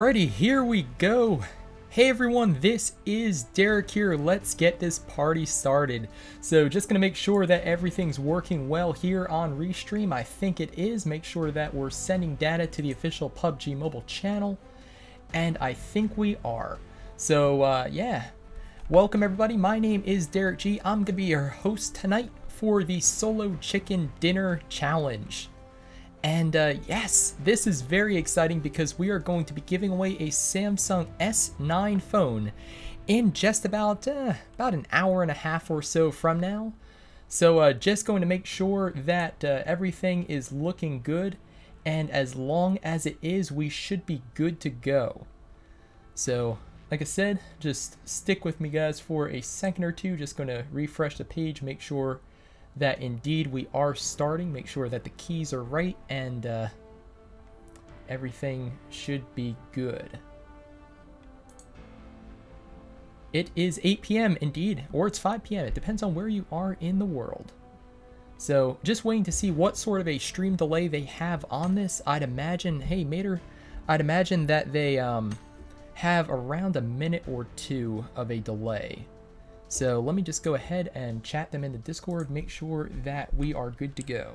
Alrighty, here we go. Hey everyone, this is Derek here. Let's get this party started. So just gonna make sure that everything's working well here on Restream. I think it is. Make sure that we're sending data to the official PUBG mobile channel. And I think we are. So yeah, welcome everybody. My name is Derek G. I'm gonna be your host tonight for the Solo Chicken Dinner Challenge. And yes, this is very exciting because we are going to be giving away a Samsung S9 phone in just about an hour and a half or so from now. So just going to make sure that everything is looking good, and as long as it is, we should be good to go. So like I said, just stick with me guys for a second or two. Just going to refresh the page, make sure that indeed we are starting, make sure that the keys are right, and everything should be good. It is 8 p.m. indeed, or it's 5 p.m. It depends on where you are in the world. So just waiting to see what sort of a stream delay they have on this. I'd imagine, hey Mater, I'd imagine that they have around a minute or two of a delay. So let me just go ahead and chat them in the Discord, make sure that we are good to go.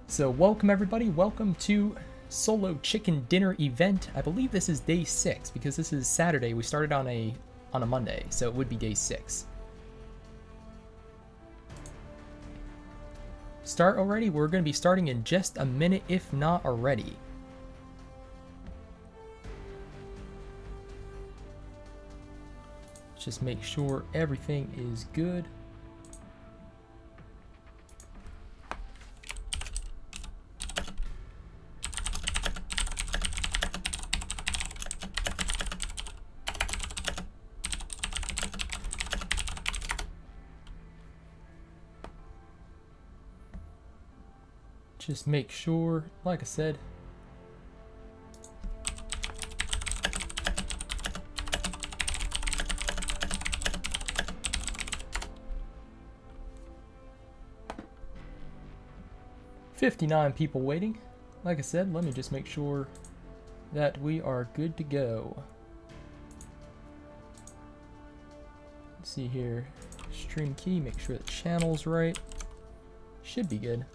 So welcome everybody, welcome to Solo Chicken Dinner event. I believe this is day 6 because this is Saturday. We started on a Monday, so it would be day 6. Start already? We're going to be starting in just a minute, if not already. Just make sure everything is good. Just make sure, like I said, "59 people waiting." Like I said, let me just make sure that we are good to go. Let's see here, stream key, make sure the channel's right. Should be good.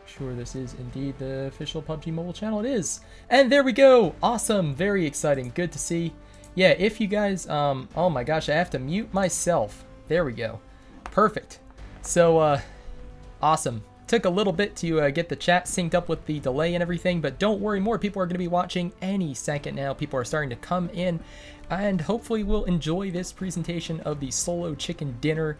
Sure this is indeed the official PUBG mobile channel. It is, and there we go. Awesome, very exciting, good to see. Yeah, if you guys oh my gosh, I have to mute myself. There we go, perfect. So awesome. Took a little bit to get the chat synced up with the delay and everything, but don't worry, more people are going to be watching any second now. People are starting to come in, and hopefully we'll enjoy this presentation of the Solo Chicken Dinner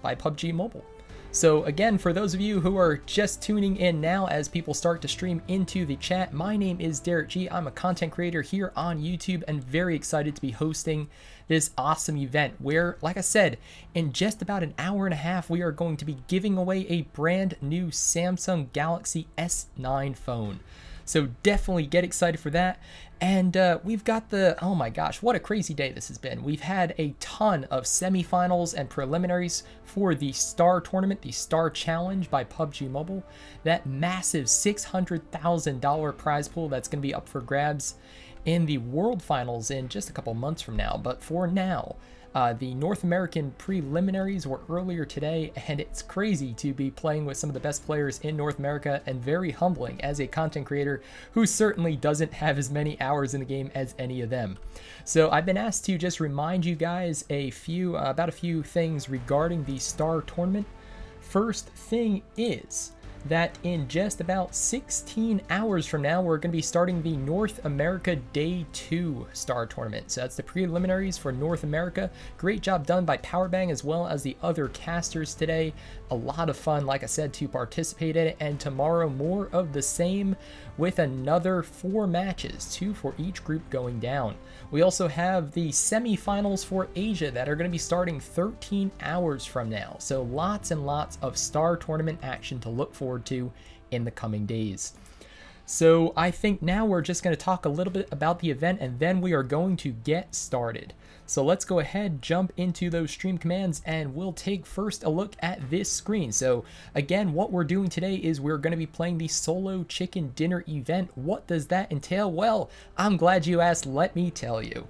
by PUBG Mobile. So again, for those of you who are just tuning in now as people start to stream into the chat, my name is Derek G. I'm a content creator here on YouTube and very excited to be hosting this awesome event where, like I said, in just about an hour and a half, we are going to be giving away a brand new Samsung Galaxy S9 phone. So definitely get excited for that. And we've got the, oh my gosh, what a crazy day this has been. We've had a ton of semifinals and preliminaries for the Star Tournament, the Star Challenge by PUBG Mobile. That massive $600,000 prize pool that's going to be up for grabs in the World Finals in just a couple months from now. But for now, the North American preliminaries were earlier today, and it's crazy to be playing with some of the best players in North America, and very humbling as a content creator who certainly doesn't have as many hours in the game as any of them. So I've been asked to just remind you guys about a few things regarding the Star Tournament. First thing is that in just about 16 hours from now, we're going to be starting the North America Day 2 Star Tournament. So that's the preliminaries for North America. Great job done by Powerbang as well as the other casters today. A lot of fun, like I said, to participate in it. And tomorrow, more of the same with another 4 matches, 2 for each group going down. We also have the semifinals for Asia that are going to be starting 13 hours from now. So lots and lots of Star Tournament action to look forward to in the coming days. So I think now we're just going to talk a little bit about the event, and then we are going to get started. So let's go ahead, jump into those stream commands, and we'll take first a look at this screen. So again, what we're doing today is we're going to be playing the solo chicken dinner event. What does that entail? Well, I'm glad you asked. Let me tell you.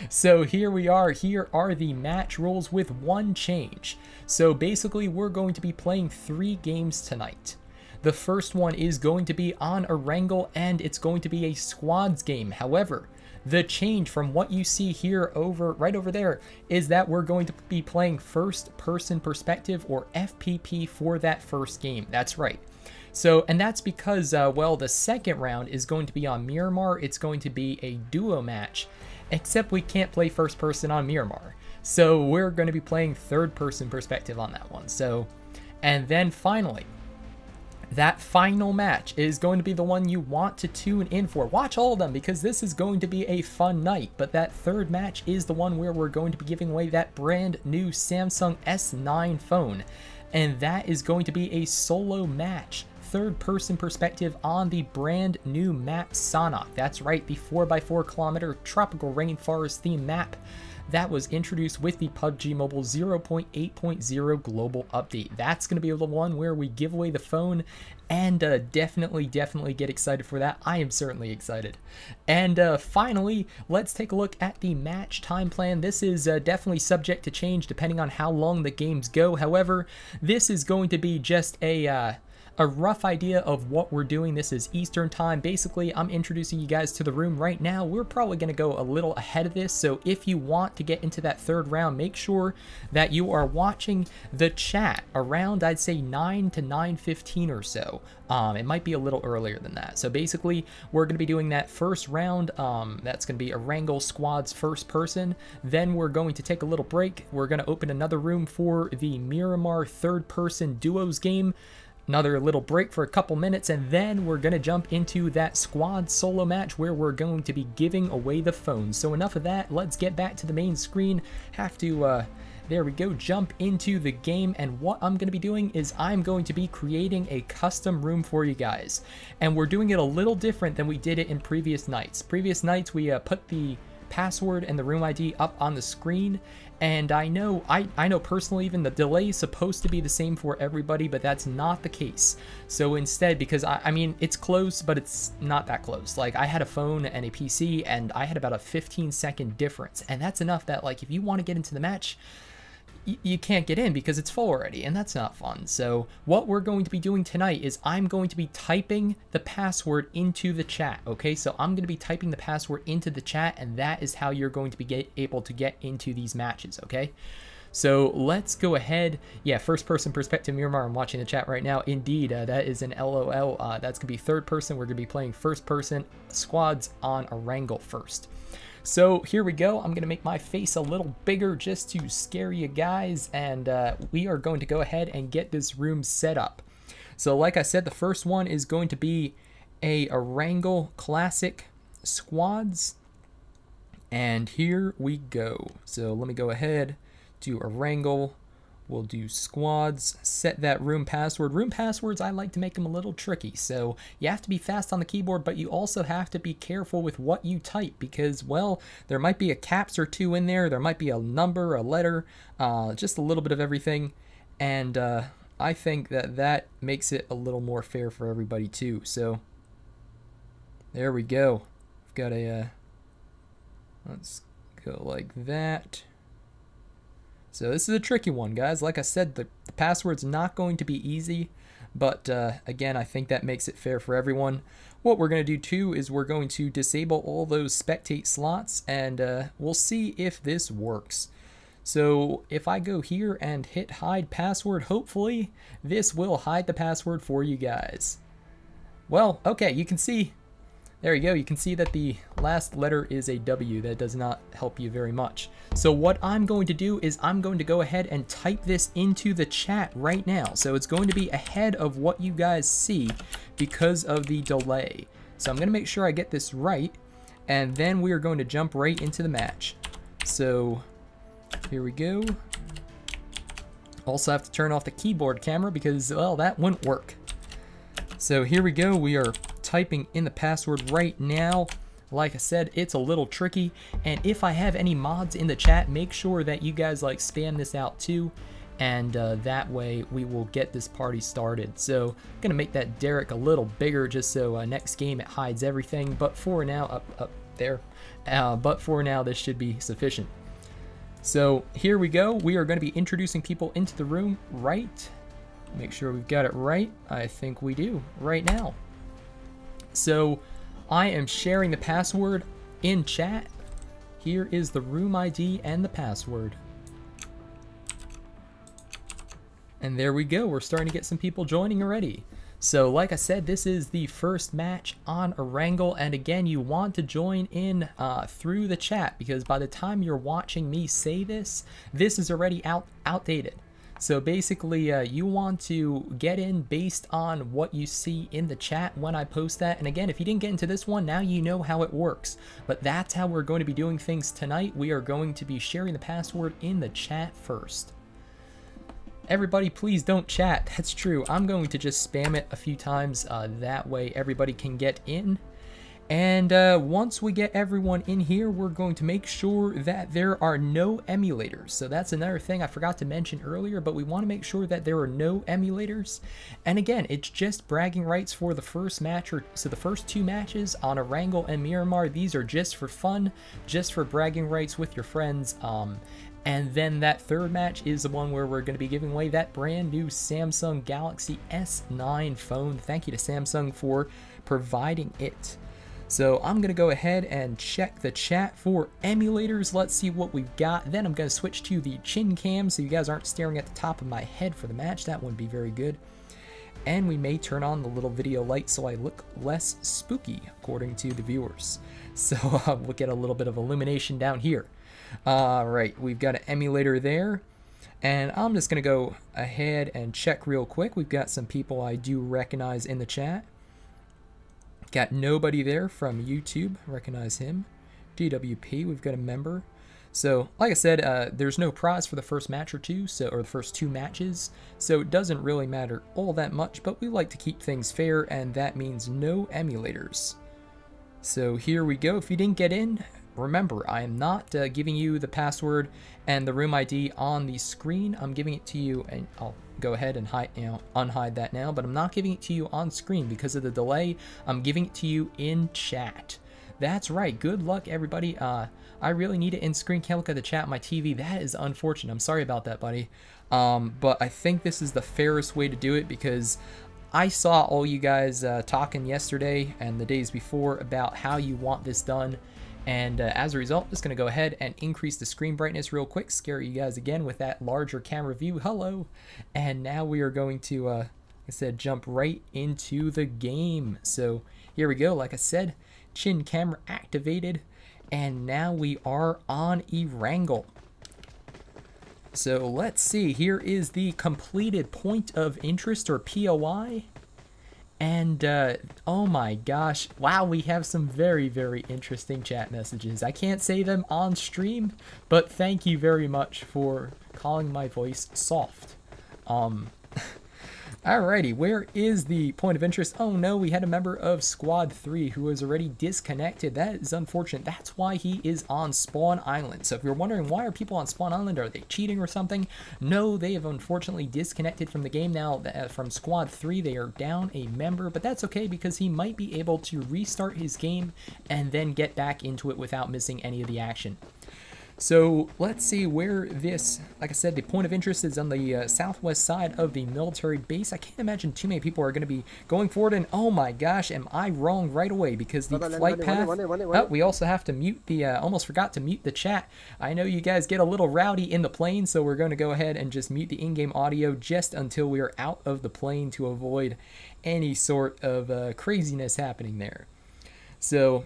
So here we are. Here are the match rules with one change. So basically, we're going to be playing 3 games tonight. The first one is going to be on a wrangle, and it's going to be a squads game. However, the change from what you see here right over there is that we're going to be playing first person perspective, or FPP, for that first game. That's right. So, and that's because, well, the second round is going to be on Miramar. It's going to be a duo match, except we can't play first person on Miramar. So we're going to be playing third person perspective on that one. So, and then finally, that final match is going to be the one you want to tune in for. Watch all of them, because this is going to be a fun night. But that third match is the one where we're going to be giving away that brand new Samsung S9 phone. And that is going to be a solo match, third person perspective on the brand new map Sanhok. That's right, the 4x4 kilometer tropical rainforest theme map that was introduced with the PUBG Mobile 0.8.0 global update. That's going to be the one where we give away the phone, and definitely get excited for that. I am certainly excited. And finally, let's take a look at the match time plan. This is definitely subject to change depending on how long the games go. However, this is going to be just a rough idea of what we're doing. This is Eastern time. Basically, I'm introducing you guys to the room right now. We're probably going to go a little ahead of this, so if you want to get into that third round, make sure that you are watching the chat around, I'd say 9 to 9:15 or so. It might be a little earlier than that. So basically, we're going to be doing that first round. That's going to be a wrangle squads first person. Then we're going to take a little break. We're going to open another room for the Miramar third person duos game. Another little break for a couple minutes, and then we're going to jump into that squad solo match where we're going to be giving away the phone. So enough of that, let's get back to the main screen. Have to, there we go, jump into the game, and what I'm going to be doing is I'm going to be creating a custom room for you guys. And we're doing it a little different than we did it in previous nights. Previous nights, we put the password and the room ID up on the screen, and I know personally even the delay is supposed to be the same for everybody, but that's not the case. So instead, because I mean it's close, but it's not that close. Like, I had a phone and a PC, and I had about a 15-second difference, and that's enough that, like, if you want to get into the match, you can't get in because it's full already, and that's not fun. So what we're going to be doing tonight is I'm going to be typing the password into the chat, okay? So I'm going to be typing the password into the chat, and that is how you're going to be able to get into these matches, okay? So let's go ahead. Yeah, first person perspective Miramar, I'm watching the chat right now. Indeed, that is an LOL. That's going to be third person. We're going to be playing first person squads on a wrangle first. So here we go. I'm going to make my face a little bigger just to scare you guys, and we are going to go ahead and get this room set up. So like I said, the first one is going to be a wrangle classic squads, and here we go. So let me go ahead, do a wrangle. We'll do squads, set that room password. Room passwords, I like to make them a little tricky. So you have to be fast on the keyboard, but you also have to be careful with what you type because, well, there might be a caps or two in there. There might be a number, a letter, just a little bit of everything. And I think that makes it a little more fair for everybody too. So there we go. We've got a, let's go like that. So this is a tricky one, guys. Like I said, the password's not going to be easy, but again, I think that makes it fair for everyone. What we're going to do too is we're going to disable all those spectate slots, and we'll see if this works. So if I go here and hit hide password, hopefully this will hide the password for you guys. Well, okay, you can see. There you go. You can see that the last letter is a W. That does not help you very much. So what I'm going to do is I'm going to go ahead and type this into the chat right now. So it's going to be ahead of what you guys see because of the delay. So I'm going to make sure I get this right, and then we are going to jump right into the match. So here we go. Also have to turn off the keyboard camera because, well, that wouldn't work. So here we go. We are typing in the password right now. Like I said, it's a little tricky, and if I have any mods in the chat, make sure that you guys like spam this out too, and that way we will get this party started. So I'm gonna make that Derek a little bigger just so next game it hides everything, but for now, up there, but for now this should be sufficient. So here we go. We are going to be introducing people into the room right. Make sure we've got it right. I think we do right now. So I am sharing the password in chat. Here is the room ID and the password. And there we go. We're starting to get some people joining already. So like I said, this is the first match on Erangel, and again, you want to join in through the chat, because by the time you're watching me say this, this is already outdated. So basically, you want to get in based on what you see in the chat when I post that. And again, if you didn't get into this one, now you know how it works. But that's how we're going to be doing things tonight. We are going to be sharing the password in the chat first. Everybody, please don't chat. That's true. I'm going to just spam it a few times. That way everybody can get in. And once we get everyone in here, we're going to make sure that there are no emulators. So that's another thing I forgot to mention earlier, but we want to make sure that there are no emulators. And again, it's just bragging rights for the first match, so the first 2 matches on Erangel and Miramar. These are just for fun, just for bragging rights with your friends. And then that 3rd match is the one where we're going to be giving away that brand new Samsung Galaxy S9 phone. Thank you to Samsung for providing it. So I'm going to go ahead and check the chat for emulators. Let's see what we've got. Then I'm going to switch to the chin cam so you guys aren't staring at the top of my head for the match. That wouldn't be very good. And we may turn on the little video light so I look less spooky, according to the viewers. So we'll get a little bit of illumination down here. Right, we've got an emulator there. And I'm just going to go ahead and check real quick. We've got some people I do recognize in the chat. Got nobody there from YouTube. Recognize him. DWP, we've got a member. So, like I said, there's no prize for the first match or two, or the first 2 matches, so it doesn't really matter all that much, but we like to keep things fair, and that means no emulators. So here we go. If you didn't get in, remember, I am not giving you the password and the room ID on the screen. I'm giving it to you, and I'll go ahead and unhide that now, but I'm not giving it to you on screen because of the delay. I'm giving it to you in chat. That's right. Good luck, everybody. I really need it in screen. Can't look at the chat on my TV. That is unfortunate. I'm sorry about that, buddy. But I think this is the fairest way to do it, because I saw all you guys talking yesterday and the days before about how you want this done. And as a result, I'm just going to go ahead and increase the screen brightness real quick, scare you guys again with that larger camera view. Hello. And now we are going to, like I said, jump right into the game. So here we go. Like I said, chin camera activated. And now we are on Erangel. So let's see. Here is the completed point of interest, or POI. And, oh my gosh, wow, we have some very, very interesting chat messages. I can't say them on stream, but thank you very much for calling my voice soft. Alrighty, where is the point of interest? Oh no, we had a member of Squad 3 who was already disconnected. That is unfortunate. That's why he is on Spawn Island. So if you're wondering why are people on Spawn Island, are they cheating or something? No, they have unfortunately disconnected from the game now. From Squad 3, they are down a member, but that's okay because he might be able to restart his game and then get back into it without missing any of the action. So let's see where this, like I said, the point of interest is on the southwest side of the military base. I can't imagine too many people are going to be going forward, and oh my gosh, am I wrong right away, because the flight path, oh, we also have to mute the, almost forgot to mute the chat. I know you guys get a little rowdy in the plane, so we're going to go ahead and just mute the in-game audio just until we are out of the plane to avoid any sort of craziness happening there. So,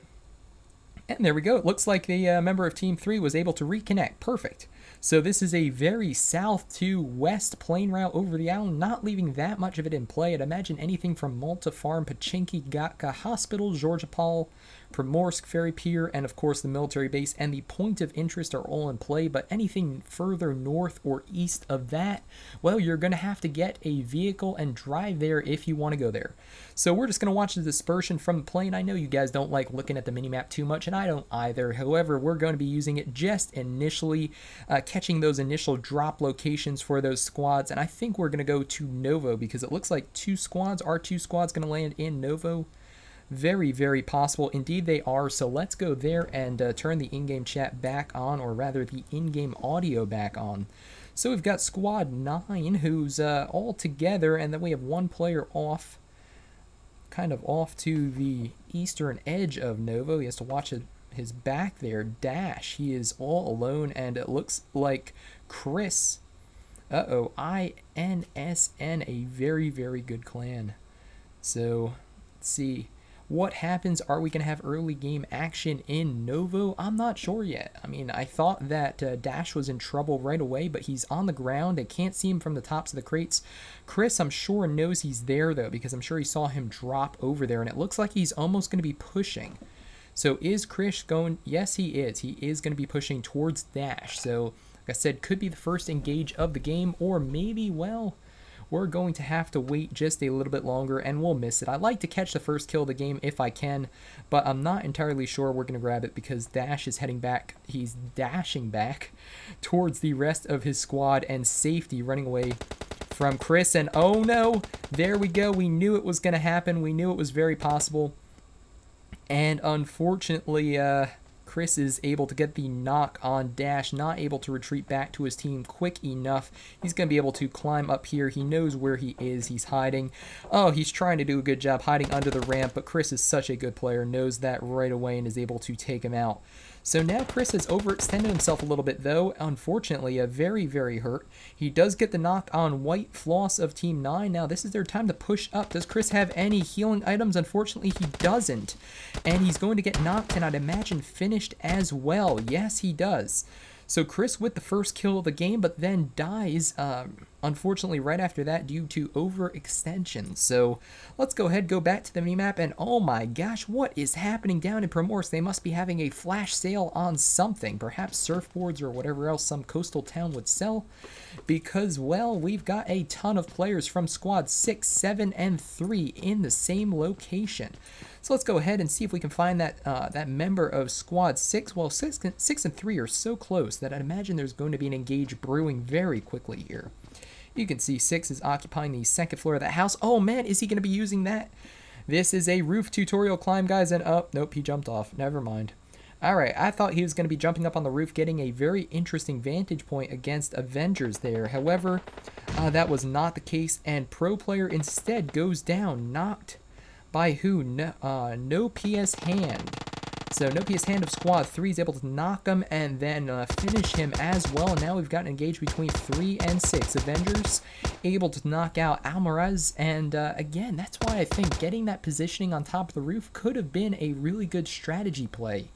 and there we go. It looks like the member of Team 3 was able to reconnect. Perfect. So this is a very south to west plane route over the island, not leaving that much of it in play. I'd imagine anything from Malta Farm, Pachinki, Gatka, Hospital, Georgia Paul, Primorsk Ferry Pier, and of course the military base and the point of interest are all in play, but anything further north or east of that, well, you're going to have to get a vehicle and drive there if you want to go there. So we're just going to watch the dispersion from the plane. I know you guys don't like looking at the minimap too much, and I don't either. However, we're going to be using it just initially, catching those initial drop locations for those squads, and I think we're going to go to Novo because it looks like our two squads going to land in Novo. Very, very possible. Indeed they are, so let's go there and turn the in-game chat back on, or rather the in-game audio back on. So we've got Squad 9 who's all together, and then we have one player off, kind of off to the eastern edge of Novo. He has to watch his back there. Dash, he is all alone, and it looks like Chris, INSN, a very, very good clan. So let's see what happens. Are we going to have early game action in Novo? I'm not sure yet. I mean, I thought that Dash was in trouble right away, but he's on the ground. I can't see him from the tops of the crates. Chris, I'm sure, knows he's there, though, because I'm sure he saw him drop over there, and it looks like he's almost going to be pushing. So is Chris going? Yes, he is. He is going to be pushing towards Dash. So, like I said, could be the first engage of the game, or maybe, well, we're going to have to wait just a little bit longer, and we'll miss it. I like to catch the first kill of the game if I can, but I'm not entirely sure we're going to grab it because Dash is heading back. He's dashing back towards the rest of his squad, and safety running away from Chris. And oh no, there we go. We knew it was going to happen. We knew it was very possible. And unfortunately, Chris is able to get the knock on Dash, not able to retreat back to his team quick enough. He's going to be able to climb up here. He knows where he is. He's hiding. Oh, he's trying to do a good job hiding under the ramp, but Chris is such a good player, knows that right away, and is able to take him out. So now Chris has overextended himself a little bit, though. Unfortunately, very, very hurt. He does get the knock on White Floss of Team 9. Now, this is their time to push up. Does Chris have any healing items? Unfortunately, he doesn't. And he's going to get knocked, and I'd imagine finished as well. Yes, he does. So Chris with the first kill of the game, but then dies, unfortunately, right after that due to overextension. So let's go ahead, go back to the minimap, and oh my gosh, what is happening down in Primorsk? They must be having a flash sale on something, perhaps surfboards or whatever else some coastal town would sell, because, well, we've got a ton of players from Squad 6, 7, and 3 in the same location. So let's go ahead and see if we can find that that member of Squad 6. Well, 6 and 3 are so close that I'd imagine there's going to be an engage brewing very quickly here. You can see 6 is occupying the second floor of that house. Oh man, is he going to be using that? This is a roof tutorial climb, guys, and oh, nope, he jumped off. Never mind. Alright, I thought he was going to be jumping up on the roof, getting a very interesting vantage point against Avengers there. However, that was not the case, and Pro Player instead goes down, knocked by who? No PS Hand. So No PS Hand of Squad 3 is able to knock him and then finish him as well. And now we've got an engage between 3 and 6. Avengers able to knock out Almaraz. And again, that's why I think getting that positioning on top of the roof could have been a really good strategy play.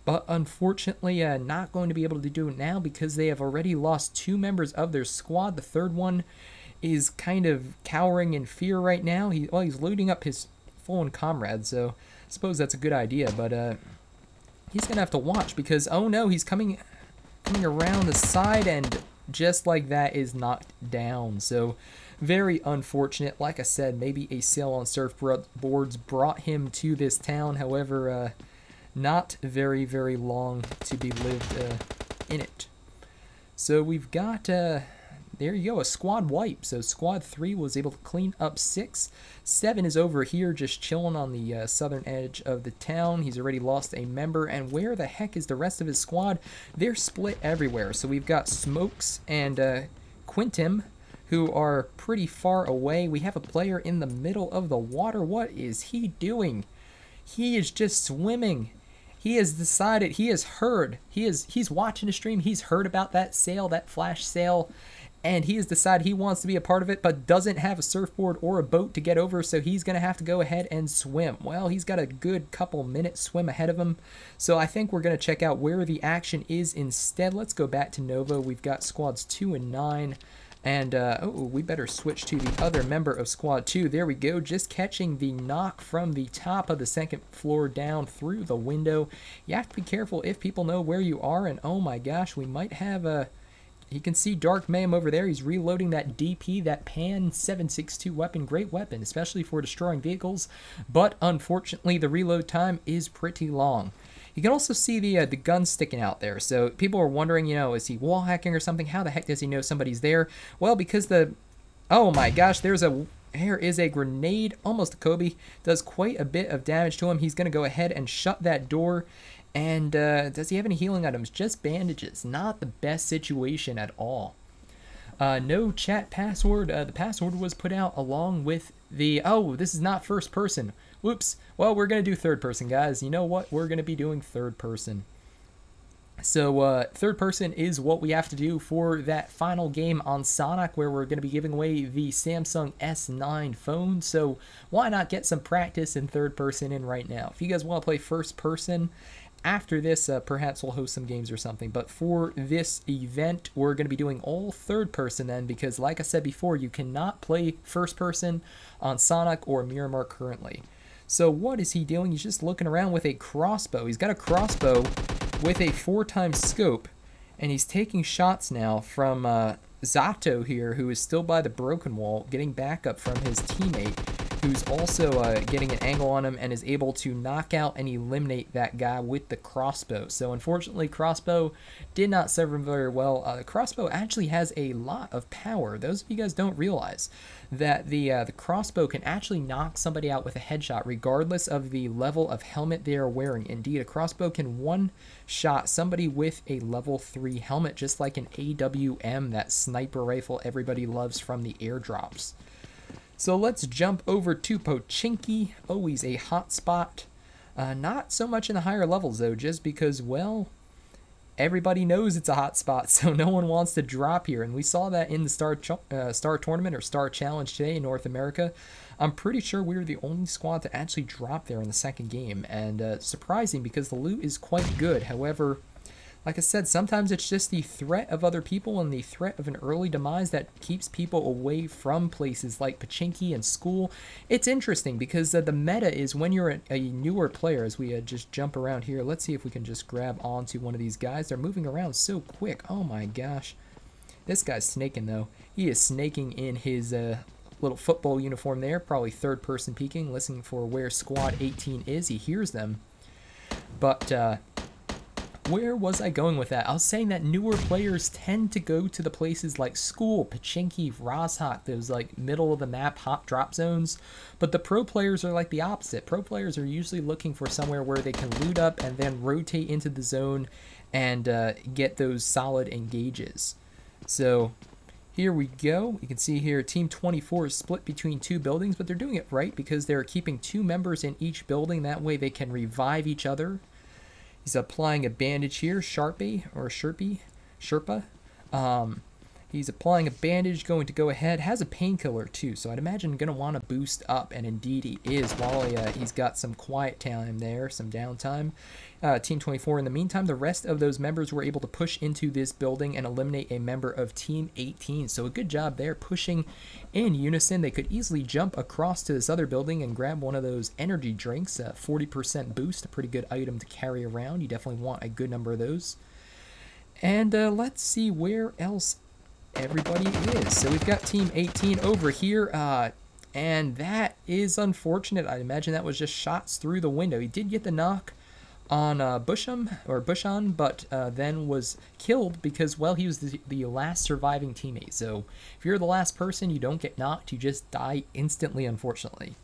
But unfortunately, not going to be able to do it now because they have already lost 2 members of their squad. The third one is kind of cowering in fear right now. He's loading up his fallen comrade, so I suppose that's a good idea, but he's gonna have to watch because oh no, he's coming around the side, and just like that is knocked down. So very unfortunate. Like I said, maybe a sale on surfboards brought him to this town. However, not very, very long to be lived in it. So we've got there you go, a squad wipe. So Squad 3 was able to clean up 6. 7 is over here just chilling on the southern edge of the town. He's already lost a member. And where the heck is the rest of his squad? They're split everywhere. So we've got Smokes and Quintim, who are pretty far away. We have a player in the middle of the water. What is he doing? He is just swimming. He has decided, he has heard, he's watching the stream, he's heard about that sale, that flash sale, and he has decided he wants to be a part of it, but doesn't have a surfboard or a boat to get over, so he's going to have to go ahead and swim. Well, he's got a good couple minutes swim ahead of him, so I think we're going to check out where the action is instead. Let's go back to Novo. We've got Squads 2 and 9 And, oh, we better switch to the other member of Squad 2. There we go, just catching the knock from the top of the second floor down through the window. You have to be careful if people know where you are, and oh my gosh, we might have a... You can see Dark Mayhem over there. He's reloading that DP, that Pan 7.62 weapon. Great weapon, especially for destroying vehicles. But unfortunately, the reload time is pretty long. You can also see the gun sticking out there. So people are wondering, you know, is he wall hacking or something? How the heck does he know somebody's there? Well, because the... Oh my gosh, there is a grenade, almost a Kobe. Does quite a bit of damage to him. He's going to go ahead and shut that door. And does he have any healing items? Just bandages. Not the best situation at all. No chat password. The password was put out along with the... Oh, this is not first person. Whoops. Well, we're going to do third person, guys. You know what? We're going to be doing third person. So third person is what we have to do for that final game on Sanhok, where we're going to be giving away the Samsung S9 phone. So why not get some practice in third person in right now? If you guys want to play first person... After this, perhaps we'll host some games or something. But for this event, we're going to be doing all third person then, because like I said before, you cannot play first person on Sanhok or Miramar currently. So what is he doing? He's just looking around with a crossbow. He's got a crossbow with a 4x scope, and he's taking shots now from Zato here, who is still by the broken wall, getting backup from his teammate, who's also getting an angle on him and is able to knock out and eliminate that guy with the crossbow. So unfortunately, crossbow did not serve him very well. The crossbow actually has a lot of power. Those of you guys don't realize that the crossbow can actually knock somebody out with a headshot regardless of the level of helmet they are wearing. Indeed, a crossbow can one-shot somebody with a level 3 helmet, just like an AWM, that sniper rifle everybody loves from the airdrops. So let's jump over to Pochinki, always a hot spot. Not so much in the higher levels though, just because, well, everybody knows it's a hot spot, so no one wants to drop here. And we saw that in the Star Tournament or Star Challenge today in North America. I'm pretty sure we were the only squad to actually drop there in the second game. And surprising because the loot is quite good. However, like I said, sometimes it's just the threat of other people and the threat of an early demise that keeps people away from places like Pochinki and school. It's interesting because the meta is when you're a newer player, as we just jump around here. Let's see if we can just grab onto one of these guys. They're moving around so quick. Oh my gosh. This guy's snaking though. He is snaking in his little football uniform there. Probably third person peeking, listening for where squad 18 is. He hears them. But, where was I going with that? I was saying that newer players tend to go to the places like school, Pochinki, Rozhok, those like middle of the map hot drop zones. But the pro players are like the opposite. Pro players are usually looking for somewhere where they can loot up and then rotate into the zone and get those solid engages. So here we go. You can see here Team 24 is split between two buildings, but they're doing it right because they're keeping two members in each building. That way they can revive each other. He's applying a bandage here, Sherpa. He's applying a bandage, going to go ahead. Has a painkiller too, so I'd imagine going to want to boost up, and indeed he is. While he's got some quiet time there, some downtime. Team 24, in the meantime, the rest of those members were able to push into this building and eliminate a member of Team 18. So a good job there, pushing in unison. They could easily jump across to this other building and grab one of those energy drinks. 40% boost, a pretty good item to carry around. You definitely want a good number of those. And let's see where else everybody is. So we've got Team 18 over here. And that is unfortunate. I imagine that was just shots through the window. He did get the knock on Bushan, but then was killed because, well, he was the last surviving teammate. So if you're the last person, you don't get knocked, you just die instantly, unfortunately.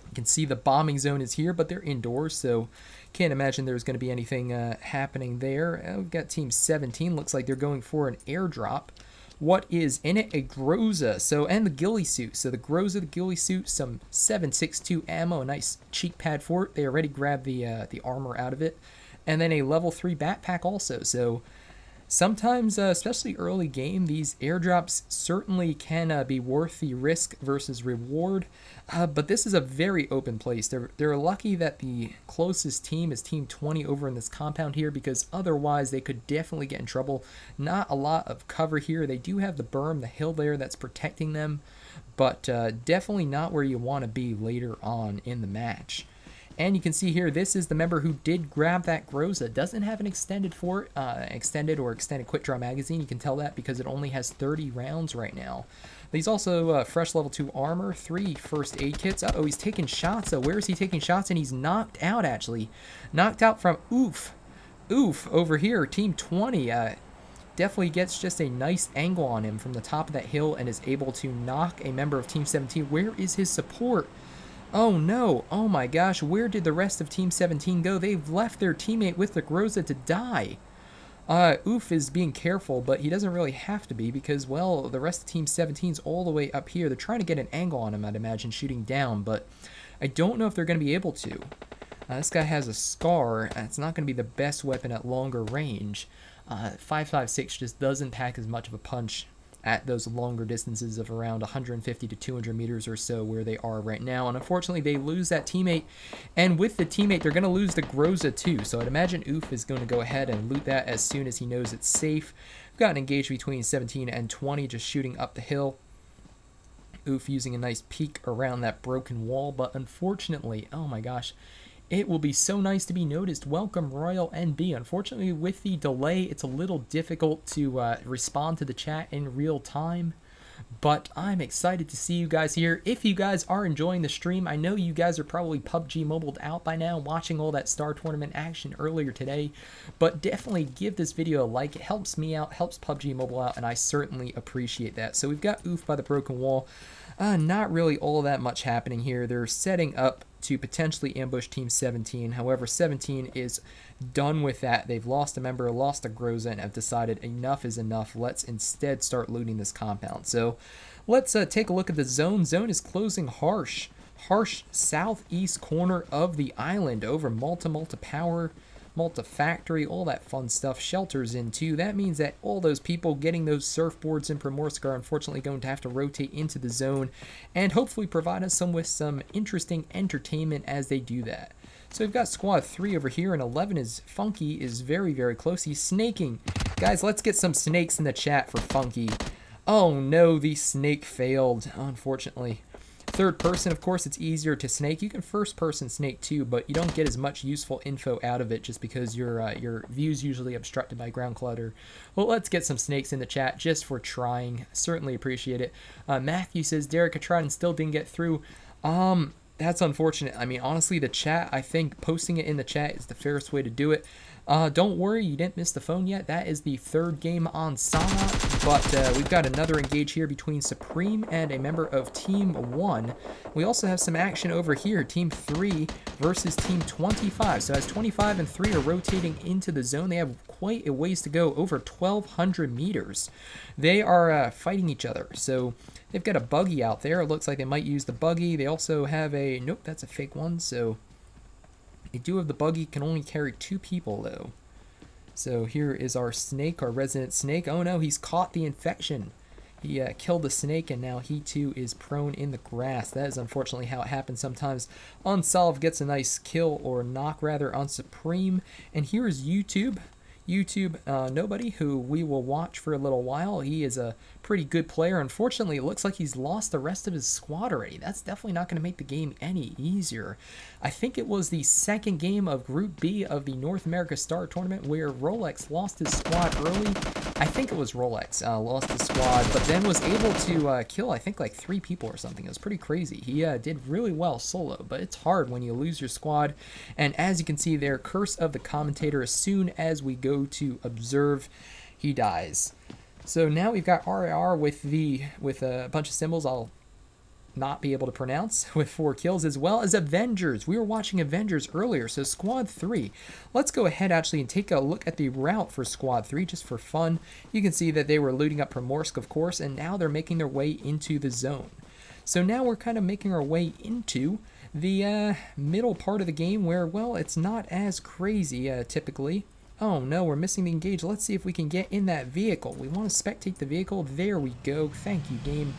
You can see the bombing zone is here, but they're indoors, so can't imagine there's going to be anything happening there. We've got Team 17, looks like they're going for an airdrop. What is in it? A Groza, and the ghillie suit. So the Groza, the ghillie suit, some 7.62 ammo, a nice cheek pad for it. They already grabbed the armor out of it, and then a level 3 backpack also. So Sometimes, especially early game, these airdrops certainly can be worth the risk versus reward, but this is a very open place. They're lucky that the closest team is Team 20 over in this compound here, because otherwise they could definitely get in trouble. Not a lot of cover here. They do have the berm, the hill there that's protecting them, but definitely not where you want to be later on in the match. And you can see here, this is the member who did grab that Groza. Doesn't have an extended quick draw magazine. You can tell that because it only has 30 rounds right now. He's also fresh level 2 armor, 3 first aid kits. Uh-oh, he's taking shots. So where is he taking shots? And he's knocked out, actually. Knocked out from Oof. Oof over here, Team 20. Definitely gets just a nice angle on him from the top of that hill and is able to knock a member of Team 17. Where is his support? Oh no, oh my gosh, where did the rest of Team 17 go? They've left their teammate with the Groza to die. Oof is being careful, but he doesn't really have to be because, well, the rest of Team 17's all the way up here. They're trying to get an angle on him, I'd imagine, shooting down, but I don't know if they're going to be able to. This guy has a scar. It's not going to be the best weapon at longer range. 5.56 just doesn't pack as much of a punch at those longer distances of around 150 to 200 meters or so where they are right now. And unfortunately, they lose that teammate. And with the teammate, they're going to lose the Groza too. So I'd imagine Oof is going to go ahead and loot that as soon as he knows it's safe. We've got an engage between 17 and 20 just shooting up the hill. Oof using a nice peek around that broken wall. But unfortunately, oh my gosh, it will be so nice to be noticed. Welcome, Royal NB. Unfortunately, with the delay, it's a little difficult to respond to the chat in real time. But I'm excited to see you guys here. If you guys are enjoying the stream, I know you guys are probably PUBG Mobiled out by now, watching all that Star Tournament action earlier today. But definitely give this video a like. It helps me out, helps PUBG Mobile out, and I certainly appreciate that. So we've got Oof by the broken wall. Not really all that much happening here. They're setting up to potentially ambush Team 17. However, 17 is done with that. They've lost a member, lost a Groza, and have decided enough is enough. Let's instead start looting this compound. So let's take a look at the zone. Zone is closing harsh. Harsh southeast corner of the island over Malta Power, Malta Factory, all that fun stuff. Shelters in too. That means that all those people getting those surfboards in Primorsk are unfortunately going to have to rotate into the zone and hopefully provide us with some interesting entertainment as they do that. So we've got squad 3 over here, and 11 is Funky, is very, very close. He's snaking. Guys, let's get some snakes in the chat for Funky. Oh no, the snake failed, unfortunately. Third person, of course, it's easier to snake. You can first person snake too, but you don't get as much useful info out of it just because your view's usually obstructed by ground clutter. Well, let's get some snakes in the chat just for trying. Certainly appreciate it. Matthew says, Derek, I tried and still didn't get through. That's unfortunate. I mean, honestly, the chat, I think posting it in the chat is the fairest way to do it. Don't worry, you didn't miss the phone yet. That is the third game on Sanhok, but we've got another engage here between Supreme and a member of Team 1. We also have some action over here, Team 3 versus Team 25. So as 25 and 3 are rotating into the zone, they have quite a ways to go, over 1,200 meters. They are fighting each other, so they've got a buggy out there. It looks like they might use the buggy. They also have a, nope, that's a fake one, so they do have the buggy, can only carry 2 people though. So here is our snake, our resident snake. Oh no, he's caught the infection. He killed the snake, and now he too is prone in the grass. That is unfortunately how it happens sometimes. Unsolved gets a nice kill, or knock rather, on Supreme. And here is YouTube. Nobody, who we will watch for a little while. He is a pretty good player. Unfortunately, it looks like he's lost the rest of his squad already. That's definitely not going to make the game any easier. I think it was the second game of Group B of the North America Star Tournament where Rolex lost his squad early. I think it was Rolex lost his squad, but then was able to kill, I think, like 3 people or something. It was pretty crazy. He did really well solo, but it's hard when you lose your squad. And as you can see there, curse of the commentator, as soon as we go to observe, he dies. So now we've got RAR with a bunch of symbols I'll not be able to pronounce, with 4 kills, as well as Avengers. We were watching Avengers earlier, so squad 3. Let's go ahead actually and take a look at the route for squad 3 just for fun. You can see that they were looting up Primorsk, of course, and now they're making their way into the zone. So now we're kind of making our way into the middle part of the game where, well, it's not as crazy typically. Oh no, we're missing the engage. Let's see if we can get in that vehicle. We want to spectate the vehicle. There we go. Thank you, game.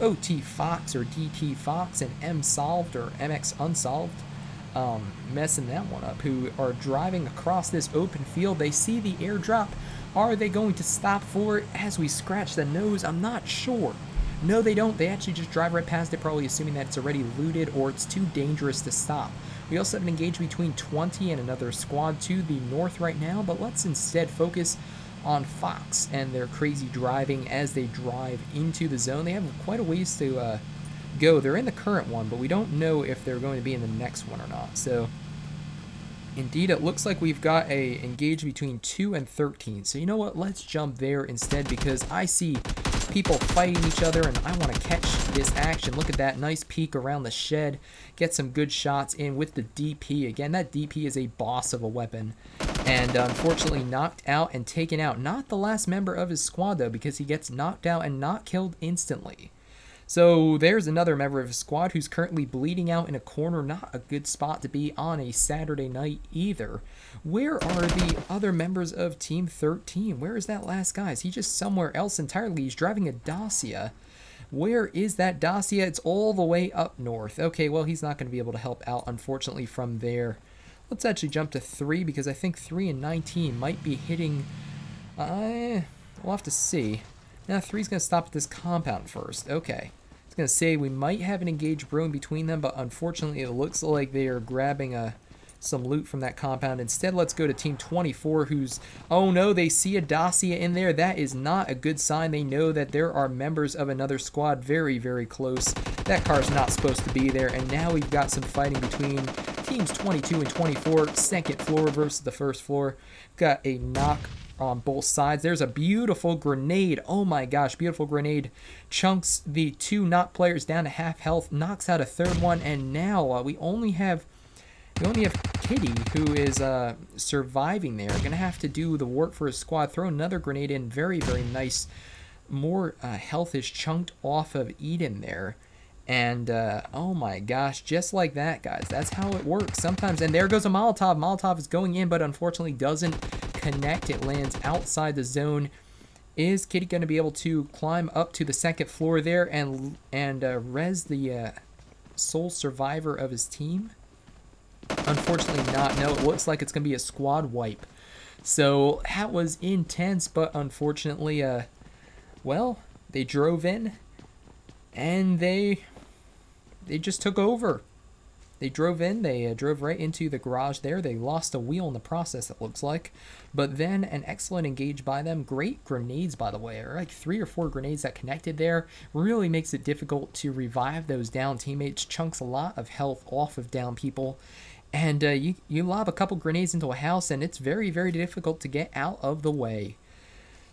OT Fox or DT Fox and M Solved or MX Unsolved. Messing that one up, who are driving across this open field. They see the airdrop. Are they going to stop for it as we scratch the nose? I'm not sure. No, they don't. They actually just drive right past it, probably assuming that it's already looted or it's too dangerous to stop. We also have an engage between 20 and another squad to the north right now, but let's instead focus on Fox and their crazy driving as they drive into the zone. They have quite a ways to go. They're in the current one, but we don't know if they're going to be in the next one or not. So indeed, it looks like we've got a engage between 2 and 13. So you know what? Let's jump there instead because I see people fighting each other and I want to catch this action. Look at that nice peek around the shed. Get some good shots in with the DP. Again, that DP is a boss of a weapon. And unfortunately knocked out and taken out. Not the last member of his squad though, because he gets knocked out and not killed instantly. So there's another member of his squad who's currently bleeding out in a corner. Not a good spot to be on a Saturday night either. Where are the other members of Team 13? Where is that last guy? Is he just somewhere else entirely? He's driving a Dacia. Where is that Dacia? It's all the way up north. Okay, well, he's not going to be able to help out, unfortunately, from there. Let's actually jump to 3 because I think 3 and 19 might be hitting... we'll have to see. Now, 3's going to stop at this compound first. Okay. I was going to say we might have an engaged brewing between them, but unfortunately it looks like they are grabbing some loot from that compound. Instead, let's go to Team 24, who's... Oh no, they see a Dacia in there. That is not a good sign. They know that there are members of another squad very, very close. That car's not supposed to be there, and now we've got some fighting between Teams 22 and 24, second floor versus the first floor. Got a knock on both sides. There's a beautiful grenade. Oh my gosh, beautiful grenade. Chunks the 2 knock players down to half health, knocks out a third one, and now we only have Kitty, who is surviving there. Gonna have to do the work for his squad. Throw another grenade in. Very, very nice. More health is chunked off of Eden there. And, oh my gosh, just like that, guys. That's how it works sometimes. And there goes a Molotov. Molotov is going in, but unfortunately doesn't connect. It lands outside the zone. Is Kitty going to be able to climb up to the second floor there and res the sole survivor of his team? Unfortunately not. No, it looks like it's going to be a squad wipe. So that was intense, but unfortunately, well, they drove in and they just took over. They drove in, they drove right into the garage there. They lost a wheel in the process, it looks like. But then an excellent engage by them. Great grenades, by the way. Or like 3 or 4 grenades that connected there. Really makes it difficult to revive those down teammates. Chunks a lot of health off of down people. And you lob a couple grenades into a house, and it's very, very difficult to get out of the way.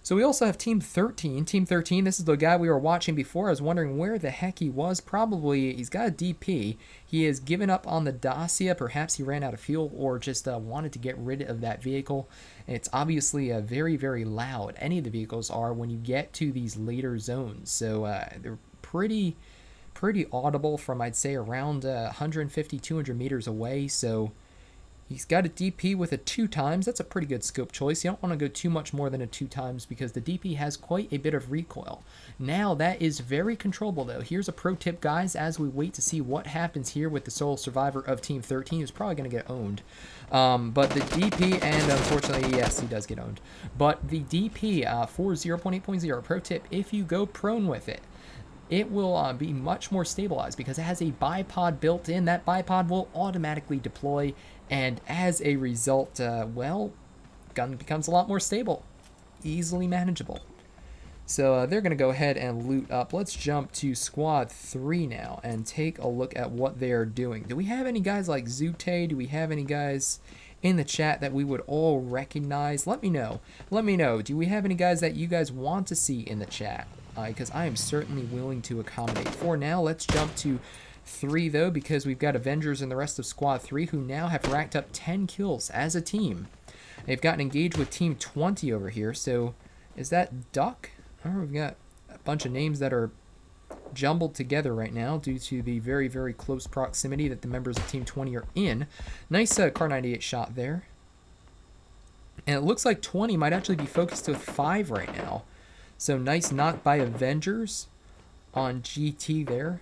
So we also have Team 13. Team 13, this is the guy we were watching before. I was wondering where the heck he was. Probably, he's got a DP. He has given up on the Dacia. Perhaps he ran out of fuel or just wanted to get rid of that vehicle. And it's obviously very, very loud. Any of the vehicles are when you get to these later zones. So they're pretty audible from, I'd say, around 150, 200 meters away. So he's got a DP with a 2 times. That's a pretty good scope choice. You don't want to go too much more than a 2 times because the DP has quite a bit of recoil. Now, that is very controllable, though. Here's a pro tip, guys, as we wait to see what happens here with the sole survivor of Team 13, who's probably going to get owned. But the DP, and unfortunately, yes, he does get owned. But the DP for 0.8.0, pro tip, if you go prone with it, it will be much more stabilized because it has a bipod built in. That bipod will automatically deploy, and as a result, well, gun becomes a lot more stable, easily manageable. So they're going to go ahead and loot up. Let's jump to Squad 3 now and take a look at what they're doing. Do we have any guys like Zute? Do we have any guys in the chat that we would all recognize? Let me know. Let me know. Do we have any guys that you guys want to see in the chat? Because I am certainly willing to accommodate. For now, let's jump to 3, though, because we've got Avengers and the rest of Squad 3 who now have racked up 10 kills as a team. They've gotten engaged with Team 20 over here. So, is that Duck? Oh, we've got a bunch of names that are jumbled together right now due to the very, very close proximity that the members of Team 20 are in. Nice Car 98 shot there. And it looks like 20 might actually be focused with 5 right now. So nice knock by Avengers on GT there.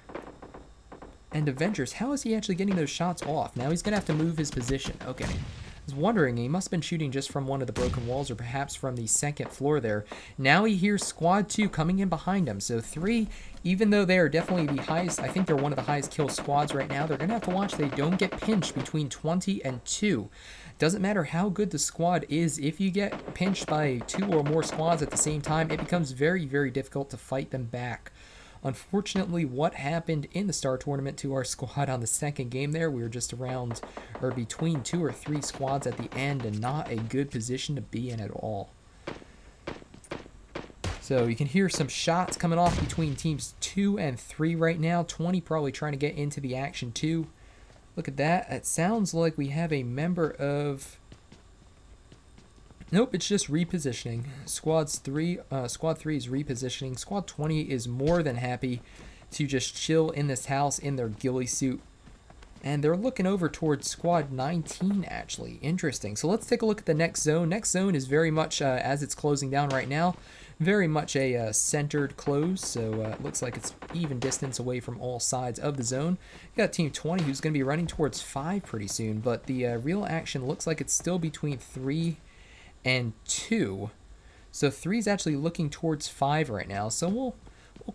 And Avengers, how is he actually getting those shots off? Now he's going to have to move his position. Okay. I was wondering, he must have been shooting just from one of the broken walls or perhaps from the second floor there. Now he hears Squad 2 coming in behind him. So 3, even though they are definitely the highest, I think they're one of the highest kill squads right now, they're going to have to watch they don't get pinched between 20 and 2. Doesn't matter how good the squad is, if you get pinched by 2 or more squads at the same time, it becomes very, very difficult to fight them back. Unfortunately, what happened in the Star Tournament to our squad on the second game there, we were just around, or between 2 or 3 squads at the end, and not a good position to be in at all. So you can hear some shots coming off between teams 2 and 3 right now. 20 probably trying to get into the action too. Look at that. It sounds like we have a member of... Nope, it's just repositioning. Squad 3 is repositioning. Squad 20 is more than happy to just chill in this house in their ghillie suit. And they're looking over towards Squad 19, actually. Interesting. So let's take a look at the next zone. Next zone is very much, as it's closing down right now, very much a centered close. So it looks like it's even distance away from all sides of the zone. You got Team 20 who's going to be running towards 5 pretty soon. But the real action looks like it's still between 3 and 2. So 3 is actually looking towards 5 right now. So we'll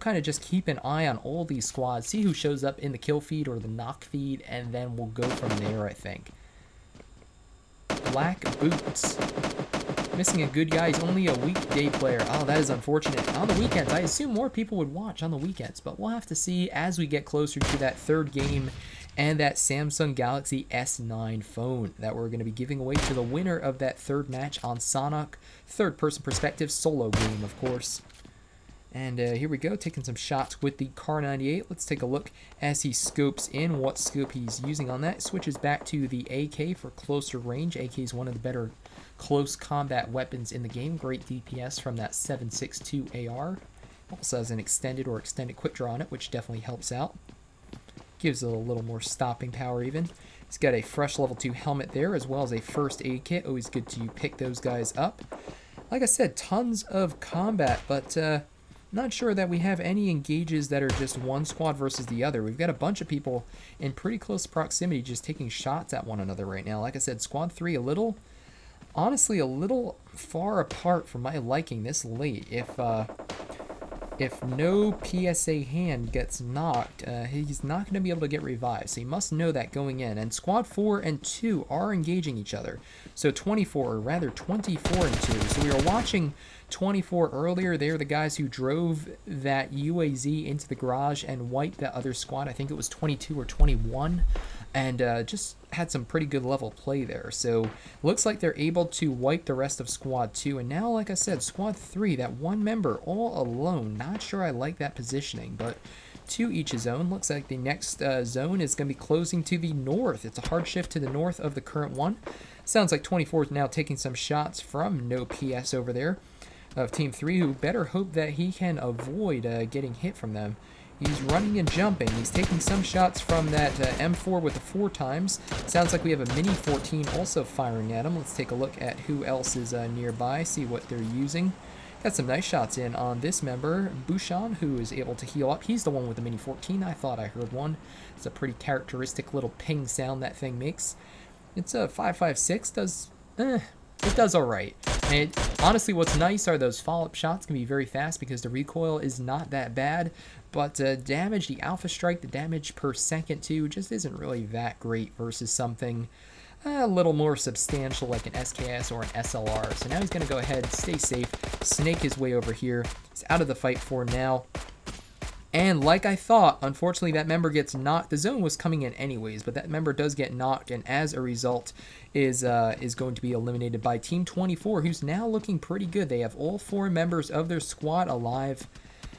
kind of just keep an eye on all these squads, see who shows up in the kill feed or the knock feed, and then we'll go from there, I think. Black Boots. Missing a good guy. He's only a weekday player. Oh, that is unfortunate. On the weekends, I assume more people would watch on the weekends, but we'll have to see as we get closer to that third game and that Samsung Galaxy S9 phone that we're going to be giving away to the winner of that third match on Sanhok. Third-person perspective solo game, of course. And here we go, taking some shots with the Kar 98. Let's take a look as he scopes in what scope he's using on that. Switches back to the AK for closer range. AK is one of the better close combat weapons in the game. Great DPS from that 7.62 AR. Also has an extended quick draw on it, which definitely helps out. Gives it a little more stopping power even. He's got a fresh level 2 helmet there, as well as a first aid kit. Always good to pick those guys up. Like I said, tons of combat, but not sure that we have any engages that are just one squad versus the other. We've got a bunch of people in pretty close proximity just taking shots at one another right now. Like I said, Squad 3 honestly a little far apart for my liking this late. If no PSA hand gets knocked, he's not going to be able to get revived. So you must know that going in. And Squad 4 and 2 are engaging each other. So 24, or rather 24 and 2. So we were watching 24 earlier. They were the guys who drove that UAZ into the garage and wiped that other squad. I think it was 22 or 21. And just had some pretty good level play there. So looks like they're able to wipe the rest of Squad 2. And now, like I said, Squad 3, that one member all alone. Not sure I like that positioning, but to each his own. Looks like the next zone is going to be closing to the north. It's a hard shift to the north of the current one. Sounds like 24 is now taking some shots from no PS over there of Team 3, who better hope that he can avoid getting hit from them. He's running and jumping. He's taking some shots from that M4 with the 4 times. Sounds like we have a Mini 14 also firing at him. Let's take a look at who else is nearby, see what they're using. Got some nice shots in on this member, Bouchon, who is able to heal up. He's the one with the Mini 14. I thought I heard one. It's a pretty characteristic little ping sound that thing makes. It's a 5.56. It does alright. And honestly, what's nice are those follow-up shots can be very fast because the recoil is not that bad. But damage, the Alpha Strike, the damage per second too, just isn't really that great versus something a little more substantial like an SKS or an SLR. So now he's going to go ahead, stay safe, snake his way over here. He's out of the fight for now. And like I thought, unfortunately that member gets knocked. The zone was coming in anyways, but that member does get knocked, and as a result is going to be eliminated by Team 24, who's now looking pretty good. They have all 4 members of their squad alive.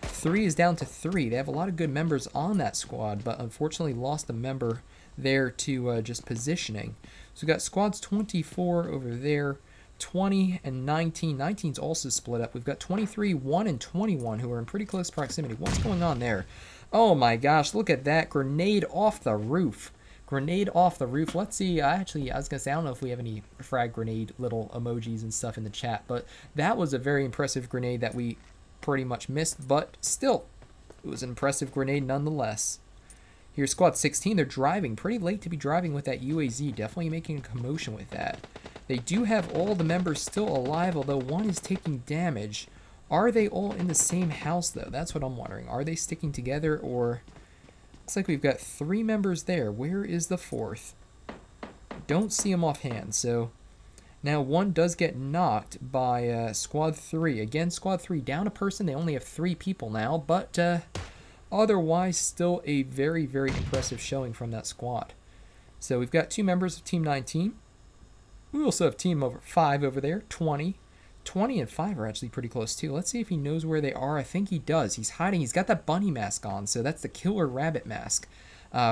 3 is down to 3. They have a lot of good members on that squad, but unfortunately lost a member there to just positioning. So we've got squads 24 over there, 20 and 19. 19's also split up. We've got 23, 1, and 21 who are in pretty close proximity. What's going on there? Oh my gosh, look at that. Grenade off the roof. grenade off the roof. Let's see. Actually, I was going to say, I don't know if we have any frag grenade little emojis and stuff in the chat, but that was a very impressive grenade that we pretty much missed, but still, it was an impressive grenade nonetheless. Here's squad 16. They're driving. Pretty late to be driving with that UAZ. Definitely making a commotion with that. They do have all the members still alive, although one is taking damage. Are they all in the same house, though? That's what I'm wondering. Are they sticking together, or... Looks like we've got 3 members there. Where is the 4th? Don't see him offhand, so... Now, one does get knocked by Squad 3. Again, Squad 3 down a person. They only have 3 people now, but otherwise still a very, very impressive showing from that squad. So we've got 2 members of Team 19. We also have Team 5 over there, 20. 20 and 5 are actually pretty close too. Let's see if he knows where they are. I think he does. He's hiding. He's got that bunny mask on, so that's the killer rabbit mask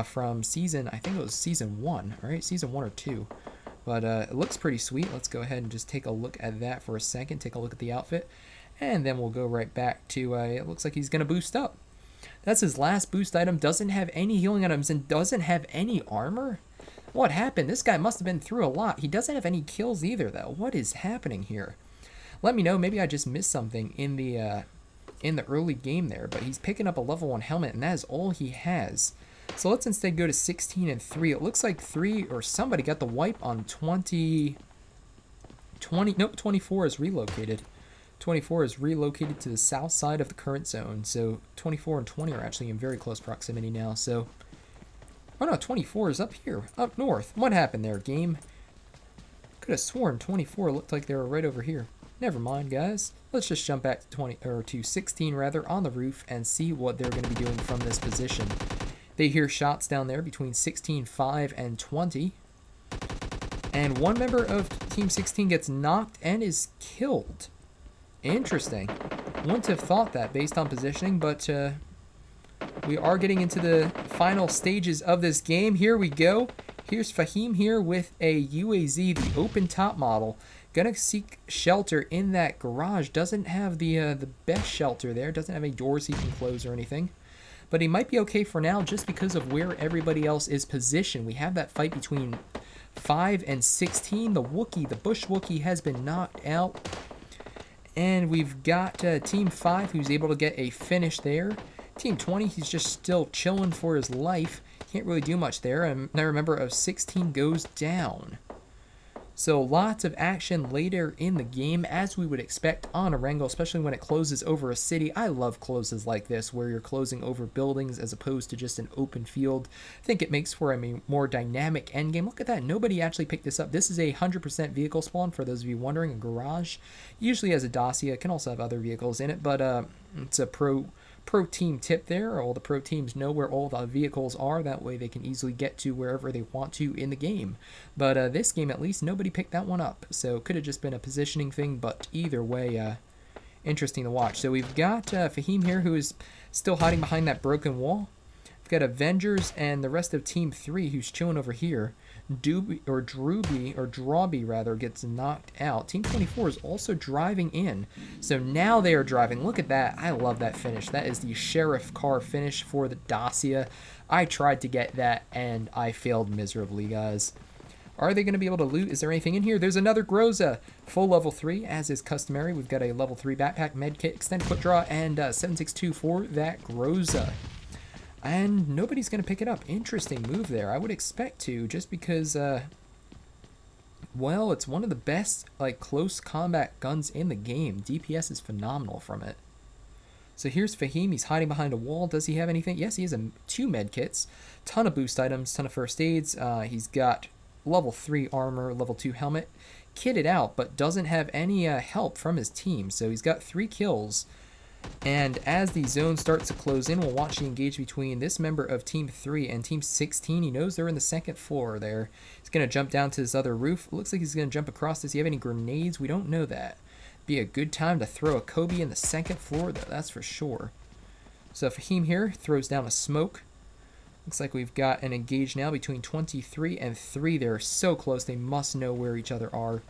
from season, I think it was season 1, right? Season 1 or 2. But it looks pretty sweet. Let's go ahead and just take a look at that for a second. Take a look at the outfit. And then we'll go right back to, it looks like he's going to boost up. That's his last boost item. Doesn't have any healing items and doesn't have any armor. What happened? This guy must have been through a lot. He doesn't have any kills either, though. What is happening here? Let me know. Maybe I just missed something in the early game there. But he's picking up a level 1 helmet, and that is all he has. So let's instead go to 16 and 3. It looks like 3 or somebody got the wipe on 20. Nope, 24 is relocated. 24 is relocated to the south side of the current zone. So 24 and 20 are actually in very close proximity now. So, oh no, 24 is up here, up north. What happened there, game? Could have sworn 24 looked like they were right over here. Never mind, guys. Let's just jump back to 16 rather on the roof and see what they're going to be doing from this position. They hear shots down there between 16, 5, and 20. And one member of Team 16 gets knocked and is killed. Interesting. Wouldn't have thought that based on positioning, but we are getting into the final stages of this game. Here we go. Here's Fahim here with a UAZ, the open top model. Gonna seek shelter in that garage. Doesn't have the best shelter there. Doesn't have any doors he can close or anything. But he might be okay for now just because of where everybody else is positioned. We have that fight between 5 and 16. The Wookiee, the Bush Wookiee, has been knocked out. And we've got Team 5 who's able to get a finish there. Team 20, he's just still chilling for his life. Can't really do much there. And another member of 16 goes down. So lots of action later in the game, as we would expect on Erangel, especially when it closes over a city. I love closes like this, where you're closing over buildings as opposed to just an open field. I think it makes for a more dynamic endgame. Look at that. Nobody actually picked this up. This is a 100% vehicle spawn, for those of you wondering. A garage usually has a Dacia. It can also have other vehicles in it, but it's a pro team tip there. All the pro teams know where all the vehicles are. That way they can easily get to wherever they want to in the game. But this game, at least, nobody picked that one up. So could have just been a positioning thing, but either way, interesting to watch. So we've got Fahim here, who is still hiding behind that broken wall. We've got Avengers and the rest of Team 3 who's chilling over here. Drawby rather, gets knocked out. Team 24 is also driving in. So now they are driving. Look at that. I love that finish. That is the sheriff car finish for the Dacia. I tried to get that and I failed miserably, guys. Are they going to be able to loot? Is there anything in here? There's another Groza. Full level 3, as is customary. We've got a level 3 backpack, medkit, extended quick draw, and 7.62 for that Groza. And nobody's going to pick it up. Interesting move there. I would expect to, just because, well, it's one of the best, like, close combat guns in the game. DPS is phenomenal from it. So here's Fahim. He's hiding behind a wall. Does he have anything? Yes, he has 2 med kits. Ton of boost items, ton of first aids. He's got level 3 armor, level 2 helmet. Kitted out, but doesn't have any help from his team. So he's got 3 kills. And as the zone starts to close in, we'll watch the engage between this member of Team 3 and Team 16. He knows they're in the 2nd floor there. He's going to jump down to this other roof. Looks like he's going to jump across. Does he have any grenades? We don't know that. Be a good time to throw a Kobe in the 2nd floor, though, that's for sure. So Fahim here throws down a smoke. Looks like we've got an engage now between 23 and 3. They're so close, they must know where each other are.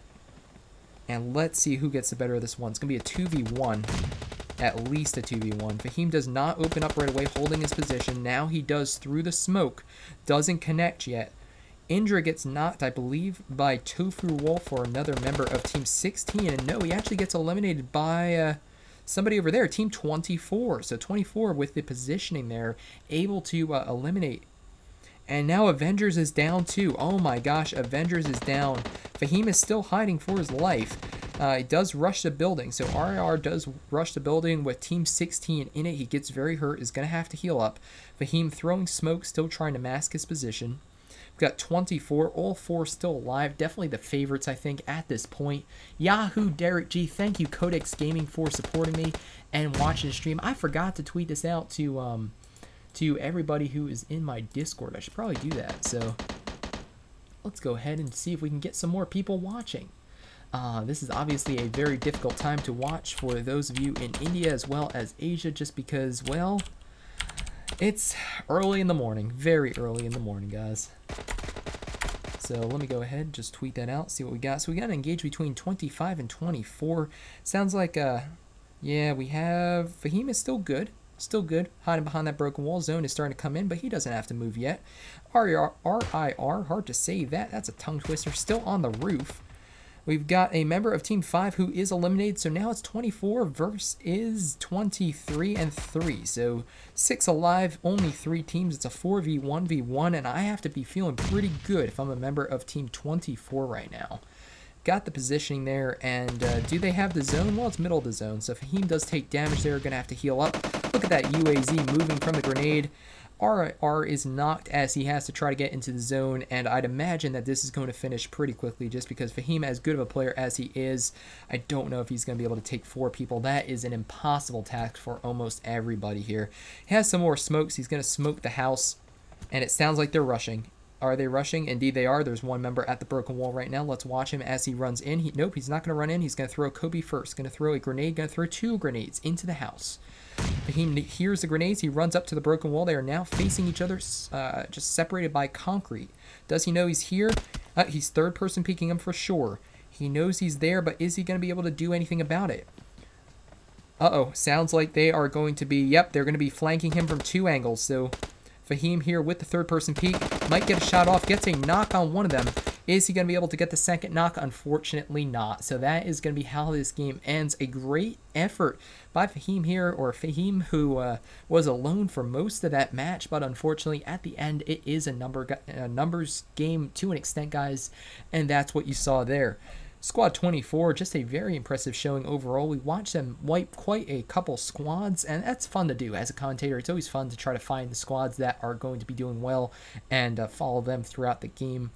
And let's see who gets the better of this one. It's going to be a 2v1. At least a 2v1. Fahim does not open up right away, holding his position. Now he does through the smoke. Doesn't connect yet. Indra gets knocked, I believe, by Tofu Wolf or another member of Team 16. And no, he actually gets eliminated by somebody over there, Team 24. So 24 with the positioning there, able to eliminate. And now Avengers is down too. Oh my gosh, Avengers is down. Fahim is still hiding for his life. He does rush the building. So RIR does rush the building with Team 16 in it. He gets very hurt, is going to have to heal up. Fahim throwing smoke, still trying to mask his position. We've got 24, all 4 still alive. Definitely the favorites, I think, at this point. Yahoo, Derek G, thank you, Codex Gaming, for supporting me and watching the stream. I forgot to tweet this out to everybody who is in my Discord. I should probably do that. So let's go ahead and see if we can get some more people watching. This is obviously a very difficult time to watch for those of you in India as well as Asia, just because, well, it's early in the morning, very early in the morning, guys. So let me go ahead and just tweet that out, see what we got. So we got an engage between 25 and 24. Sounds like, yeah, we have, Fahim is still good. Still good, hiding behind that broken wall. Zone is starting to come in, but he doesn't have to move yet. RIR, hard to say that. That's a tongue twister. Still on the roof. We've got a member of Team 5 who is eliminated, so now it's 24 versus 23 and 3. So 6 alive, only 3 teams. It's a 4v1v1, and I have to be feeling pretty good if I'm a member of Team 24 right now. Got the positioning there, and do they have the zone? Well, it's middle of the zone, so Fahim does take damage there. Going to have to heal up. Look at that UAZ moving from the grenade. RIR is knocked as he has to try to get into the zone, and I'd imagine that this is going to finish pretty quickly just because Fahim, as good of a player as he is, I don't know if he's going to be able to take 4 people. That is an impossible task for almost everybody here. He has some more smokes. He's going to smoke the house, and it sounds like they're rushing. Are they rushing? Indeed they are. There's one member at the broken wall right now. Let's watch him as he runs in. Nope, he's not going to run in. He's going to throw Kobe first. Going to throw a grenade. Going to throw 2 grenades into the house. He hears the grenades. He runs up to the broken wall. They are now facing each other, just separated by concrete. Does he know he's here? He's third person peeking him for sure. He knows he's there, but is he going to be able to do anything about it? Uh-oh. Sounds like they are going to be, yep, they're going to be flanking him from 2 angles. So Fahim here with the third person peek. Might get a shot off. Gets a knock on one of them. Is he going to be able to get the second knock? Unfortunately not. So that is going to be how this game ends. A great effort by Fahim here, or Fahim, who was alone for most of that match, but unfortunately at the end it is a numbers game to an extent, guys, and that's what you saw there. Squad 24, just a very impressive showing overall. We watched them wipe quite a couple squads, and that's fun to do as a commentator. It's always fun to try to find the squads that are going to be doing well and follow them throughout the game.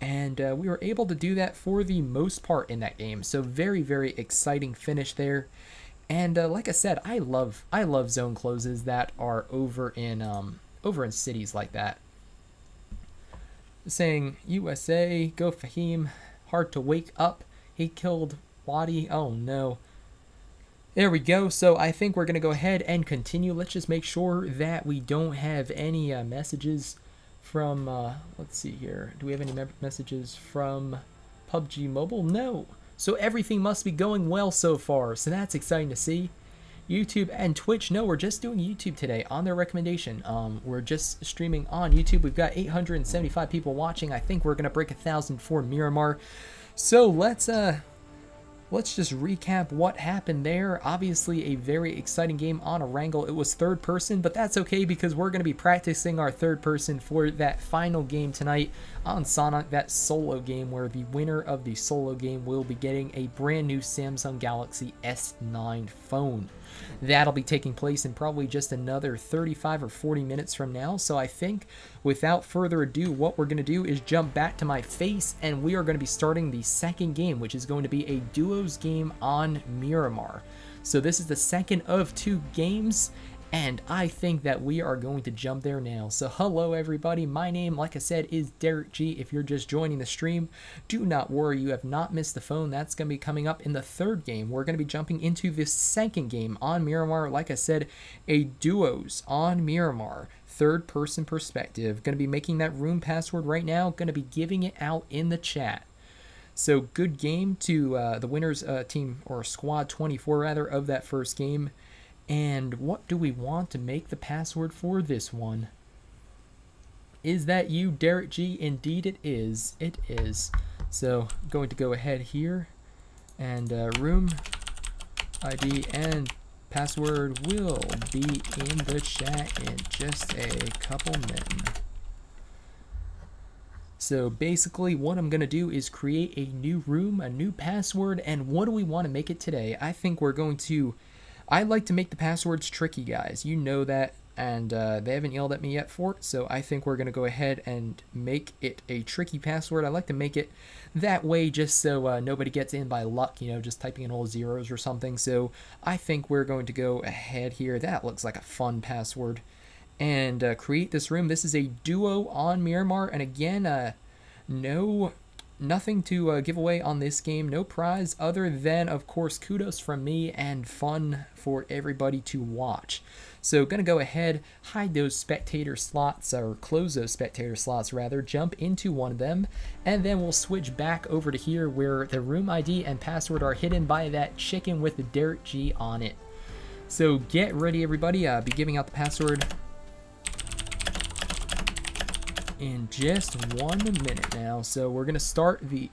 And we were able to do that for the most part in that game. So very, very exciting finish there. And like I said, I love zone closes that are over in cities like that. Saying USA, go Fahim. Hard to wake up. He killed Wadi. Oh no. There we go. So I think we're going to go ahead and continue. Let's just make sure that we don't have any messages from, let's see here. Do we have any messages from PUBG Mobile? No. So everything must be going well so far. So that's exciting to see. YouTube and Twitch, no, we're just doing YouTube today on their recommendation. We're just streaming on YouTube. We've got 875 people watching. I think we're gonna break 1,000 for Miramar. So let's just recap what happened there. Obviously a very exciting game on Erangel. It was third person, but that's okay because we're gonna be practicing our third person for that final game tonight on Sanhok, that solo game, where the winner of the solo game will be getting a brand new Samsung Galaxy S9 phone. That'll be taking place in probably just another 35 or 40 minutes from now. So I think without further ado, what we're going to do is jump back to my face, and we are going to be starting the second game, which is going to be a duos game on Miramar. So this is the second of 2 games, and I think that we are going to jump there now. So hello everybody, my name, like I said, is Derek G. If you're just joining the stream, do not worry, you have not missed the phone. That's going to be coming up in the third game. We're going to be jumping into the second game on Miramar. Like I said, a duos on Miramar, third person perspective. Going to be making that room password right now, going to be giving it out in the chat. So good game to the winners team, or squad 24 rather, of that first game. And what do we want to make the password for this one? Is that you, Derek G? Indeed it is. It is. So I'm going to go ahead here, and room ID and password will be in the chat in just a couple minutes. So basically what I'm going to do is create a new room, a new password, and what do we want to make it today? I think we're going to, I like to make the passwords tricky, guys. You know that, and they haven't yelled at me yet for it, so I think we're going to go ahead and make it a tricky password. I like to make it that way just so nobody gets in by luck, you know, just typing in all zeros or something. So I think we're going to go ahead here. That looks like a fun password. And create this room. This is a duo on Miramar, and again, nothing to give away on this game, no prize other than, of course, kudos from me and fun for everybody to watch. So gonna go ahead, hide those spectator slots, or close those spectator slots rather, jump into one of them, and then we'll switch back over to here where the room ID and password are hidden by that chicken with the Derek G on it. So get ready, everybody. Be giving out the password in just 1 minute now. So we're gonna start the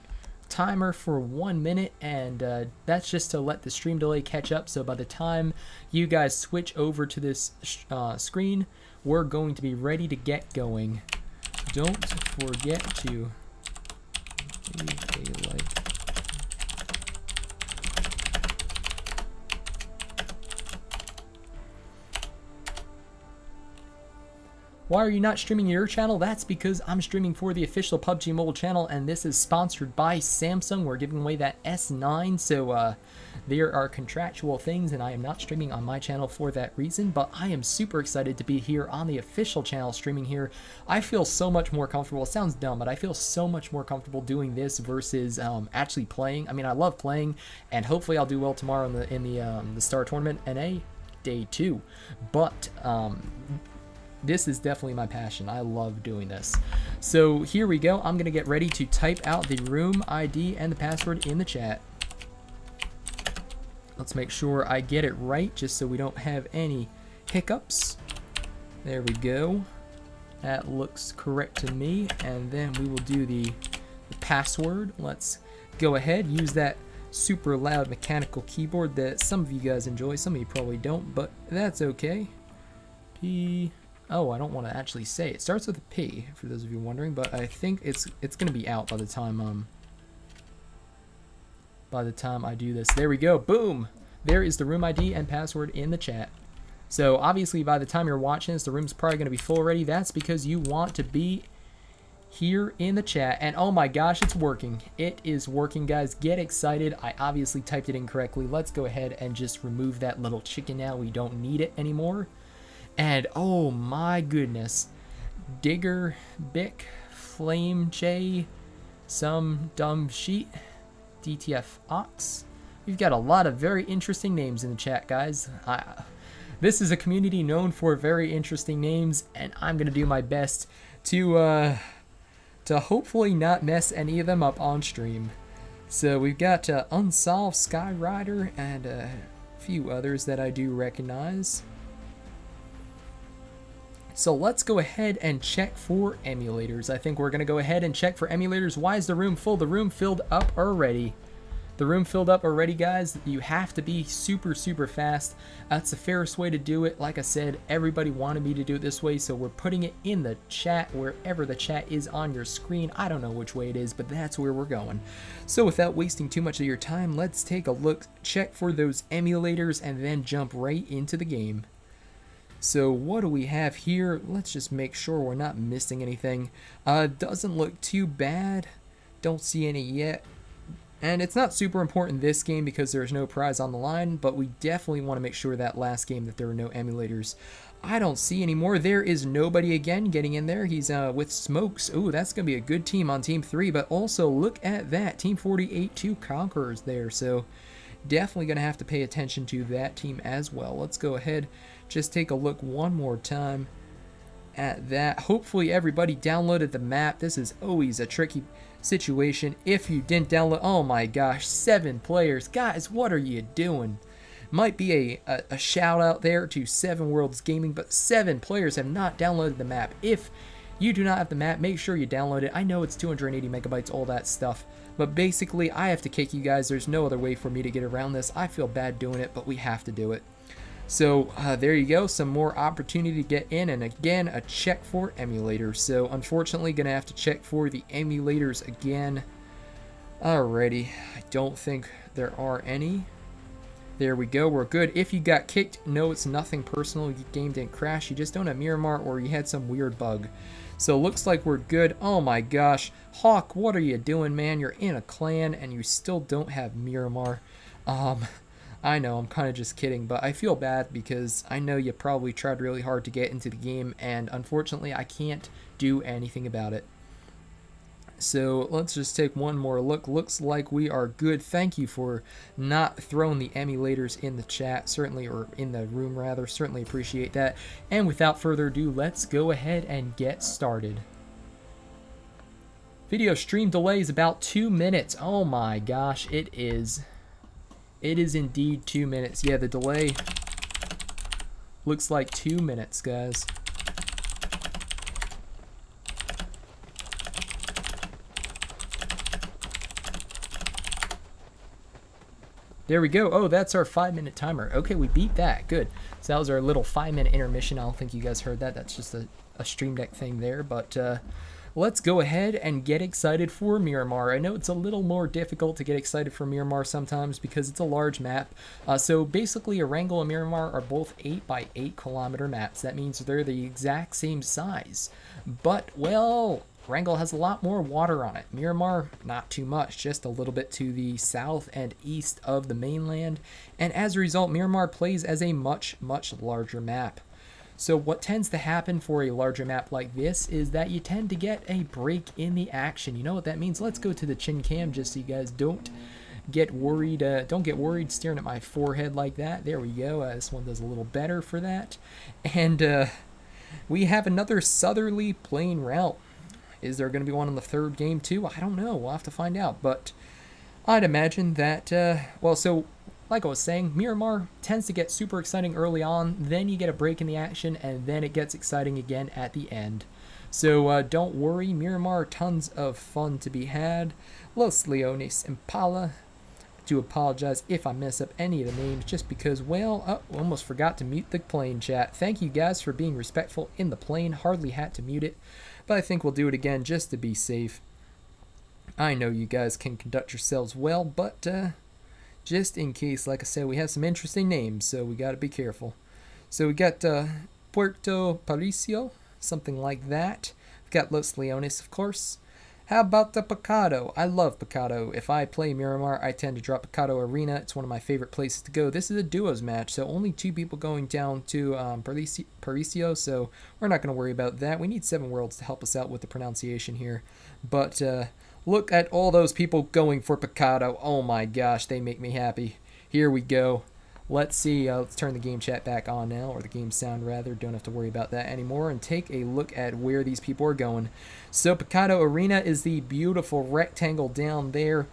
timer for 1 minute, and that's just to let the stream delay catch up. So by the time you guys switch over to this screen, we're going to be ready to get going. Don't forget to leave a like. Why are you not streaming your channel? That's because I'm streaming for the official PUBG Mobile channel, and this is sponsored by Samsung. We're giving away that S9, so there are contractual things, and I am not streaming on my channel for that reason, but I am super excited to be here on the official channel streaming here. I feel so much more comfortable. It sounds dumb, but I feel so much more comfortable doing this versus actually playing. I mean, I love playing, and hopefully I'll do well tomorrow in the Star Tournament NA Day 2, but this is definitely my passion. I love doing this. So here we go. I'm going to get ready to type out the room ID and the password in the chat. Let's make sure I get it right just so we don't have any hiccups. There we go. That looks correct to me. And then we will do the password. Let's go ahead. Use that super loud mechanical keyboard that some of you guys enjoy. Some of you probably don't, but that's okay. Oh, I don't want to actually say it. It starts with a P, for those of you wondering, but I think it's gonna be out by the time I do this. There we go. Boom. There is the room ID and password in the chat. So obviously, by the time you're watching this, the room's probably gonna be full already. That's because you want to be here in the chat. And oh my gosh, it's working. It is working, guys. Get excited. I obviously typed it incorrectly. Let's go ahead and just remove that little chicken now. We don't need it anymore. And oh my goodness, Digger, Bick, Flame J, some dumb sheet, DTF Ox. We've got a lot of very interesting names in the chat, guys. This is a community known for very interesting names, and I'm gonna do my best to hopefully not mess any of them up on stream. So we've got Unsolved Skyrider and a few others that I do recognize. So let's go ahead and check for emulators. I think we're going to go ahead and check for emulators. Why is the room full? The room filled up already. The room filled up already, guys. You have to be super, super fast. That's the fairest way to do it. Like I said, everybody wanted me to do it this way, so we're putting it in the chat, wherever the chat is on your screen. I don't know which way it is, but that's where we're going. So without wasting too much of your time, let's take a look, check for those emulators, and then jump right into the game. So what do we have here? Let's just make sure we're not missing anything. Doesn't look too bad. Don't see any yet. And it's not super important this game because there's no prize on the line, but we definitely want to make sure that last game that there were no emulators. I don't see any more. There is nobody again getting in there. He's with Smokes. Ooh, that's going to be a good team on Team 3, but also look at that. Team 48, 2 Conquerors there, so definitely going to have to pay attention to that team as well. Let's go ahead, just take a look one more time at that. Hopefully everybody downloaded the map. This is always a tricky situation if you didn't download. Oh my gosh, 7 players. Guys, what are you doing? Might be a shout out there to 7 Worlds Gaming, but 7 players have not downloaded the map. If you do not have the map, make sure you download it. I know it's 280 megabytes, all that stuff, but basically I have to kick you guys. There's no other way for me to get around this. I feel bad doing it, but we have to do it. So there you go, some more opportunity to get in, and again, a check for emulators. So unfortunately, gonna have to check for the emulators again. Alrighty, I don't think there are any. There we go, we're good. If you got kicked, no, it's nothing personal. Your game didn't crash, you just don't have Miramar, or you had some weird bug. So looks like we're good. Oh my gosh, Hawk, what are you doing, man? You're in a clan and you still don't have Miramar. I know, I'm kind of just kidding, but I feel bad because I know you probably tried really hard to get into the game, and unfortunately I can't do anything about it. So let's just take one more look. Looks like we are good. Thank you for not throwing the emulators in the chat, certainly, or in the room rather. Certainly appreciate that. And without further ado, let's go ahead and get started. Video stream delay is about 2 minutes. Oh my gosh, it is. It is indeed 2 minutes. Yeah, the delay looks like 2 minutes, guys. There we go. Oh, that's our 5-minute timer. Okay, we beat that. Good. So that was our little 5-minute intermission. I don't think you guys heard that. That's just a Stream Deck thing there. But let's go ahead and get excited for Miramar. I know it's a little more difficult to get excited for Miramar sometimes because it's a large map. So basically, Erangel and Miramar are both 8 by 8 kilometer maps. That means they're the exact same size. But, well, Erangel has a lot more water on it. Miramar, not too much, just a little bit to the south and east of the mainland. And as a result, Miramar plays as a much, much larger map. So what tends to happen for a larger map like this is that you tend to get a break in the action. You know what that means? Let's go to the chin cam just so you guys don't get worried. Don't get worried staring at my forehead like that. There we go. This one does a little better for that. And we have another southerly plain route. Is there going to be one in the third game too? I don't know. We'll have to find out. But I'd imagine that, well, so like I was saying, Miramar tends to get super exciting early on, then you get a break in the action, and then it gets exciting again at the end. So don't worry, Miramar, tons of fun to be had. Los Leones Impala. I do apologize if I mess up any of the names, just because, well, almost forgot to mute the plane chat. Thank you guys for being respectful in the plane. Hardly had to mute it, but I think we'll do it again just to be safe. I know you guys can conduct yourselves well, but just in case, like I said, we have some interesting names, so we got to be careful. So we got Puerto Paricio, something like that. We've got Los Leones, of course. How about the Pecado? I love Pecado. If I play Miramar, I tend to drop Pecado Arena. It's one of my favorite places to go. This is a duos match, so only 2 people going down to Paricio, so we're not going to worry about that. We need 7 worlds to help us out with the pronunciation here. But look at all those people going for Pecado. Oh my gosh, they make me happy. Here we go. Let's see. Let's turn the game chat back on now, or the game sound rather. Don't have to worry about that anymore, and take a look at where these people are going. So Pecado Arena is the beautiful rectangle down there.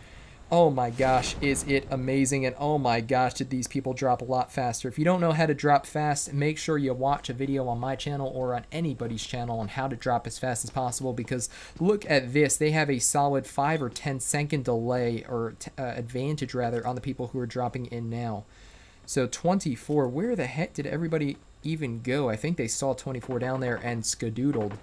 Oh my gosh, is it amazing, and oh my gosh, did these people drop a lot faster. If you don't know how to drop fast, make sure you watch a video on my channel or on anybody's channel on how to drop as fast as possible, because look at this. They have a solid 5 or 10 second delay, or advantage rather, on the people who are dropping in now. So 24, where the heck did everybody even go? I think they saw 24 down there and skadoodled.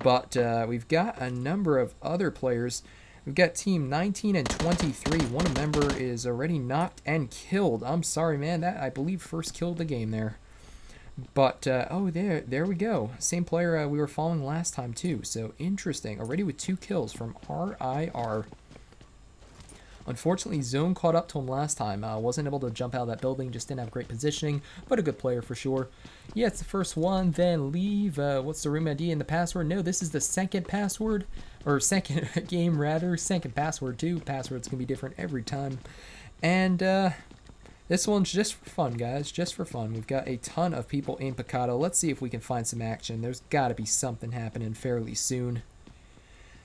But we've got a number of other players. We've got team 19 and 23. One member is already knocked and killed. I'm sorry, man. That, I believe, first killed the game there. But, oh, there we go. Same player we were following last time, too. So, interesting. Already with 2 kills from RIR. Unfortunately, Zone caught up to him last time. Wasn't able to jump out of that building, just didn't have great positioning, but a good player for sure. Yeah, it's the first one, then leave. What's the room ID and the password? No, this is the second password, or second game rather. Second password too. Password's gonna be different every time. And this one's just for fun, guys, just for fun. We've got a ton of people in Pecado. Let's see if we can find some action. There's gotta be something happening fairly soon.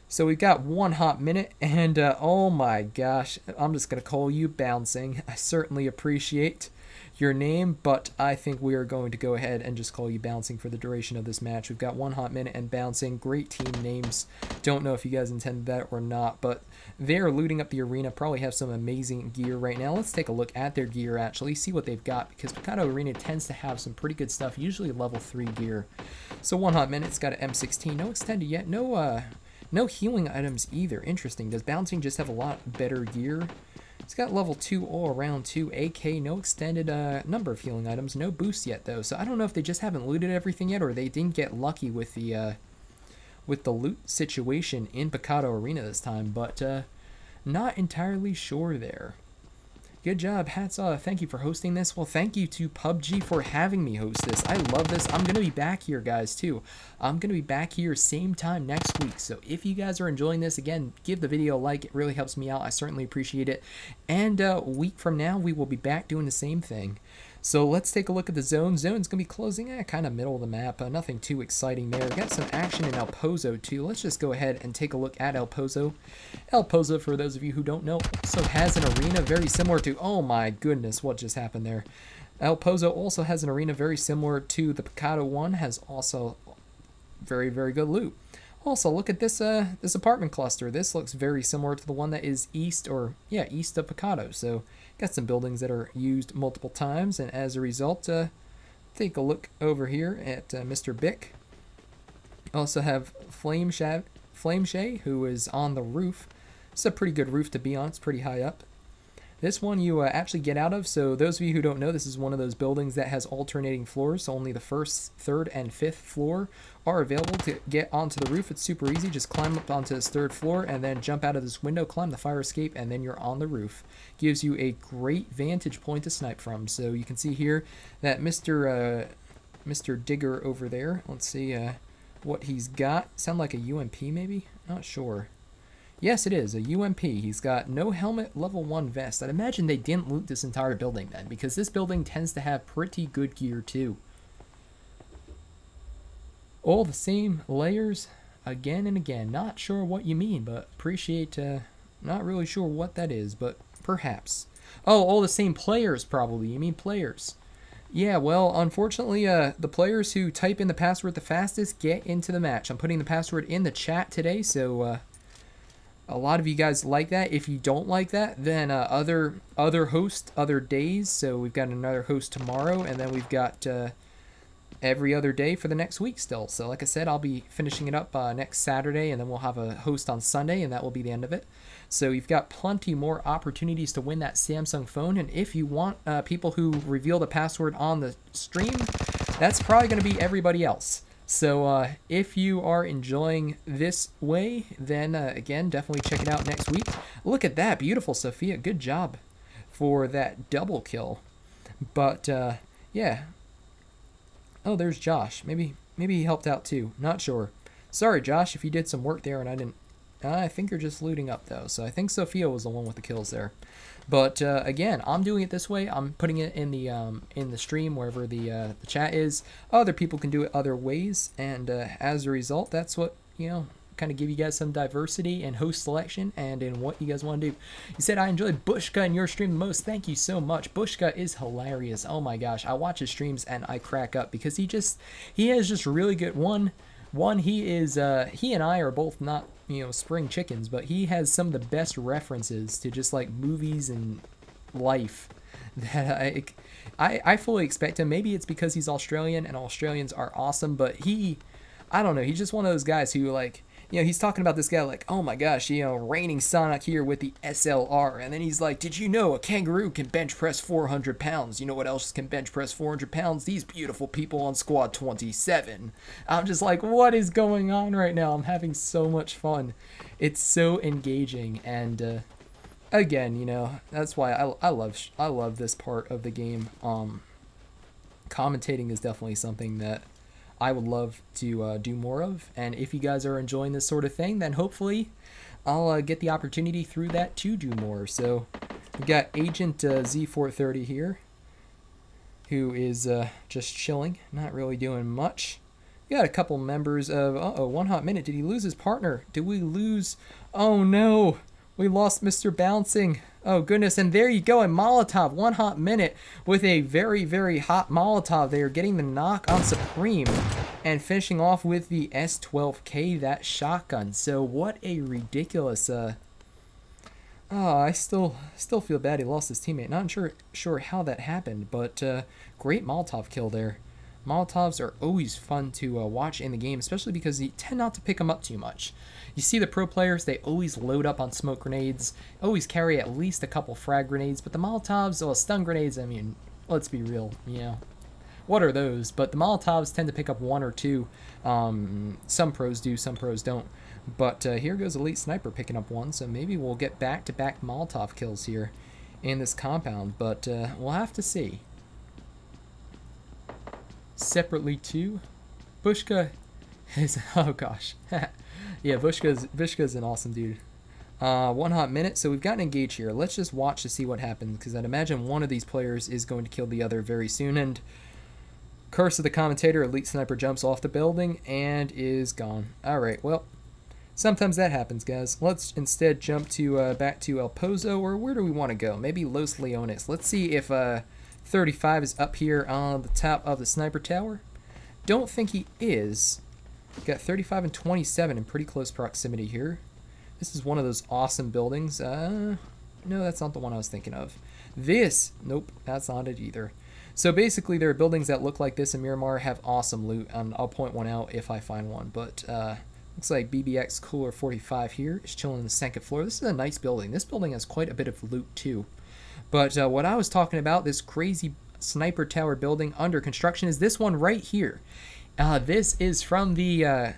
So we've got 1 hot minute, and oh my gosh, I'm just going to call you bouncing. I certainly appreciate your name, but I think we are going to go ahead and just call you Bouncing for the duration of this match. We've got 1 Hot Minute and Bouncing. Great team names. Don't know if you guys intended that or not, but they're looting up the arena. Probably have some amazing gear right now. Let's take a look at their gear, actually, see what they've got, because Picado Arena tends to have some pretty good stuff, usually level 3 gear. So 1 Hot Minute's got an M16. No extended yet. No healing items either. Interesting. Does Bouncing just have a lot better gear? It's got level 2 all around 2 AK, no extended number of healing items, no boost yet though. So I don't know if they just haven't looted everything yet, or they didn't get lucky with the loot situation in Picado Arena this time, but not entirely sure there. Good job, hats off. Thank you for hosting this. Well, thank you to PUBG for having me host this. I love this. I'm going to be back here, guys, too. I'm going to be back here same time next week. So if you guys are enjoying this, again, give the video a like. It really helps me out. I certainly appreciate it. And a week from now, we will be back doing the same thing. So let's take a look at the zone. Zone's going to be closing at kind of middle of the map. Nothing too exciting there. Got some action in El Pozo too. Let's just go ahead and take a look at El Pozo. El Pozo, for those of you who don't know, also has an arena very similar to... Oh my goodness, what just happened there? El Pozo also has an arena very similar to the Picado one. Has also very, very good loot. Also, look at this this apartment cluster. This looks very similar to the one that is east of Picado. So got some buildings that are used multiple times, and as a result, take a look over here at Mr. Bick. Also have Flame Shay, who is on the roof. It's a pretty good roof to be on. It's pretty high up. This one you actually get out of, so those of you who don't know, this is one of those buildings that has alternating floors, so only the first, third, and fifth floor are available to get onto the roof. It's super easy. Just climb up onto this third floor and then jump out of this window, climb the fire escape, and then you're on the roof. Gives you a great vantage point to snipe from. So you can see here that Mr. Digger over there, let's see what he's got. Sound like a UMP maybe? Not sure. Yes, it is, a UMP. He's got no helmet, level 1 vest. I'd imagine they didn't loot this entire building then, because this building tends to have pretty good gear too. All the same layers again and again. Not sure what you mean, but appreciate, not really sure what that is, but perhaps. Oh, all the same players probably. You mean players. Yeah, well, unfortunately, the players who type in the password the fastest get into the match. I'm putting the password in the chat today, so... a lot of you guys like that. If you don't like that, then other hosts, other days. So we've got another host tomorrow, and then we've got every other day for the next week still. So like I said, I'll be finishing it up next Saturday, and then we'll have a host on Sunday, and that will be the end of it. So you've got plenty more opportunities to win that Samsung phone. And if you want people who reveal the password on the stream, that's probably going to be everybody else. So if you are enjoying this way, then again, definitely check it out next week. Look at that, beautiful Sophia. Good job for that double kill. But yeah. Oh, there's Josh. Maybe he helped out too. Not sure. Sorry, Josh, if you did some work there and I didn't. I think you're just looting up though. So I think Sophia was the one with the kills there. But again, I'm doing it this way. I'm putting it in the stream wherever the chat is. Other people can do it other ways, and as a result, that's what, you know, kind of give you guys some diversity in host selection and in what you guys want to do. You said I enjoyed Bushka in your stream the most. Thank you so much. Bushka is hilarious. Oh my gosh, I watch his streams and I crack up because he has just really good he and I are both not, you know, spring chickens, but he has some of the best references to just like movies and life that I fully expect him. Maybe it's because he's Australian and Australians are awesome, but I don't know, he's just one of those guys who, like, you know, he's talking about this guy like, oh my gosh, you know, reigning Sanhok here with the SLR. And then he's like, did you know a kangaroo can bench press 400 pounds? You know what else can bench press 400 pounds? These beautiful people on squad 27. I'm just like, what is going on right now? I'm having so much fun. It's so engaging. And again, you know, that's why I love this part of the game. Commentating is definitely something that I would love to do more of, and if you guys are enjoying this sort of thing, then hopefully I'll get the opportunity through that to do more. So we've got Agent Z430 here, who is just chilling, not really doing much. We got a couple members of 1 Hot Minute. Did he lose his partner? Did we lose? Oh no, we lost Mr. Bouncing. Oh, goodness. And there you go. A Molotov. 1 hot minute with a very, very hot Molotov. They are getting the knock on Supreme and finishing off with the S12K, that shotgun. So what a ridiculous... Oh, I still feel bad he lost his teammate. Not sure how that happened, but great Molotov kill there. Molotovs are always fun to watch in the game, especially because you tend not to pick them up too much. You see the pro players, they always load up on smoke grenades, always carry at least a couple frag grenades, but the Molotovs, well, stun grenades, I mean, let's be real, you know. What are those? But the Molotovs tend to pick up 1 or 2. Some pros do, some pros don't. But here goes Elite Sniper picking up 1, so maybe we'll get back-to-back Molotov kills here in this compound, but we'll have to see. Separately too, Bushka is, oh gosh, yeah, Bushka's an awesome dude. 1 hot minute, so we've got an engage here. Let's just watch to see what happens, because I'd imagine one of these players is going to kill the other very soon. And curse of the commentator, Elite Sniper jumps off the building and is gone. All right, well, sometimes that happens, guys. Let's instead jump to back to El Pozo, or where do we want to go? Maybe Los Leones. Let's see if 35 is up here on the top of the sniper tower. Don't think he is. Got 35 and 27 in pretty close proximity here. This is one of those awesome buildings. No, that's not the one I was thinking of. This, nope, that's not it either. So basically there are buildings that look like this in Miramar, have awesome loot, and I'll point one out if I find one. But looks like BBX Cooler 45 here is chilling on the second floor. This is a nice building. This building has quite a bit of loot too. But what I was talking about, this crazy sniper tower building under construction, is this one right here. This is from the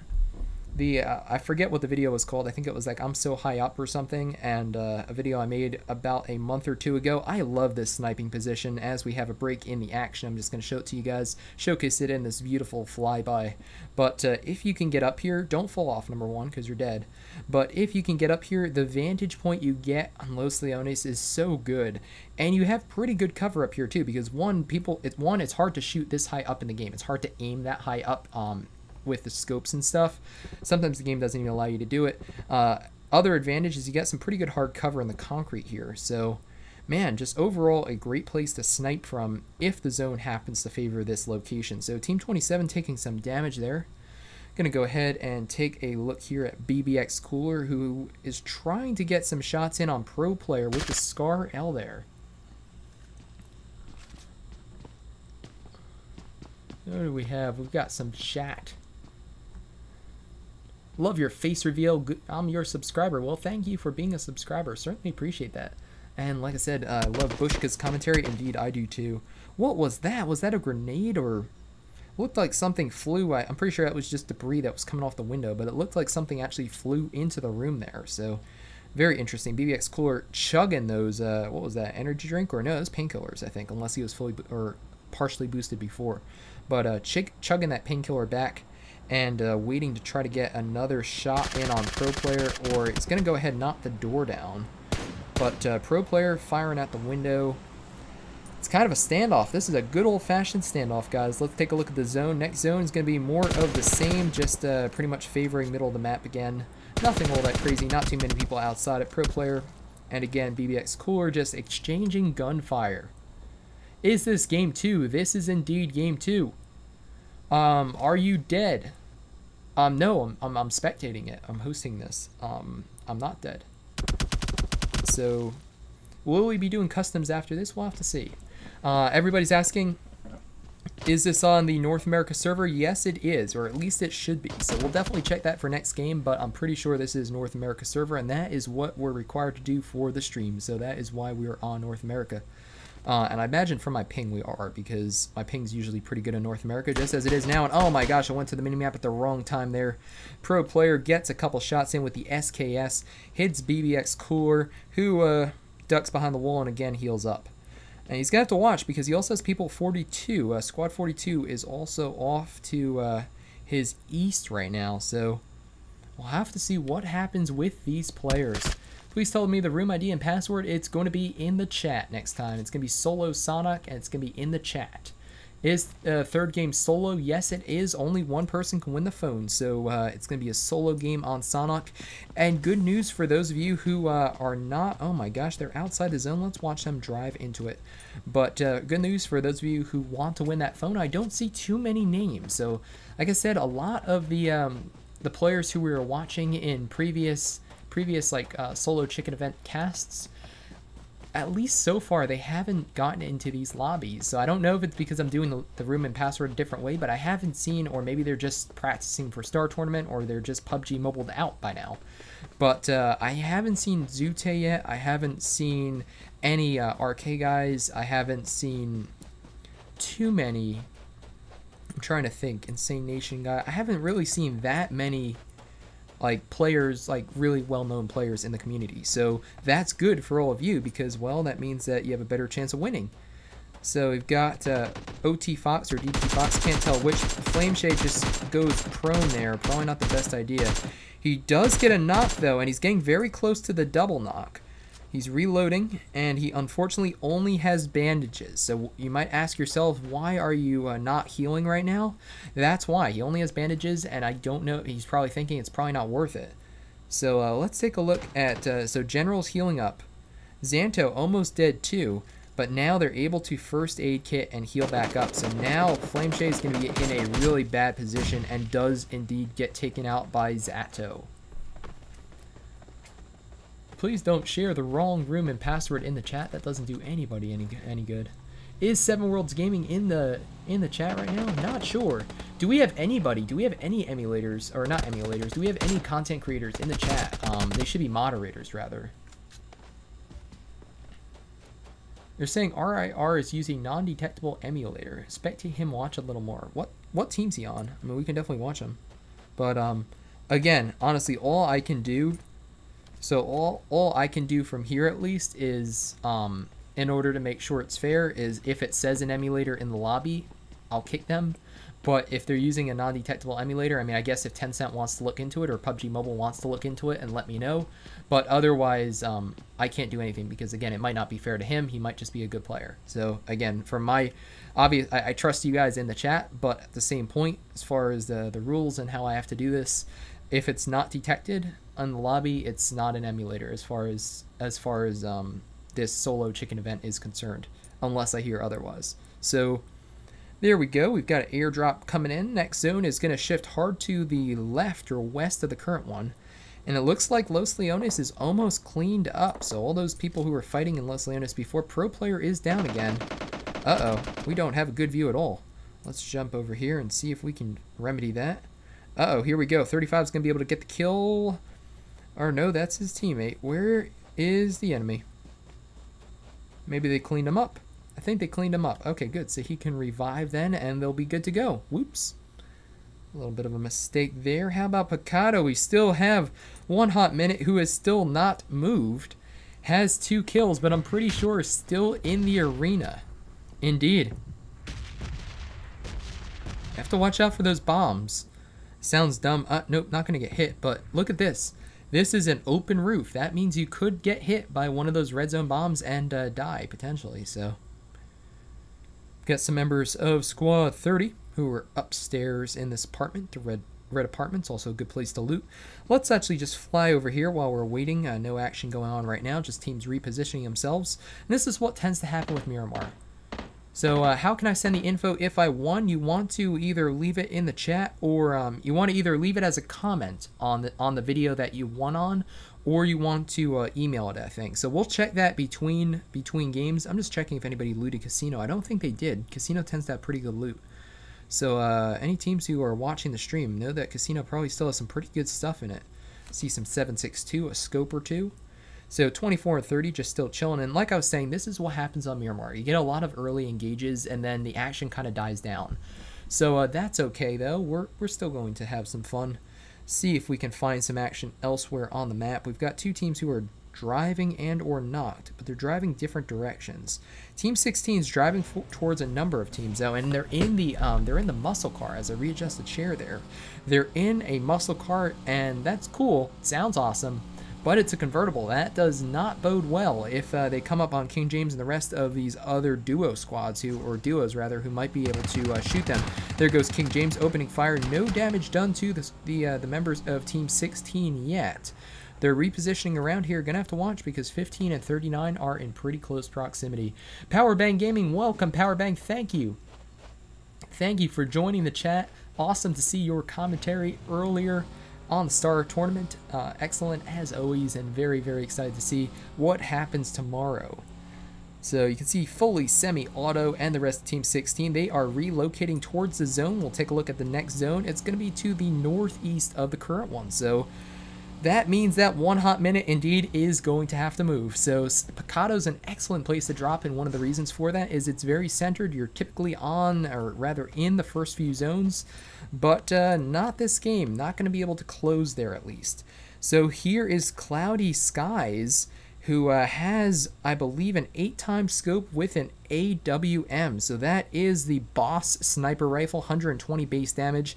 I forget what the video was called. I think it was like I'm So High Up or something, and a video I made about a month or 2 ago. I love this sniping position. As we have a break in the action, I'm just going to show it to you guys, showcase it in this beautiful flyby. But if you can get up here, don't fall off, number 1, because you're dead. But if you can get up here, the vantage point you get on Los Leones is so good. And you have pretty good cover up here too, because it's hard to shoot this high up in the game. It's hard to aim that high up with the scopes and stuff. Sometimes the game doesn't even allow you to do it. Other advantage is you get some pretty good hard cover in the concrete here. So, man, just overall a great place to snipe from if the zone happens to favor this location. So Team 27 taking some damage there. Gonna go ahead and take a look here at BBX Cooler, who is trying to get some shots in on Pro Player with the Scar L there. What do we have? We've got some chat. Love your face reveal. I'm your subscriber. Well, thank you for being a subscriber. Certainly appreciate that. And like I said, I love Bushka's commentary. Indeed, I do too. What was that? Was that a grenade, or looked like something flew? I'm pretty sure that was just debris that was coming off the window, but it looked like something actually flew into the room there. So very interesting. BBX Cooler chugging those, what was that, energy drink? Or no, it was painkillers, I think, unless he was fully or partially boosted before. But chugging that painkiller back and waiting to try to get another shot in on Pro Player, or it's going to go ahead and knock the door down. But Pro Player firing at the window. It's kind of a standoff. This is a good old-fashioned standoff, guys. Let's take a look at the zone. Next zone is going to be more of the same, just pretty much favoring middle of the map again. Nothing all that crazy. Not too many people outside at Pro Player. And again, BBX Cooler just exchanging gunfire. Is this game 2? This is indeed game 2. Are you dead? No, I'm spectating it. I'm hosting this. I'm not dead. So, will we be doing customs after this? We'll have to see. Everybody's asking, is this on the North America server? Yes, it is, or at least it should be. So we'll definitely check that for next game, but I'm pretty sure this is North America server, and that is what we're required to do for the stream. So that is why we are on North America. And I imagine from my ping we are, because my ping's usually pretty good in North America, just as it is now. And oh my gosh, I went to the minimap at the wrong time there. Pro Player gets a couple shots in with the SKS, hits BBX Cooler, who ducks behind the wall and again heals up. And he's going to have to watch, because he also has people 42. Squad 42 is also off to his east right now, so we'll have to see what happens with these players. Please tell me the room ID and password. It's going to be in the chat next time. It's going to be Solo Sanhok, and it's going to be in the chat. Is third game solo? Yes, it is. Only one person can win the phone, so it's going to be a solo game on Sanhok. And good news for those of you who are not... Oh my gosh, they're outside the zone. Let's watch them drive into it. But good news for those of you who want to win that phone. I don't see too many names. So, like I said, a lot of the players who we were watching in previous like solo chicken event casts, at least so far, they haven't gotten into these lobbies. So I don't know if it's because I'm doing the room and password a different way, but I haven't seen, or maybe they're just practicing for Star Tournament, or they're just PUBG mobiled out by now. But I haven't seen Zute yet. I haven't seen any RK guys. I haven't seen too many. I'm trying to think. Insane Nation guy. I haven't really seen that many like players, like really well-known players in the community. So that's good for all of you because, well, that means that you have a better chance of winning. So we've got OT Fox or DT Fox, can't tell which. Flameshade just goes prone there, probably not the best idea. He does get a knock though, and he's getting very close to the double knock. He's reloading, and he unfortunately only has bandages. So you might ask yourself, why are you not healing right now? That's why. He only has bandages, and I don't know. He's probably thinking it's probably not worth it. So let's take a look at... so General's healing up. Xanto almost dead too, but now they're able to first aid kit and heal back up. So now Flameshade is going to be in a really bad position and does indeed get taken out by Zato. Please don't share the wrong room and password in the chat. That doesn't do anybody any good. Is Seven Worlds Gaming in the chat right now? Not sure. Do we have anybody? Do we have any emulators, or not emulators? Do we have any content creators in the chat? They should be moderators rather. They're saying RIR is using non-detectable emulator. Expect to him watch a little more. What team's he on? I mean, we can definitely watch him. But again, honestly, all I can do. So all I can do from here at least is, in order to make sure it's fair, is if it says an emulator in the lobby, I'll kick them. But if they're using a non-detectable emulator, I mean, I guess if Tencent wants to look into it or PUBG Mobile wants to look into it and let me know. But otherwise, I can't do anything because, again, it might not be fair to him. He might just be a good player. So, again, from my obvious, I trust you guys in the chat, but at the same point, as far as the rules and how I have to do this, if it's not detected on the lobby, it's not an emulator as far as this solo chicken event is concerned, unless I hear otherwise. So there we go. We've got an airdrop coming in. Next zone is going to shift hard to the left or west of the current one, and it looks like Los Leones is almost cleaned up. So all those people who were fighting in Los Leones before, Pro Player is down again. We don't have a good view at all. Let's jump over here and see if we can remedy that. Here we go. 35 is going to be able to get the kill. Or no, that's his teammate. Where is the enemy? Maybe they cleaned him up. I think they cleaned him up. Okay, good. So he can revive then, and they'll be good to go. Whoops. A little bit of a mistake there. How about Picado? We still have one hot minute who is still not moved. Has 2 kills, but I'm pretty sure is still in the arena. Indeed. Have to watch out for those bombs. Sounds dumb. Nope, not going to get hit, but look at this. This is an open roof. That means you could get hit by one of those red zone bombs and die, potentially. So, got some members of Squad 30 who are upstairs in this apartment. The red apartment's also a good place to loot. Let's actually just fly over here while we're waiting. No action going on right now, just teams repositioning themselves. And this is what tends to happen with Miramar. So how can I send the info if I won? You want to either leave it in the chat, or you want to either leave it as a comment on the video that you won on, or you want to email it, I think. So we'll check that between games. I'm just checking if anybody looted Casino. I don't think they did. Casino tends to have pretty good loot. So any teams who are watching the stream know that Casino probably still has some pretty good stuff in it. See some 7.62, a scope or two. So 24 and 30 just still chilling. And like I was saying, this is what happens on Miramar. You get a lot of early engages and then the action kind of dies down. So that's okay though. We're still going to have some fun. See if we can find some action elsewhere on the map. We've got 2 teams who are driving and or not, but they're driving different directions. Team 16 is driving towards a number of teams though, and they're in the muscle car. As I readjust the chair there, they're in a muscle car, and that's cool. Sounds awesome. but it's a convertible. That does not bode well if they come up on King James and the rest of these other duo squads, or duos rather, who might be able to shoot them. There goes King James opening fire. No damage done to the members of Team 16 yet. They're repositioning around here. Gonna have to watch because 15 and 39 are in pretty close proximity. Powerbang Gaming, welcome. Powerbang, thank you. Thank you for joining the chat. Awesome to see your commentary earlier on the Star Tournament. Excellent as always, and very, very excited to see what happens tomorrow. So you can see fully semi-auto and the rest of Team 16. They are relocating towards the zone. We'll take a look at the next zone. It's going to be to the northeast of the current one. So that means that 1 hot minute indeed is going to have to move. So Picado's an excellent place to drop, and one of the reasons for that is it's very centered. You're typically on, or rather in, the first few zones, but not this game. Not going to be able to close there at least. So here is Cloudy Skies, who has, I believe, an 8-time scope with an AWM. So that is the Boss sniper rifle, 120 base damage.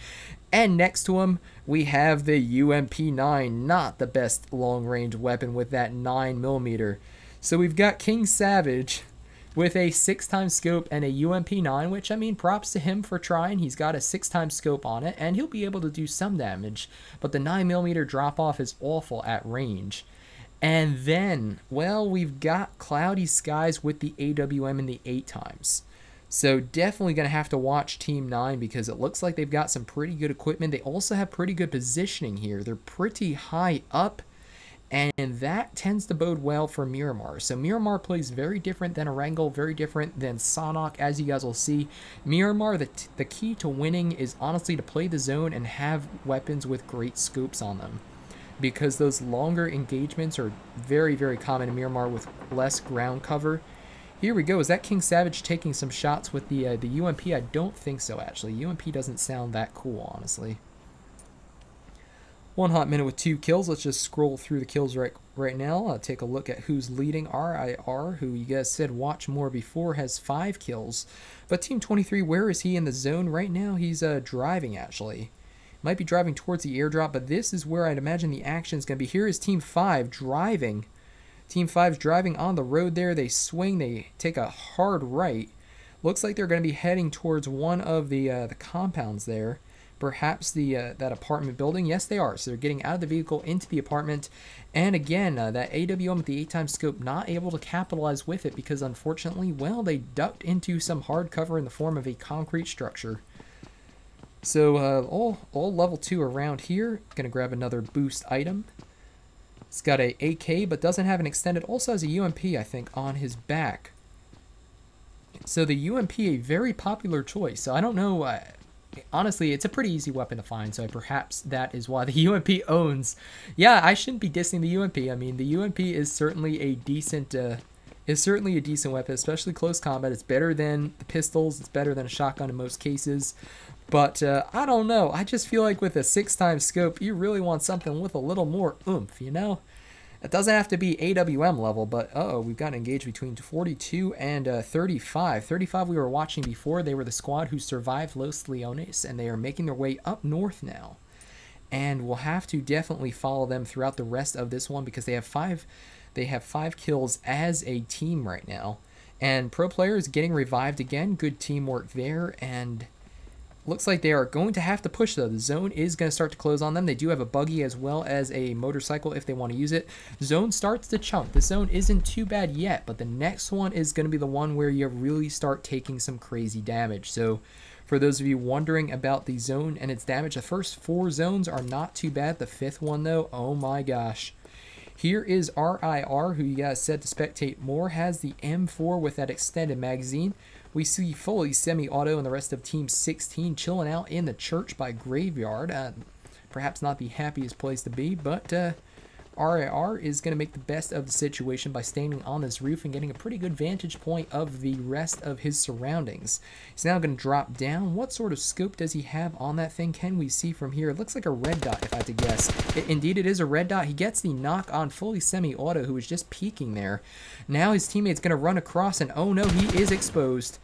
And next to him, we have the UMP9, not the best long-range weapon with that 9mm. So we've got King Savage with a 6-time scope and a UMP9, which, I mean, props to him for trying. He's got a 6-time scope on it, and he'll be able to do some damage. But the 9mm drop-off is awful at range. And then, well, we've got Cloudy Skies with the AWM and the 8-times. So definitely going to have to watch Team 9 because it looks like they've got some pretty good equipment. They also have pretty good positioning here. They're pretty high up, and that tends to bode well for Miramar. So Miramar plays very different than Erangel, very different than Sanhok, as you guys will see. Miramar, the key to winning is honestly to play the zone and have weapons with great scopes on them, because those longer engagements are very, very common in Miramar with less ground cover. Here we go. Is that King Savage taking some shots with the UMP? I don't think so, actually. UMP doesn't sound that cool, honestly. 1 hot minute with 2 kills. Let's just scroll through the kills right now. I'll take a look at who's leading. RIR, who you guys said watch more before, has 5 kills. But Team 23, where is he in the zone right now? He's driving, actually. Might be driving towards the airdrop, but this is where I'd imagine the action is going to be. Here is Team 5 driving. Team 5's driving on the road there. They swing. They take a hard right. Looks like they're going to be heading towards one of the compounds there. Perhaps that apartment building. Yes, they are. So they're getting out of the vehicle into the apartment. And again, that AWM with the 8-time scope, not able to capitalize with it because unfortunately, well, they ducked into some hard cover in the form of a concrete structure. So all level 2 around here. Gonna grab another boost item. It's got a AK, but doesn't have an extended. Also has a UMP, I think, on his back. So the UMP, a very popular choice. So I don't know. Honestly, it's a pretty easy weapon to find. So perhaps that is why the UMP owns. Yeah, I shouldn't be dissing the UMP. I mean, the UMP is certainly a decent. Weapon, especially close combat. It's better than the pistols. It's better than a shotgun in most cases. But I don't know. I just feel like with a 6-time scope, you really want something with a little more oomph, you know? It doesn't have to be AWM level, but we've got an engage between 42 and 35. 35 we were watching before. They were the squad who survived Los Leones, and they are making their way up north now. And we'll have to definitely follow them throughout the rest of this one because they have 5 kills as a team right now. And Pro Player is getting revived again. Good teamwork there, and looks like they are going to have to push, though. The zone is going to start to close on them. They do have a buggy as well as a motorcycle if they want to use it. Zone starts to chunk. The zone isn't too bad yet, but the next one is going to be the one where you really start taking some crazy damage. So for those of you wondering about the zone and its damage, the first 4 zones are not too bad. The 5th one, though, oh my gosh. Here is RIR, who you guys said to spectate more, has the M4 with that extended magazine. We see fully semi-auto and the rest of Team 16 chilling out in the church by Graveyard. Perhaps not the happiest place to be, but RIR is going to make the best of the situation by standing on this roof and getting a pretty good vantage point of the rest of his surroundings. He's now going to drop down. What sort of scope does he have on that thing? Can we see from here? It looks like a red dot, if I had to guess. Indeed, it is a red dot. He gets the knock on fully semi-auto, who was just peeking there. Now his teammate's going to run across, and oh no, he is exposed.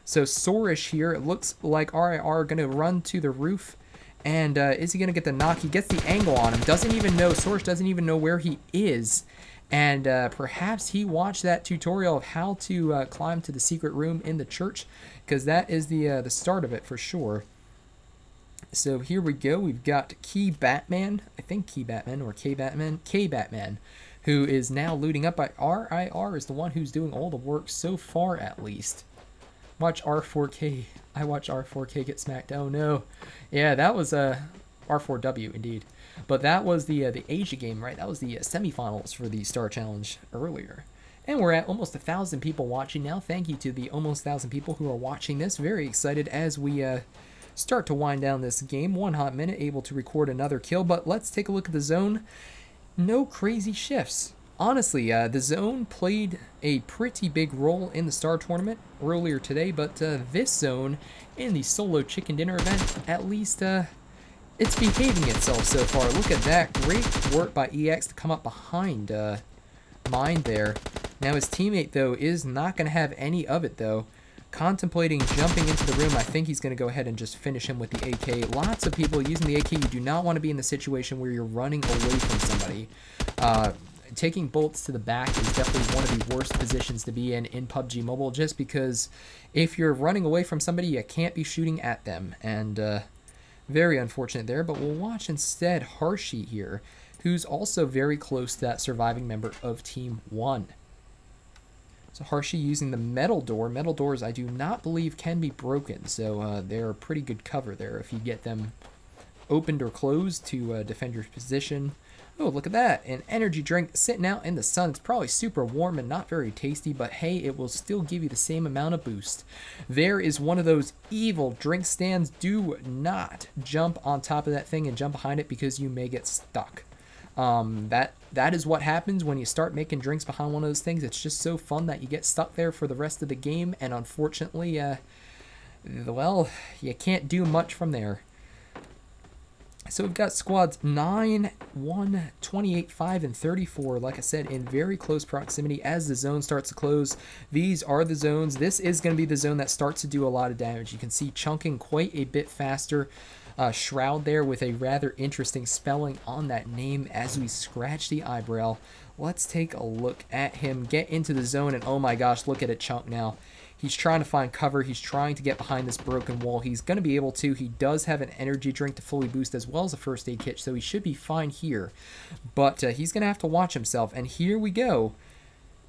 So Sorish here, it looks like RIR are going to run to the roof And is he going to get the knock? He gets the angle on him. Doesn't even know. Sorsh doesn't even know where he is. And perhaps he watched that tutorial of how to climb to the secret room in the church, because that is the start of it for sure. So here we go. We've got Key Batman, I think Key Batman or K Batman, who is now looting up by RIR is the one who's doing all the work so far at least. Watch R4K. I watch R4K get smacked. Oh no. Yeah, that was R4W indeed. But that was the Asia game, right? That was the semifinals for the Star Challenge earlier. And we're at almost 1,000 people watching now. Thank you to the almost 1,000 people who are watching this. Very excited as we start to wind down this game. 1 hot minute, able to record another kill. But let's take a look at the zone. No crazy shifts. Honestly, the zone played a pretty big role in the Star Tournament earlier today, but this zone in the solo chicken dinner event, at least it's behaving itself so far. Look at that. Great work by EX to come up behind Mind there. Now his teammate, though, is not going to have any of it, though. Contemplating jumping into the room. I think he's going to go ahead and just finish him with the AK. Lots of people using the AK. You do not want to be in the situation where you're running away from somebody. Taking bullets to the back is definitely one of the worst positions to be in PUBG Mobile, just because if you're running away from somebody, you can't be shooting at them. And very unfortunate there, but we'll watch instead Harshi here, who's also very close to that surviving member of Team 1. So Harshi using the metal door. Metal doors I do not believe can be broken, so they're a pretty good cover there if you get them opened or closed to defend your position. Oh, look at that. An energy drink sitting out in the sun. It's probably super warm and not very tasty, but hey, it will still give you the same amount of boost. There is one of those evil drink stands. Do not jump on top of that thing and jump behind it because you may get stuck. That is what happens when you start making drinks behind one of those things. It's just so fun that you get stuck there for the rest of the game, and unfortunately, well, you can't do much from there. So we've got squads 9, 1, 28, 5, and 34, like I said, in very close proximity as the zone starts to close. These are the zones. This is going to be the zone that starts to do a lot of damage. You can see chunking quite a bit faster. Shroud there with a rather interesting spelling on that name as we scratch the eyebrow. Let's take a look at him get into the zone, and oh my gosh, look at it chunk now. He's trying to find cover. He's trying to get behind this broken wall. He's going to be able to. He does have an energy drink to fully boost as well as a first aid kit, so he should be fine here. But he's going to have to watch himself. And here we go.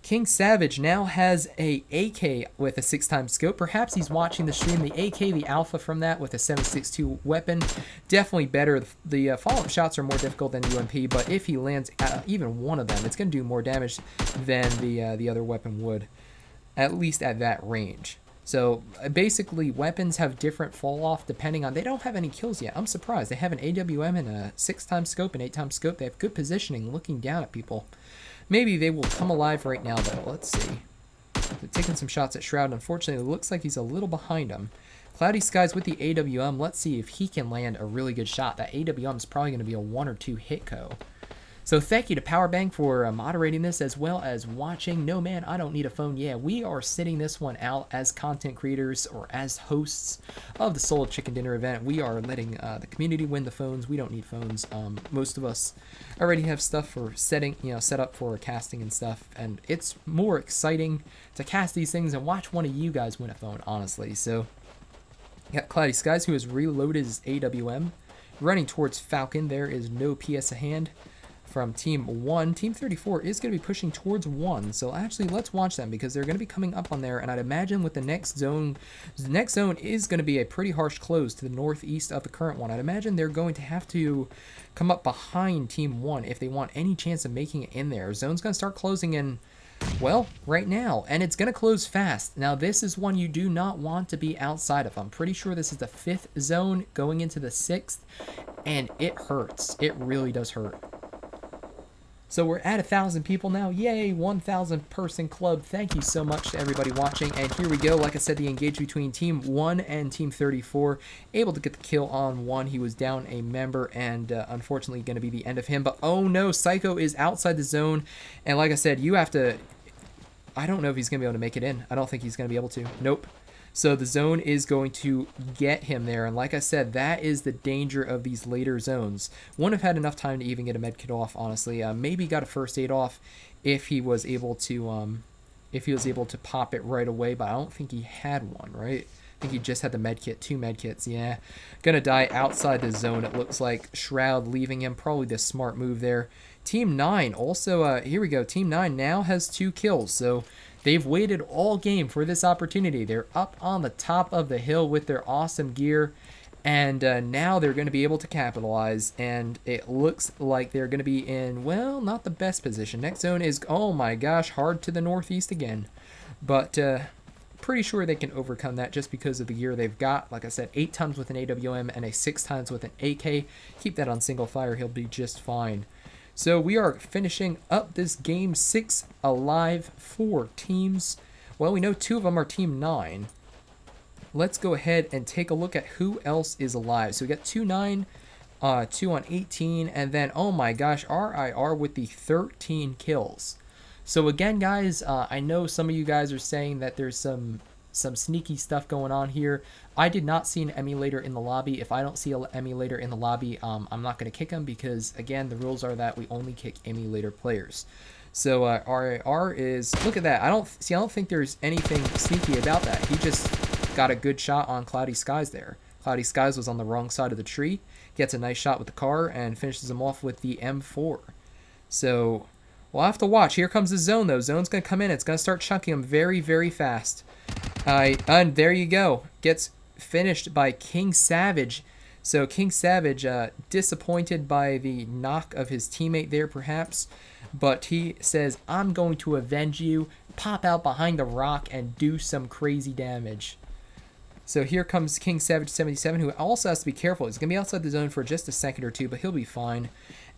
King Savage now has a AK with a 6x scope. Perhaps he's watching the stream. The AK, the alpha from that with a 7.62 weapon. Definitely better. The follow-up shots are more difficult than UMP, but if he lands even one of them, it's going to do more damage than the other weapon would, at least at that range. So basically weapons have different fall off depending on, they don't have any kills yet. I'm surprised. They have an AWM and a 6x scope and 8x scope. They have good positioning looking down at people. Maybe they will come alive right now though. Let's see. They're taking some shots at Shroud. Unfortunately, it looks like he's a little behind him. Cloudy Skies with the AWM. Let's see if he can land a really good shot. That AWM is probably going to be a 1 or 2 hit co. So thank you to Powerbank for moderating this as well as watching. No man, I don't need a phone. Yeah, we are sitting this one out as content creators or as hosts of the Solo Chicken Dinner event. We are letting the community win the phones. We don't need phones. Most of us already have stuff for setting, set up for casting and stuff. And it's more exciting to cast these things and watch one of you guys win a phone, honestly. So got Cloudy Skies, who has reloaded his AWM. Running towards Falcon. There is no PS a hand from Team 1. Team 34 is going to be pushing towards 1. So actually, let's watch them because they're going to be coming up on there. And I'd imagine with the next zone is going to be a pretty harsh close to the northeast of the current one. I'd imagine they're going to have to come up behind Team 1 if they want any chance of making it in there. Zone's going to start closing in, well, right now. And it's going to close fast. Now, this is one you do not want to be outside of. I'm pretty sure this is the 5th zone going into the 6th. And it hurts. It really does hurt. So we're at 1,000 people now. Yay, 1,000 person club. Thank you so much to everybody watching. And here we go. Like I said, the engage between Team 1 and Team 34. Able to get the kill on 1. He was down a member and unfortunately going to be the end of him. But oh no, Psycho is outside the zone. And like I said, you have to... I don't know if he's going to be able to make it in. I don't think he's going to be able to. Nope. So the zone is going to get him there. And like I said, that is the danger of these later zones. Wouldn't have had enough time to even get a med kit off, honestly. Maybe got a first aid off if he was able to pop it right away, but I don't think he had one, right? I think he just had the med kit, 2 med kits. Yeah, gonna die outside the zone. It looks like Shroud leaving him. Probably the smart move there. Team 9 also, here we go. Team 9 now has 2 kills, so they've waited all game for this opportunity. They're up on the top of the hill with their awesome gear, and now they're going to be able to capitalize, and it looks like they're going to be in, well, not the best position. Next zone is, oh my gosh, hard to the northeast again, but pretty sure they can overcome that just because of the gear they've got. Like I said, 8 times with an AWM and a 6 times with an AK. Keep that on single fire, he'll be just fine. So we are finishing up this game, 6 alive, 4 teams. Well, we know 2 of them are Team 9. Let's go ahead and take a look at who else is alive. So we got 2-9, 2 on 18, and then, oh my gosh, RIR with the 13 kills. So again, guys, I know some of you guys are saying that there's some sneaky stuff going on here. I did not see an emulator in the lobby. If I don't see an emulator in the lobby, I'm not going to kick him because, again, the rules are that we only kick emulator players. So RIR is, look at that. I don't think there's anything sneaky about that. He just got a good shot on Cloudy Skies there. Cloudy Skies was on the wrong side of the tree. Gets a nice shot with the car and finishes him off with the M4. So we'll have to watch. Here comes the zone, though. Zone's going to come in. It's going to start chunking him very, very fast. And there you go. Gets finished by King Savage. So King Savage, disappointed by the knock of his teammate there, perhaps. But he says, I'm going to avenge you. Pop out behind the rock and do some crazy damage. So here comes King Savage 77, who also has to be careful. He's going to be outside the zone for just a second or two, but he'll be fine.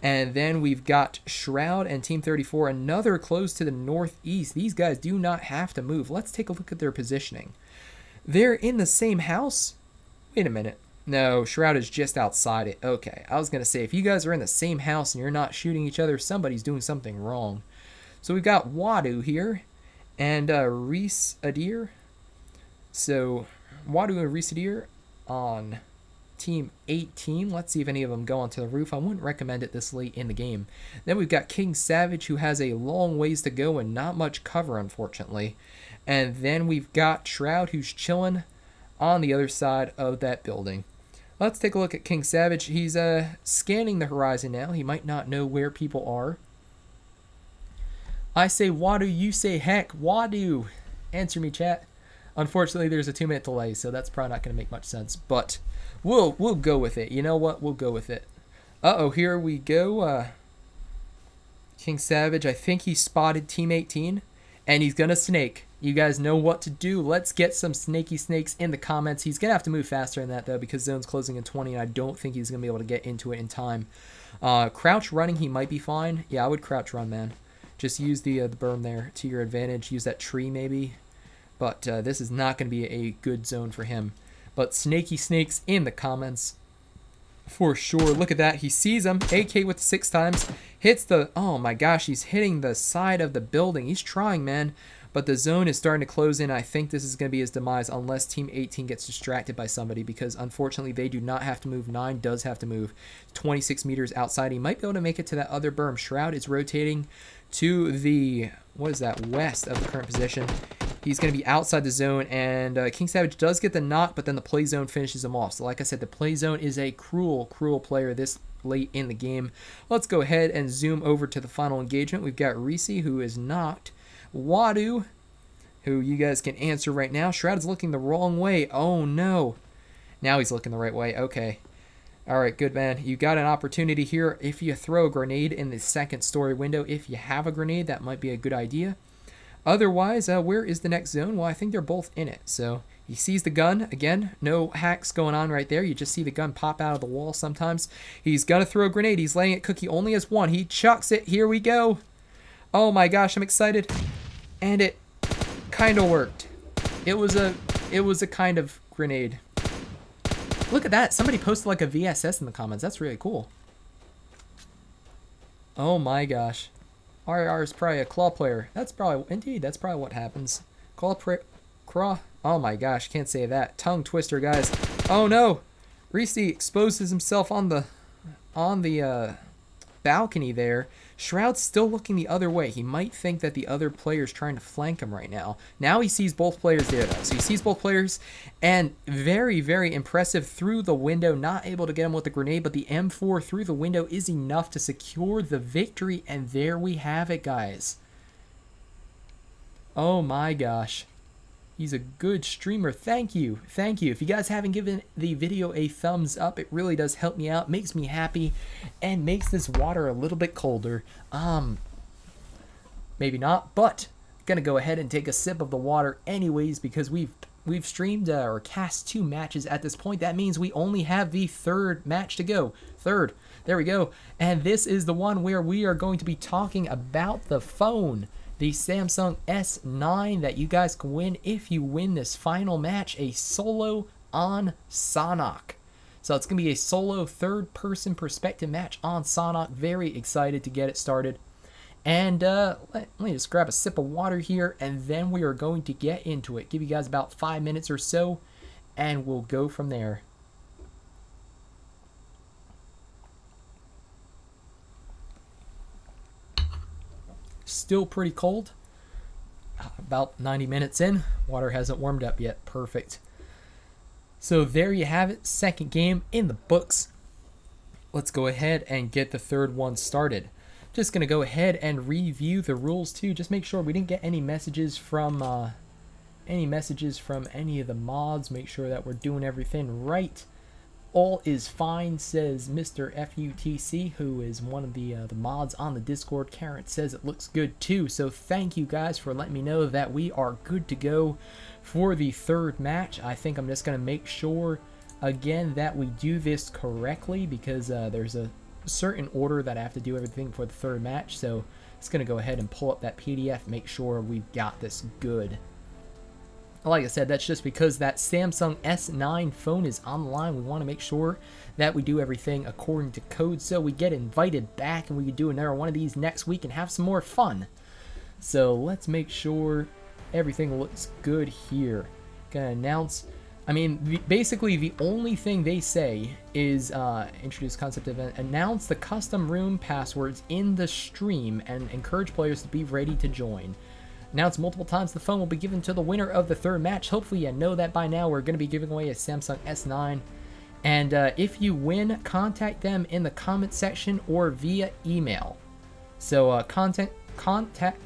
And then we've got Shroud and Team 34, another close to the northeast. These guys do not have to move. Let's take a look at their positioning. They're in the same house? Wait a minute. No, Shroud is just outside it. Okay, I was going to say, if you guys are in the same house and you're not shooting each other, somebody's doing something wrong. So we've got Wadu here and Reese Adir. So Wadu and Reese Adir on Team 18. Let's see if any of them go onto the roof. I wouldn't recommend it this late in the game. Then we've got King Savage, who has a long ways to go and not much cover, unfortunately. And then we've got Shroud, who's chilling on the other side of that building. Let's take a look at King Savage. He's scanning the horizon now. He might not know where people are. I say Wadu, you say heck. Wadu. Answer me, chat. Unfortunately, there's a 2-minute delay, so that's probably not going to make much sense. But we'll go with it. You know what? We'll go with it. Uh-oh, here we go. King Savage, I think he spotted Team 18, and he's going to snake. You guys know what to do. Let's get some snaky snakes in the comments. He's going to have to move faster than that, though, because zone's closing in 20, and I don't think he's going to be able to get into it in time. Crouch running, he might be fine. Yeah, I would crouch run, man. Just use the berm there to your advantage. Use that tree, maybe. But this is not going to be a good zone for him. But snaky snakes in the comments for sure. Look at that. He sees him. AK with 6 times. Hits the... Oh my gosh, he's hitting the side of the building. He's trying, man. But the zone is starting to close in. I think this is going to be his demise unless Team 18 gets distracted by somebody, because unfortunately they do not have to move. 9 does have to move. 26 meters outside. He might be able to make it to that other berm. Shroud is rotating to the... What is that? West of the current position. He's going to be outside the zone, and King Savage does get the knock, but then the play zone finishes him off. So like I said, the play zone is a cruel, cruel player this late in the game. Let's go ahead and zoom over to the final engagement. We've got Reese, who is knocked. Wadu, who you guys can answer right now. Shroud is looking the wrong way. Oh, no. Now he's looking the right way. Okay. All right, good, man. You got an opportunity here. If you throw a grenade in the second story window, if you have a grenade, that might be a good idea. Otherwise, where is the next zone? Well, I think they're both in it. So he sees the gun. Again, no hacks going on right there. You just see the gun pop out of the wall sometimes. He's going to throw a grenade. He's laying it. Cookie only has 1. He chucks it. Here we go. Oh my gosh, I'm excited. And it kind of worked. It was a kind of grenade. Look at that. Somebody posted like a VSS in the comments. That's really cool. Oh my gosh. RR is probably a claw player. That's probably, indeed, that's probably what happens. Claw Oh my gosh, can't say that. Tongue twister, guys. Oh no! Reese exposes himself on the balcony there. Shroud's still looking the other way. He might think that the other player's trying to flank him right now. Now he sees both players there, though. So he sees both players, and very, very impressive through the window. Not able to get him with the grenade, but the M4 through the window is enough to secure the victory, and there we have it, guys. Oh my gosh. He's a good streamer. Thank you. Thank you. If you guys haven't given the video a thumbs up, it really does help me out, makes me happy, and makes this water a little bit colder. Maybe not, but gonna go ahead and take a sip of the water anyways, because we've streamed or cast 2 matches at this point. That means we only have the 3rd match to go. Third. There we go. And this is the one where we are going to be talking about the phone. The Samsung S9 that you guys can win if you win this final match, a solo on Sanhok. So it's going to be a solo 3rd-person perspective match on Sanhok. Very excited to get it started. And let me just grab a sip of water here, and then we are going to get into it. Give you guys about 5 minutes or so, and we'll go from there. Still pretty cold. About 90 minutes in. Water hasn't warmed up yet. Perfect. So there you have it. 2nd game in the books. Let's go ahead and get the 3rd one started. Just going to go ahead and review the rules too. Just make sure we didn't get any messages from any of the mods. Make sure that we're doing everything right. All is fine, says Mr. FUTC, who is one of the mods on the Discord. Karen says it looks good too, so thank you guys for letting me know that we are good to go for the 3rd match. I think I'm just going to make sure, again, that we do this correctly, because there's a certain order that I have to do everything for the 3rd match, so it's going to go ahead and pull up that PDF, make sure we've got this good. Like I said, that's just because that Samsung S9 phone is online. We want to make sure that we do everything according to code, so we get invited back and we can do another one of these next week and have some more fun. So let's make sure everything looks good here. Gonna announce, I mean, basically the only thing they say is introduce concept event, announce the custom room passwords in the stream, and encourage players to be ready to join. Announced multiple times the phone will be given to the winner of the 3rd match. Hopefully you know that by now. We're going to be giving away a Samsung S9. And if you win, contact them in the comment section or via email. So contact,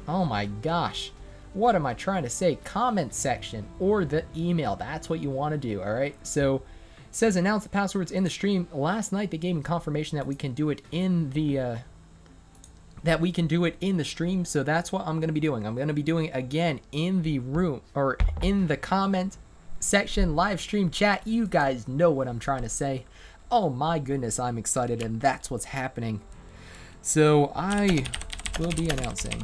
oh my gosh. What am I trying to say? Comment section or the email. That's what you want to do, alright? So it says announce the passwords in the stream. Last night they gave me confirmation that we can do it in the... stream, so that's what I'm going to be doing. I'm going to be doing it again in the room, or in the comment section, live stream chat. You guys know what I'm trying to say. Oh my goodness, I'm excited, and that's what's happening. So I will be announcing.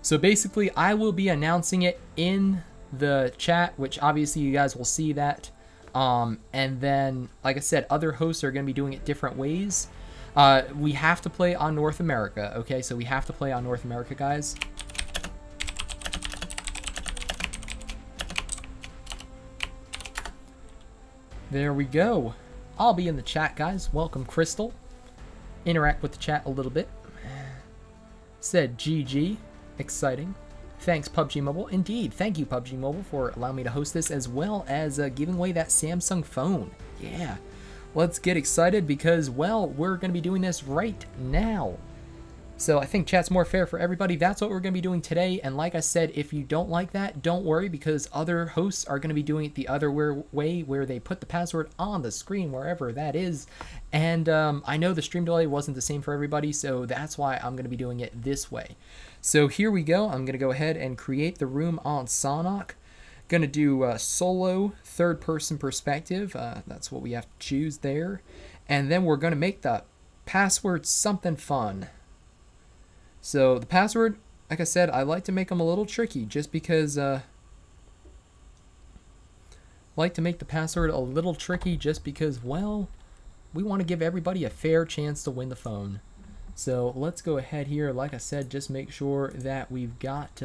So basically, I will be announcing it in the chat, which obviously you guys will see that. And then, like I said, other hosts are going to be doing it different ways. We have to play on North America, okay? So we have to play on North America, guys. There we go. I'll be in the chat, guys. Welcome, Crystal. Interact with the chat a little bit. Said GG. Exciting. Thanks, PUBG Mobile. Indeed, thank you, PUBG Mobile, for allowing me to host this, as well as giving away that Samsung phone. Yeah. Let's get excited because, well, we're going to be doing this right now. So I think chat's more fair for everybody. That's what we're going to be doing today. And like I said, if you don't like that, don't worry, because other hosts are going to be doing it the other way, where they put the password on the screen, wherever that is. And I know the stream delay wasn't the same for everybody, so that's why I'm going to be doing it this way. So here we go. I'm going to go ahead and create the room on Sanhok. Going to do solo 3rd-person perspective. That's what we have to choose there. And then we're going to make the password something fun. So the password like I said, I like to make them a little tricky just because, like to make the password a little tricky just because, well, we want to give everybody a fair chance to win the phone. So let's go ahead here. Like I said, just make sure that we've got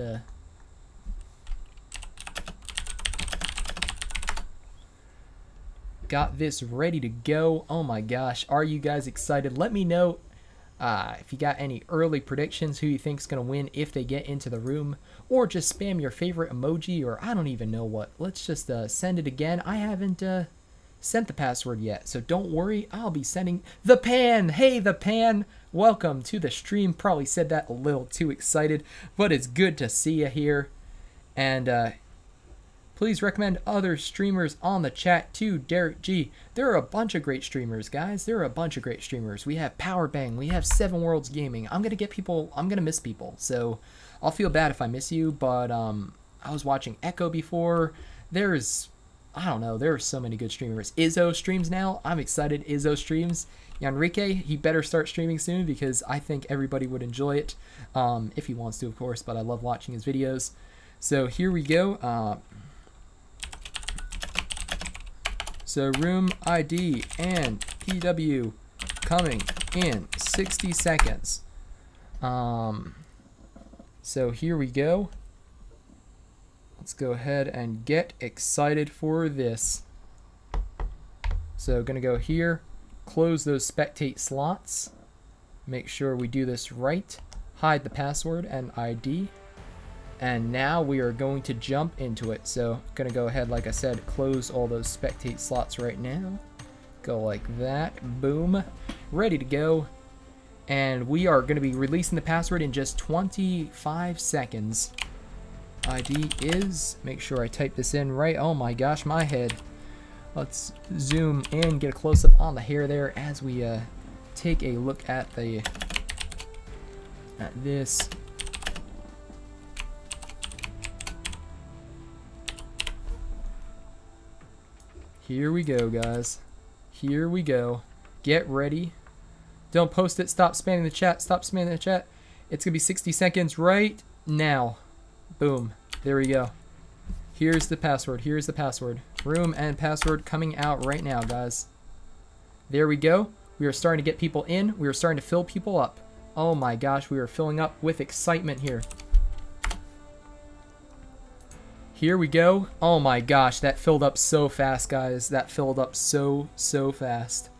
this ready to go. Oh my gosh, are you guys excited? Let me know if you got any early predictions, who you think's gonna win if they get into the room, or just spam your favorite emoji, or I don't even know what. Let's just send it again. I haven't sent the password yet, so don't worry, I'll be sending the pan. Hey, the pan, welcome to the stream. Probably said that a little too excited, but it's good to see you here. And please recommend other streamers on the chat too, Derek G. There are a bunch of great streamers, guys. There are a bunch of great streamers. We have Powerbang. We have Seven Worlds Gaming. I'm going to miss people. So I'll feel bad if I miss you, but I was watching Echo before. I don't know, there are so many good streamers. Izzo streams now. I'm excited Izzo streams. Enrique, he better start streaming soon because I think everybody would enjoy it. If he wants to, of course, but I love watching his videos. So here we go. So room ID and PW coming in 60 seconds. So here we go. Let's go ahead and get excited for this. So gonna go here, close those spectate slots. Make sure we do this right. Hide the password and ID. And now we are going to jump into it. So gonna go ahead, like I said, close all those spectate slots right now. Go like that, boom, ready to go. And we are gonna be releasing the password in just 25 seconds. ID is, make sure I type this in right. Oh my gosh, my head. Let's zoom in, get a close-up on the hair there as we take a look at this. Here we go, guys. Here we go. Get ready. Don't post it. Stop spamming the chat. Stop spamming the chat. It's going to be 60 seconds right now. Boom. There we go. Here's the password. Here's the password. Room and password coming out right now, guys. There we go. We are starting to get people in. We are starting to fill people up. Oh my gosh, we are filling up with excitement here. Here we go. Oh my gosh, that filled up so fast, guys. That filled up so fast.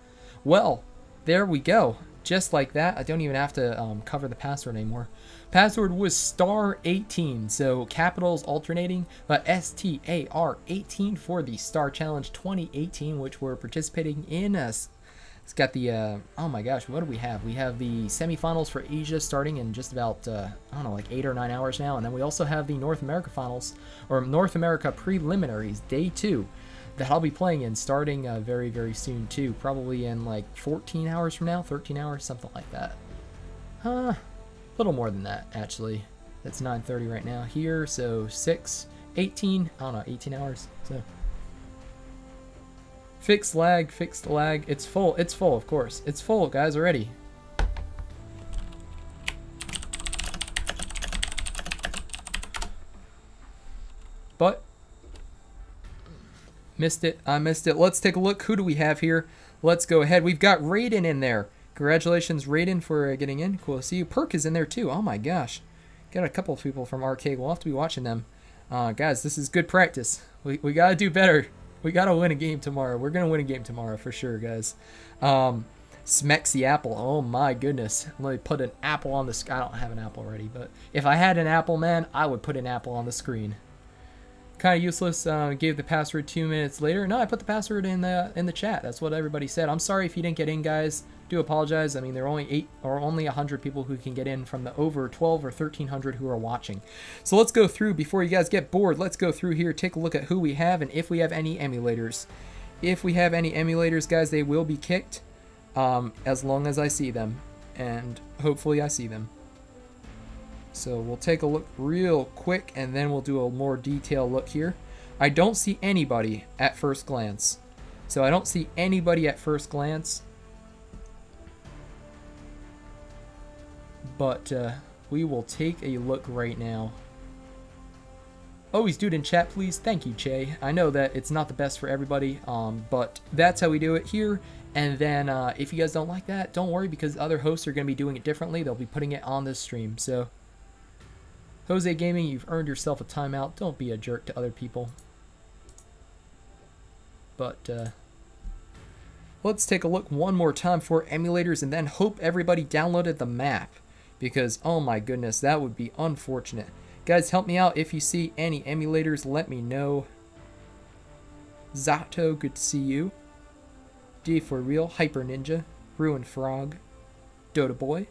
Well, there we go. Just like that. I don't even have to cover the password anymore. Password was star 18, so capitals alternating, but STAR 18 for the Star Challenge 2018, which we're participating in. It's got the, oh my gosh, what do we have? We have the semifinals for Asia starting in just about, I don't know, like 8 or 9 hours now. And then we also have the North America finals, or North America preliminaries, day 2, that I'll be playing in starting very soon too. Probably in like 14 hours from now, 13 hours, something like that. A little more than that, actually. It's 9:30 right now here, so 18, I don't know, 18 hours, so. Fixed lag, it's full, of course. It's full, guys, already. But, missed it, I missed it. Let's take a look, who do we have here? Let's go ahead, we've got Raiden in there. Congratulations, Raiden, for getting in. Cool to see you. Perk is in there too. Oh my gosh. Got a couple of people from Arcade. We'll have to be watching them. Guys, this is good practice. We got to do better. We got to win a game tomorrow. We're going to win a game tomorrow for sure, guys. Smexy Apple. Oh my goodness. Let me put an apple on the screen. I don't have an apple already, but if I had an apple, man, I would put an apple on the screen. Kind of useless. Gave the password 2 minutes later. No, I put the password in the chat. That's what everybody said. I'm sorry if you didn't get in, guys. Do apologize. I mean, there are only 100 people who can get in from the over 12 or 1300 who are watching. So let's go through before you guys get bored. Let's go through here, take a look at who we have and if we have any emulators. If we have any emulators, guys, they will be kicked as long as I see them, and hopefully I see them. So we'll take a look real quick and then we'll do a more detailed look here. I don't see anybody at first glance. So I don't see anybody at first glance. But We will take a look right now. Always do it in chat, please. Thank you, Che. I know that it's not the best for everybody, but that's how we do it here. And then if you guys don't like that, don't worry, because other hosts are going to be doing it differently. They'll be putting it on this stream. So, Jose Gaming, you've earned yourself a timeout. Don't be a jerk to other people. But let's take a look one more time for emulators, and then hope everybody downloaded the map, because oh my goodness, that would be unfortunate. Guys, help me out. If you see any emulators, let me know. Zato, good to see you. D for Real, Hyper Ninja, Ruin Frog, Dota Boy,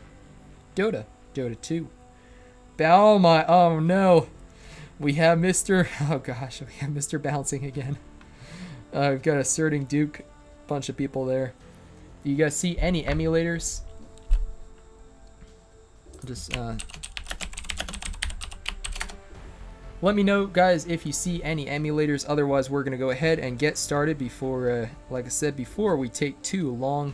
Dota 2. Oh no. We have Mr. Oh gosh, we have Mr. Bouncing again. We've got Asserting Duke, bunch of people there. Do you guys see any emulators? Just let me know, guys, if you see any emulators. Otherwise, we're going to go ahead and get started before, like I said before, we take too long.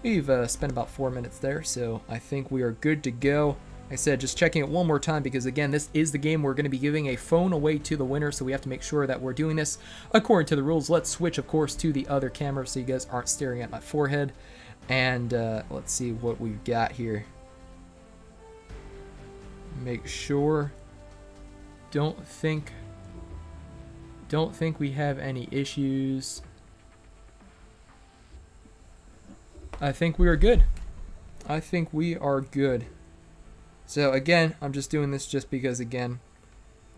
We've spent about 4 minutes there, so I think we are good to go. Like I said, just checking it one more time, because, again, this is the game we're going to be giving a phone away to the winner, so we have to make sure that we're doing this according to the rules. Let's switch, of course, to the other camera so you guys aren't staring at my forehead. And let's see what we've got here. Make sure... Don't think we have any issues. I think we are good. I think we are good. So again, I'm just doing this just because, again,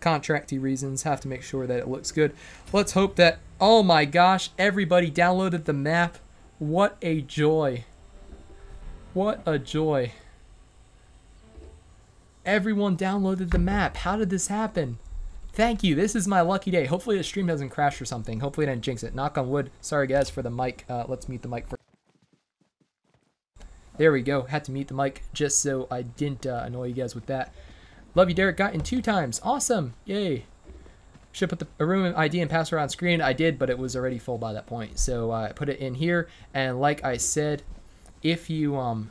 contracty reasons, have to make sure that it looks good. Let's hope that, oh my gosh, everybody downloaded the map. What a joy. What a joy. Everyone downloaded the map. How did this happen? Thank you. This is my lucky day. Hopefully the stream doesn't crash or something. Hopefully I didn't jinx it. Knock on wood. Sorry guys for the mic. Let's mute the mic first. There we go. Had to mute the mic just so I didn't annoy you guys with that. Love you, Derek. Got in 2 times. Awesome. Yay. Should put the room ID and password on screen. I did, but it was already full by that point. So I put it in here. And like I said, if you...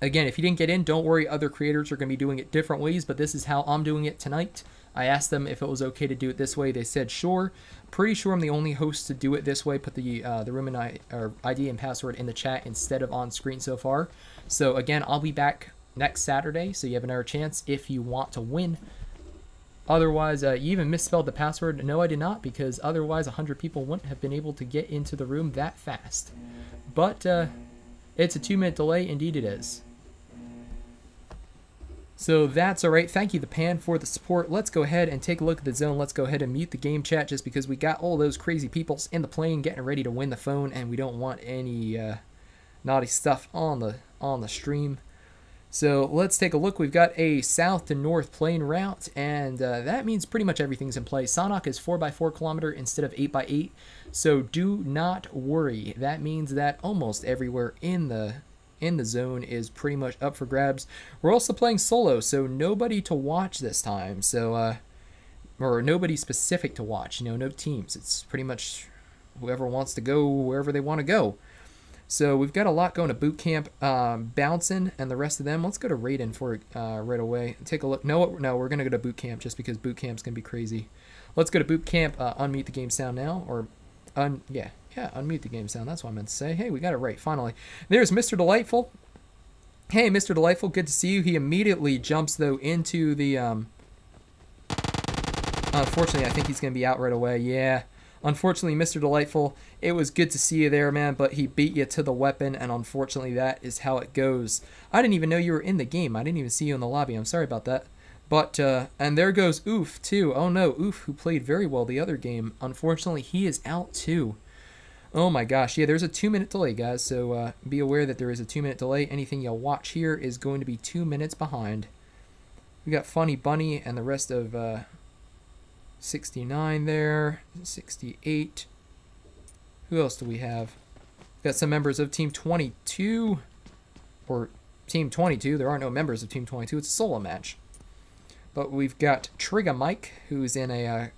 Again, if you didn't get in, don't worry. Other creators are going to be doing it different ways, but this is how I'm doing it tonight. I asked them if it was okay to do it this way. They said sure. Pretty sure I'm the only host to do it this way. Put the room and ID and password in the chat instead of on screen so far. So again, I'll be back next Saturday, so you have another chance if you want to win. Otherwise, you even misspelled the password. No, I did not, because otherwise 100 people wouldn't have been able to get into the room that fast. But it's a 2-minute delay. Indeed it is. So that's alright. Thank you, The Pan, for the support. Let's go ahead and take a look at the zone. Let's go ahead and mute the game chat just because we got all those crazy people in the plane getting ready to win the phone, and we don't want any naughty stuff on the stream. So let's take a look. We've got a south to north plane route, and that means pretty much everything's in play. Sanhok is 4x4 kilometer instead of 8x8, so do not worry. That means that almost everywhere in the zone is pretty much up for grabs. We're also playing solo, so nobody to watch this time. So, or nobody specific to watch. You know, no teams. It's pretty much whoever wants to go wherever they want to go. So we've got a lot going to boot camp. Bouncing and the rest of them. Let's go to Raiden for right away. Take a look. No, we're gonna go to boot camp just because boot camp's gonna be crazy. Let's go to boot camp. Unmute the game sound now, or yeah, unmute the game sound. That's what I meant to say. Hey, we got it right, finally. There's Mr. Delightful. Hey, Mr. Delightful, good to see you. He immediately jumps, though, into the... Unfortunately, I think he's going to be out right away. Yeah. Unfortunately, Mr. Delightful, it was good to see you there, man, but he beat you to the weapon, and unfortunately, that is how it goes. I didn't even know you were in the game. I didn't even see you in the lobby. I'm sorry about that. But, and there goes Oof, too. Oh, no, Oof, who played very well the other game. Unfortunately, he is out, too. Oh my gosh, yeah, there's a 2-minute delay, guys, so be aware that there is a 2-minute delay. Anything you'll watch here is going to be 2 minutes behind. We got Funny Bunny and the rest of 69 there, 68. Who else do we have? Got some members of Team 22, or Team 22. There are no members of Team 22. It's a solo match. But we've got Trigger Mike, who's in a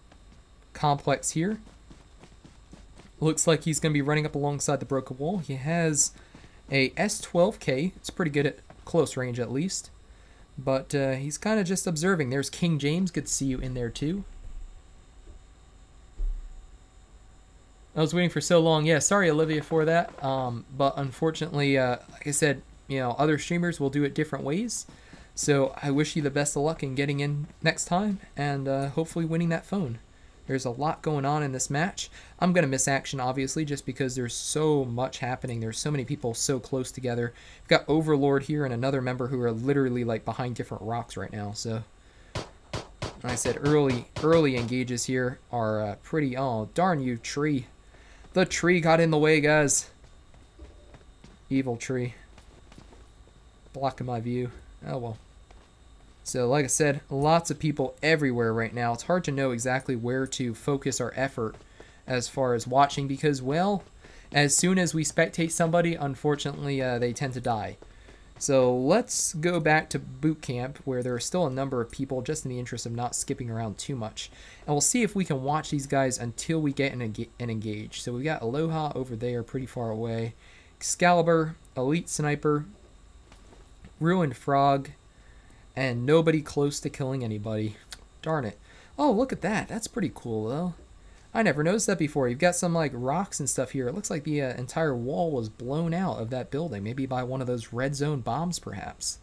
complex here. Looks like he's going to be running up alongside the broken wall. He has a S12K. It's pretty good at close range, at least. But he's kind of just observing. There's King James. Good to see you in there too. I was waiting for so long. Yeah, sorry, Olivia, for that. But unfortunately, like I said, you know, other streamers will do it different ways. So I wish you the best of luck in getting in next time and hopefully winning that phone. There's a lot going on in this match. I'm going to miss action, obviously, just because there's so much happening. There's so many people so close together. We've got Overlord here and another member who are literally like behind different rocks right now. So, like I said, early engages here are pretty... Oh, darn you, tree. The tree got in the way, guys. Evil tree. Blocking my view. Oh, well. So, like I said, lots of people everywhere right now. It's hard to know exactly where to focus our effort as far as watching because, well, as soon as we spectate somebody, unfortunately, they tend to die. So let's go back to boot camp where there are still a number of people just in the interest of not skipping around too much. And we'll see if we can watch these guys until we get an engage. So we got Aloha over there pretty far away. Excalibur, Elite Sniper, Ruined Frog, and nobody close to killing anybody. Darn it. Oh, look at that. That's pretty cool, though. I never noticed that before. You've got some, like, rocks and stuff here. It looks like the entire wall was blown out of that building. Maybe by one of those red zone bombs, perhaps.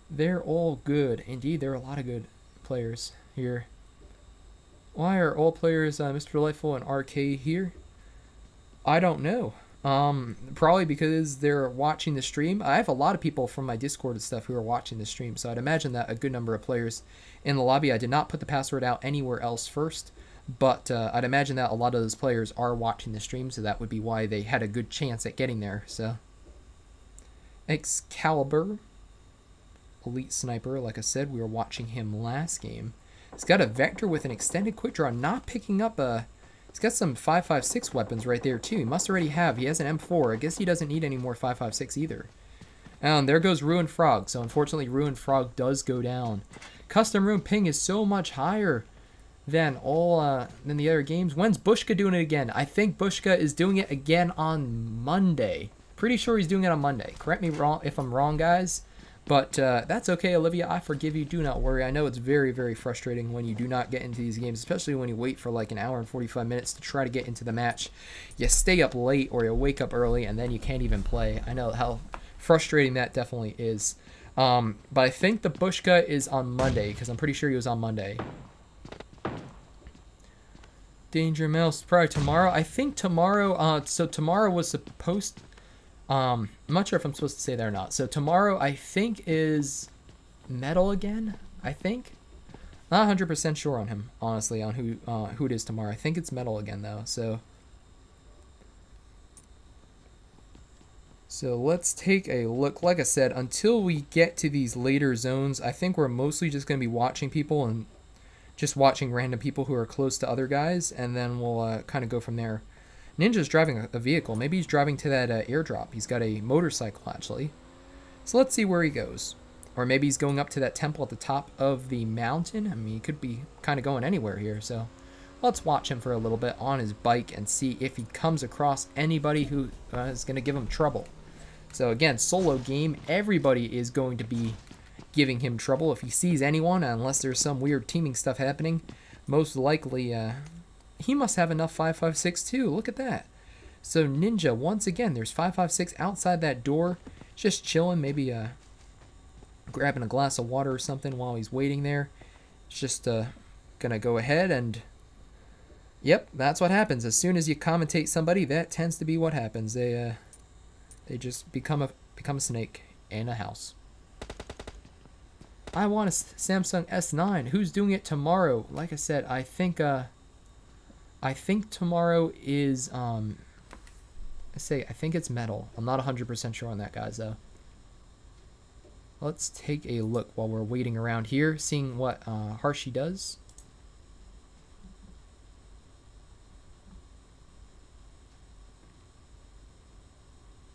They're all good. Indeed, there are a lot of good players here. Why are all players Mr. Delightful and RK here? I don't know. Probably because they're watching the stream. I have a lot of people from my Discord and stuff who are watching the stream, so I'd imagine that a good number of players in the lobby. I did not put the password out anywhere else first, but I'd imagine that a lot of those players are watching the stream, so that would be why they had a good chance at getting there. So, Excalibur, Elite Sniper, like I said, we were watching him last game. He's got a Vector with an extended quick draw, not picking up a... He's got some 5.56 weapons right there, too. He must already have. He has an M4. I guess he doesn't need any more 5.56 either. And there goes Ruined Frog. So, unfortunately, Ruined Frog does go down. Custom Room ping is so much higher than than the other games. When's Bushka doing it again? I think Bushka is doing it again on Monday. Pretty sure he's doing it on Monday. Correct me wrong if I'm wrong, guys. But that's okay, Olivia. I forgive you. Do not worry. I know it's very, very frustrating when you do not get into these games, especially when you wait for like an hour and 45 minutes to try to get into the match. You stay up late or you wake up early and then you can't even play. I know how frustrating that definitely is. But I think the Bushka is on Monday because I'm pretty sure he was on Monday. Danger Mouse probably tomorrow. I think tomorrow. So tomorrow was supposed... I'm not sure if I'm supposed to say that or not. So tomorrow, I think, is Metal again, I think. Not 100% sure on him, honestly, on who it is tomorrow. I think it's Metal again, though. So let's take a look. Like I said, until we get to these later zones, I think we're mostly just going to be watching people and just watching random people who are close to other guys, and then we'll kind of go from there. Ninja's driving a vehicle. Maybe he's driving to that airdrop. He's got a motorcycle, actually. So let's see where he goes. Or maybe he's going up to that temple at the top of the mountain. I mean, he could be kind of going anywhere here. So let's watch him for a little bit on his bike and see if he comes across anybody who is going to give him trouble. So again, solo game. Everybody is going to be giving him trouble. If he sees anyone, unless there's some weird teaming stuff happening, most likely... he must have enough 5.56 too. Look at that. So Ninja, once again, there's 5.56 outside that door. Just chilling, maybe grabbing a glass of water or something while he's waiting there. It's just gonna go ahead and... Yep, that's what happens. As soon as you commentate somebody, that tends to be what happens. They just become a snake in a house. I want a Samsung S9. Who's doing it tomorrow? Like I said, I think tomorrow is, I think it's Metal. I'm not 100% sure on that, guys, though. Let's take a look while we're waiting around here, seeing what Harshi does.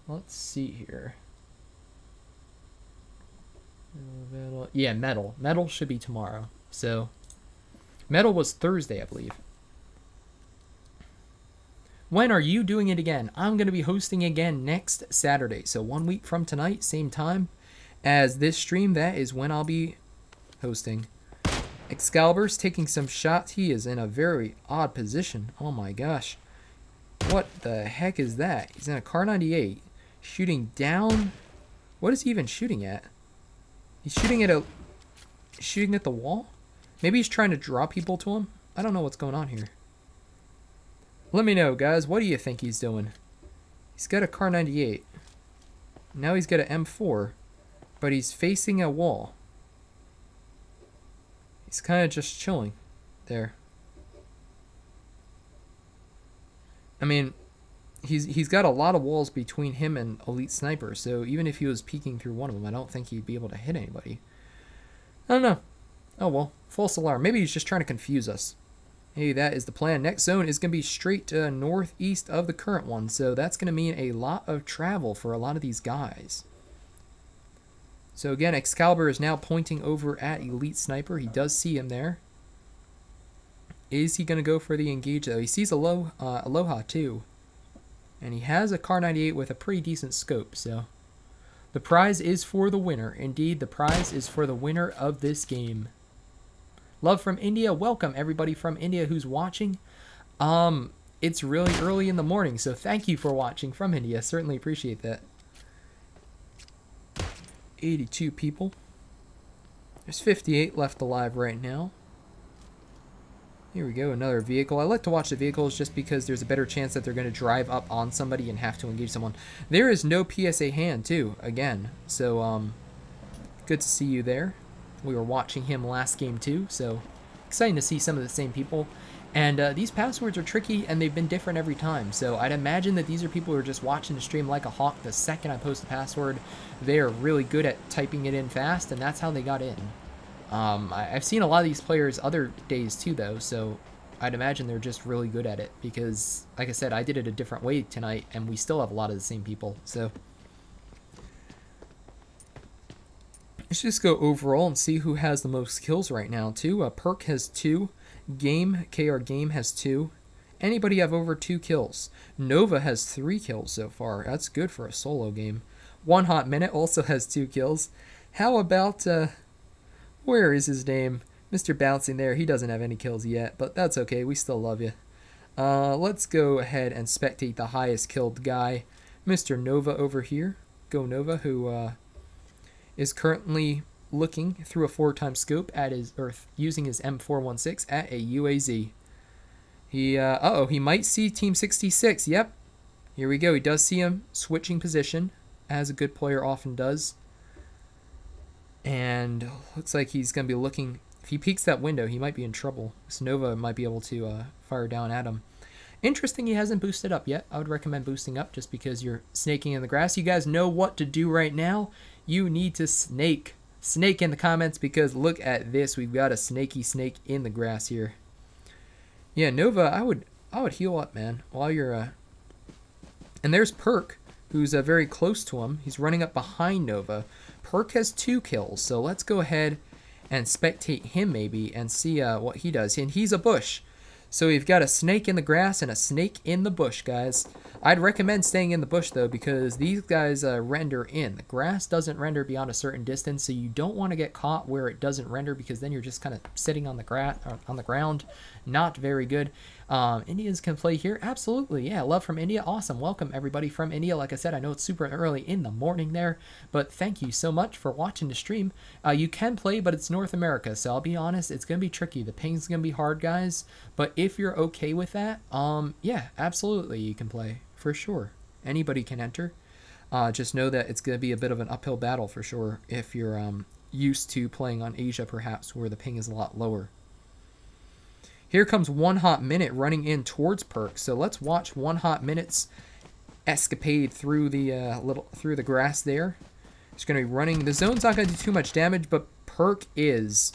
Let's see here. Yeah, Metal. Metal should be tomorrow. So, Metal was Thursday, I believe. When are you doing it again? I'm going to be hosting again next Saturday. So 1 week from tonight, same time. as this stream, that is when I'll be hosting. Excalibur's taking some shots. He is in a very odd position. Oh my gosh. What the heck is that? He's in a Car 98. Shooting down. What is he even shooting at? He's shooting at the wall? Maybe he's trying to draw people to him? I don't know what's going on here. Let me know, guys. What do you think he's doing? He's got a Car 98. Now he's got an M4. But he's facing a wall. He's kind of just chilling there. I mean, he's got a lot of walls between him and Elite Sniper, so even if he was peeking through one of them, I don't think he'd be able to hit anybody. I don't know. Oh well, false alarm. Maybe he's just trying to confuse us. Hey, that is the plan. Next zone is going to be straight northeast of the current one, so that's going to mean a lot of travel for a lot of these guys. So again, Excalibur is now pointing over at Elite Sniper. He does see him there. Is he going to go for the engage though? He sees Aloha too. And he has a Car 98 with a pretty decent scope, so the prize is for the winner. Indeed, the prize is for the winner of this game. Love from India. Welcome everybody from India who's watching. It's really early in the morning, so thank you for watching from India. Certainly appreciate that. 82 people. There's 58 left alive right now. Here we go, another vehicle. I like to watch the vehicles just because there's a better chance that they're going to drive up on somebody and have to engage someone. There is no PSA hand too, again. So, good to see you there. We were watching him last game too, so exciting to see some of the same people. And these passwords are tricky, and they've been different every time. So I'd imagine that these are people who are just watching the stream like a hawk. The second I post the password, they are really good at typing it in fast, and that's how they got in. I've seen a lot of these players other days too, though, so I'd imagine they're just really good at it. Because, like I said, I did it a different way tonight, and we still have a lot of the same people. So let's just go overall and see who has the most kills right now, too. Perk has 2. KR Game has 2. Anybody have over 2 kills? Nova has 3 kills so far. That's good for a solo game. One Hot Minute also has 2 kills. How about, where is his name? Mr. Bouncing there. He doesn't have any kills yet, but that's okay. We still love you. Let's go ahead and spectate the highest killed guy. Mr. Nova over here. Go Nova, who is currently looking through a 4x scope at his, or using his M416 at a UAZ. He, he might see Team 66. Yep. Here we go. He does see him switching position, as a good player often does. And looks like he's going to be looking. If he peeks that window, he might be in trouble. So Nova might be able to fire down at him. Interesting he hasn't boosted up yet. I would recommend boosting up just because you're snaking in the grass. You guys know what to do right now. You need to snake. Snake in the comments, because look at this. We've got a snaky snake in the grass here. Yeah, Nova, I would heal up, man, while you're and there's Perk, who's very close to him. He's running up behind Nova. Perk has 2 kills, so let's go ahead and spectate him maybe and see what he does. And he's a bush. So we've got a snake in the grass and a snake in the bush, guys. I'd recommend staying in the bush, though, because these guys render in. The grass doesn't render beyond a certain distance, so you don't want to get caught where it doesn't render, because then you're just kind of sitting on the ground. Not very good. Indians can play here. Absolutely. Yeah, love from India. Awesome. Welcome, everybody from India. Like I said, I know it's super early in the morning there, but thank you so much for watching the stream. You can play, but it's North America, so I'll be honest, it's going to be tricky. The ping's going to be hard, guys, but if you're okay with that, yeah, absolutely, you can play. For sure. Anybody can enter. Just know that it's going to be a bit of an uphill battle for sure if you're used to playing on Asia, perhaps, where the ping is a lot lower. Here comes One Hot Minute running in towards Perk. So let's watch One Hot Minute's escapade through the grass there. It's going to be running. The zone's not going to do too much damage, but Perk is.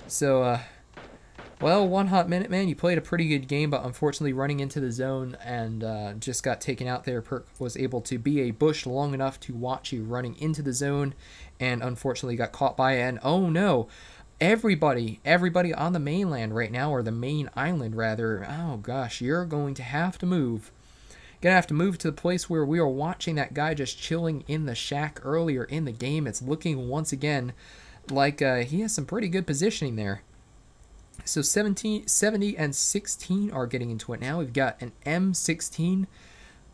So, well, One Hot Minute, man, you played a pretty good game, but unfortunately running into the zone and just got taken out there. Perk was able to be a bush long enough to watch you running into the zone, and unfortunately got caught by it. And oh no, everybody on the mainland right now, or the main island rather, oh gosh, you're going to have to move. Gonna have to move to the place where we were watching that guy just chilling in the shack earlier in the game. It's looking once again like he has some pretty good positioning there. So 70 and 16 are getting into it now. We've got an M16,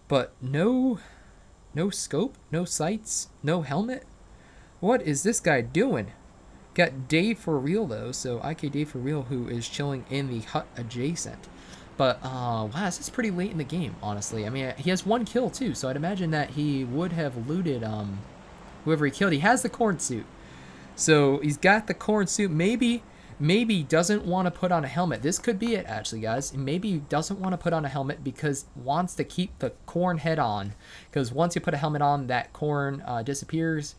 but no scope, no sights, no helmet. What is this guy doing? Got Dave for real though, so IK Dave for real, who is chilling in the hut adjacent. But wow, this is pretty late in the game, honestly. I mean, he has 1 kill too, so I'd imagine that he would have looted whoever he killed. He has the corn suit, so he's got the corn suit. Maybe doesn't want to put on a helmet. This could be it, actually, guys. Maybe he doesn't want to put on a helmet because wants to keep the corn head on. Because once you put a helmet on, that corn disappears,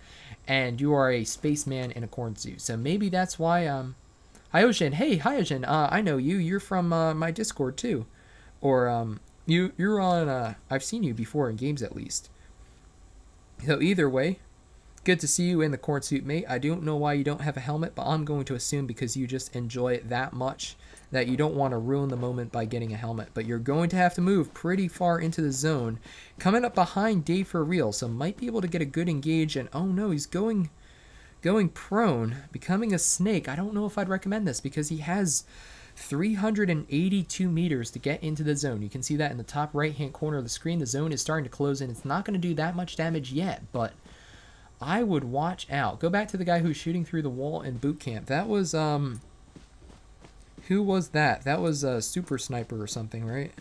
and you are a spaceman in a corn suit. So maybe that's why. Hyojin, hey Hyojin, I know you. You're from my Discord too, or you're on. I've seen you before in games at least. So either way, good to see you in the corn suit, mate. I don't know why you don't have a helmet, but I'm going to assume because you just enjoy it that much that you don't want to ruin the moment by getting a helmet. But you're going to have to move pretty far into the zone, coming up behind Dave for real, so might be able to get a good engage. And oh no, he's going prone, becoming a snake. I don't know if I'd recommend this because he has 382 meters to get into the zone. You can see that in the top right hand corner of the screen. The zone is starting to close in. It's not going to do that much damage yet, but I would watch out. Go back to the guy who's shooting through the wall in boot camp. That was who was that? That was a super sniper or something, right?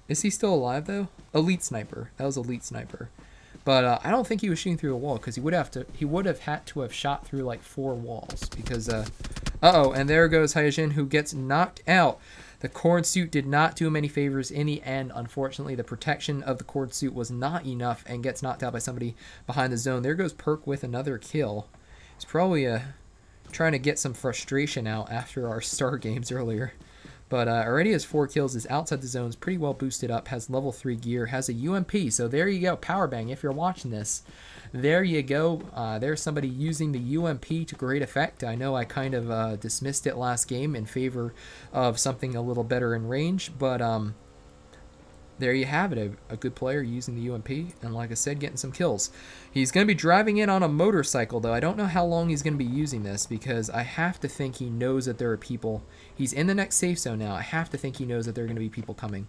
Is he still alive though? Elite sniper. That was elite sniper. But I don't think he was shooting through a wall because he would have had to have shot through like 4 walls because uh-oh, and there goes Hyojin, who gets knocked out. The corn suit did not do him any favors in the end. Unfortunately, the protection of the corn suit was not enough and gets knocked out by somebody behind the zone. There goes Perk with another kill. He's probably trying to get some frustration out after our star games earlier. But already has 4 kills, is outside the zones, pretty well boosted up, has level 3 gear, has a UMP. So there you go, power bang. If you're watching this, there you go. There's somebody using the UMP to great effect. I know I kind of dismissed it last game in favor of something a little better in range, but there you have it, a good player using the UMP, and like I said, getting some kills. He's going to be driving in on a motorcycle, though. I don't know how long he's going to be using this, because I have to think he knows that there are people. He's in the next safe zone now. I have to think he knows that there are going to be people coming.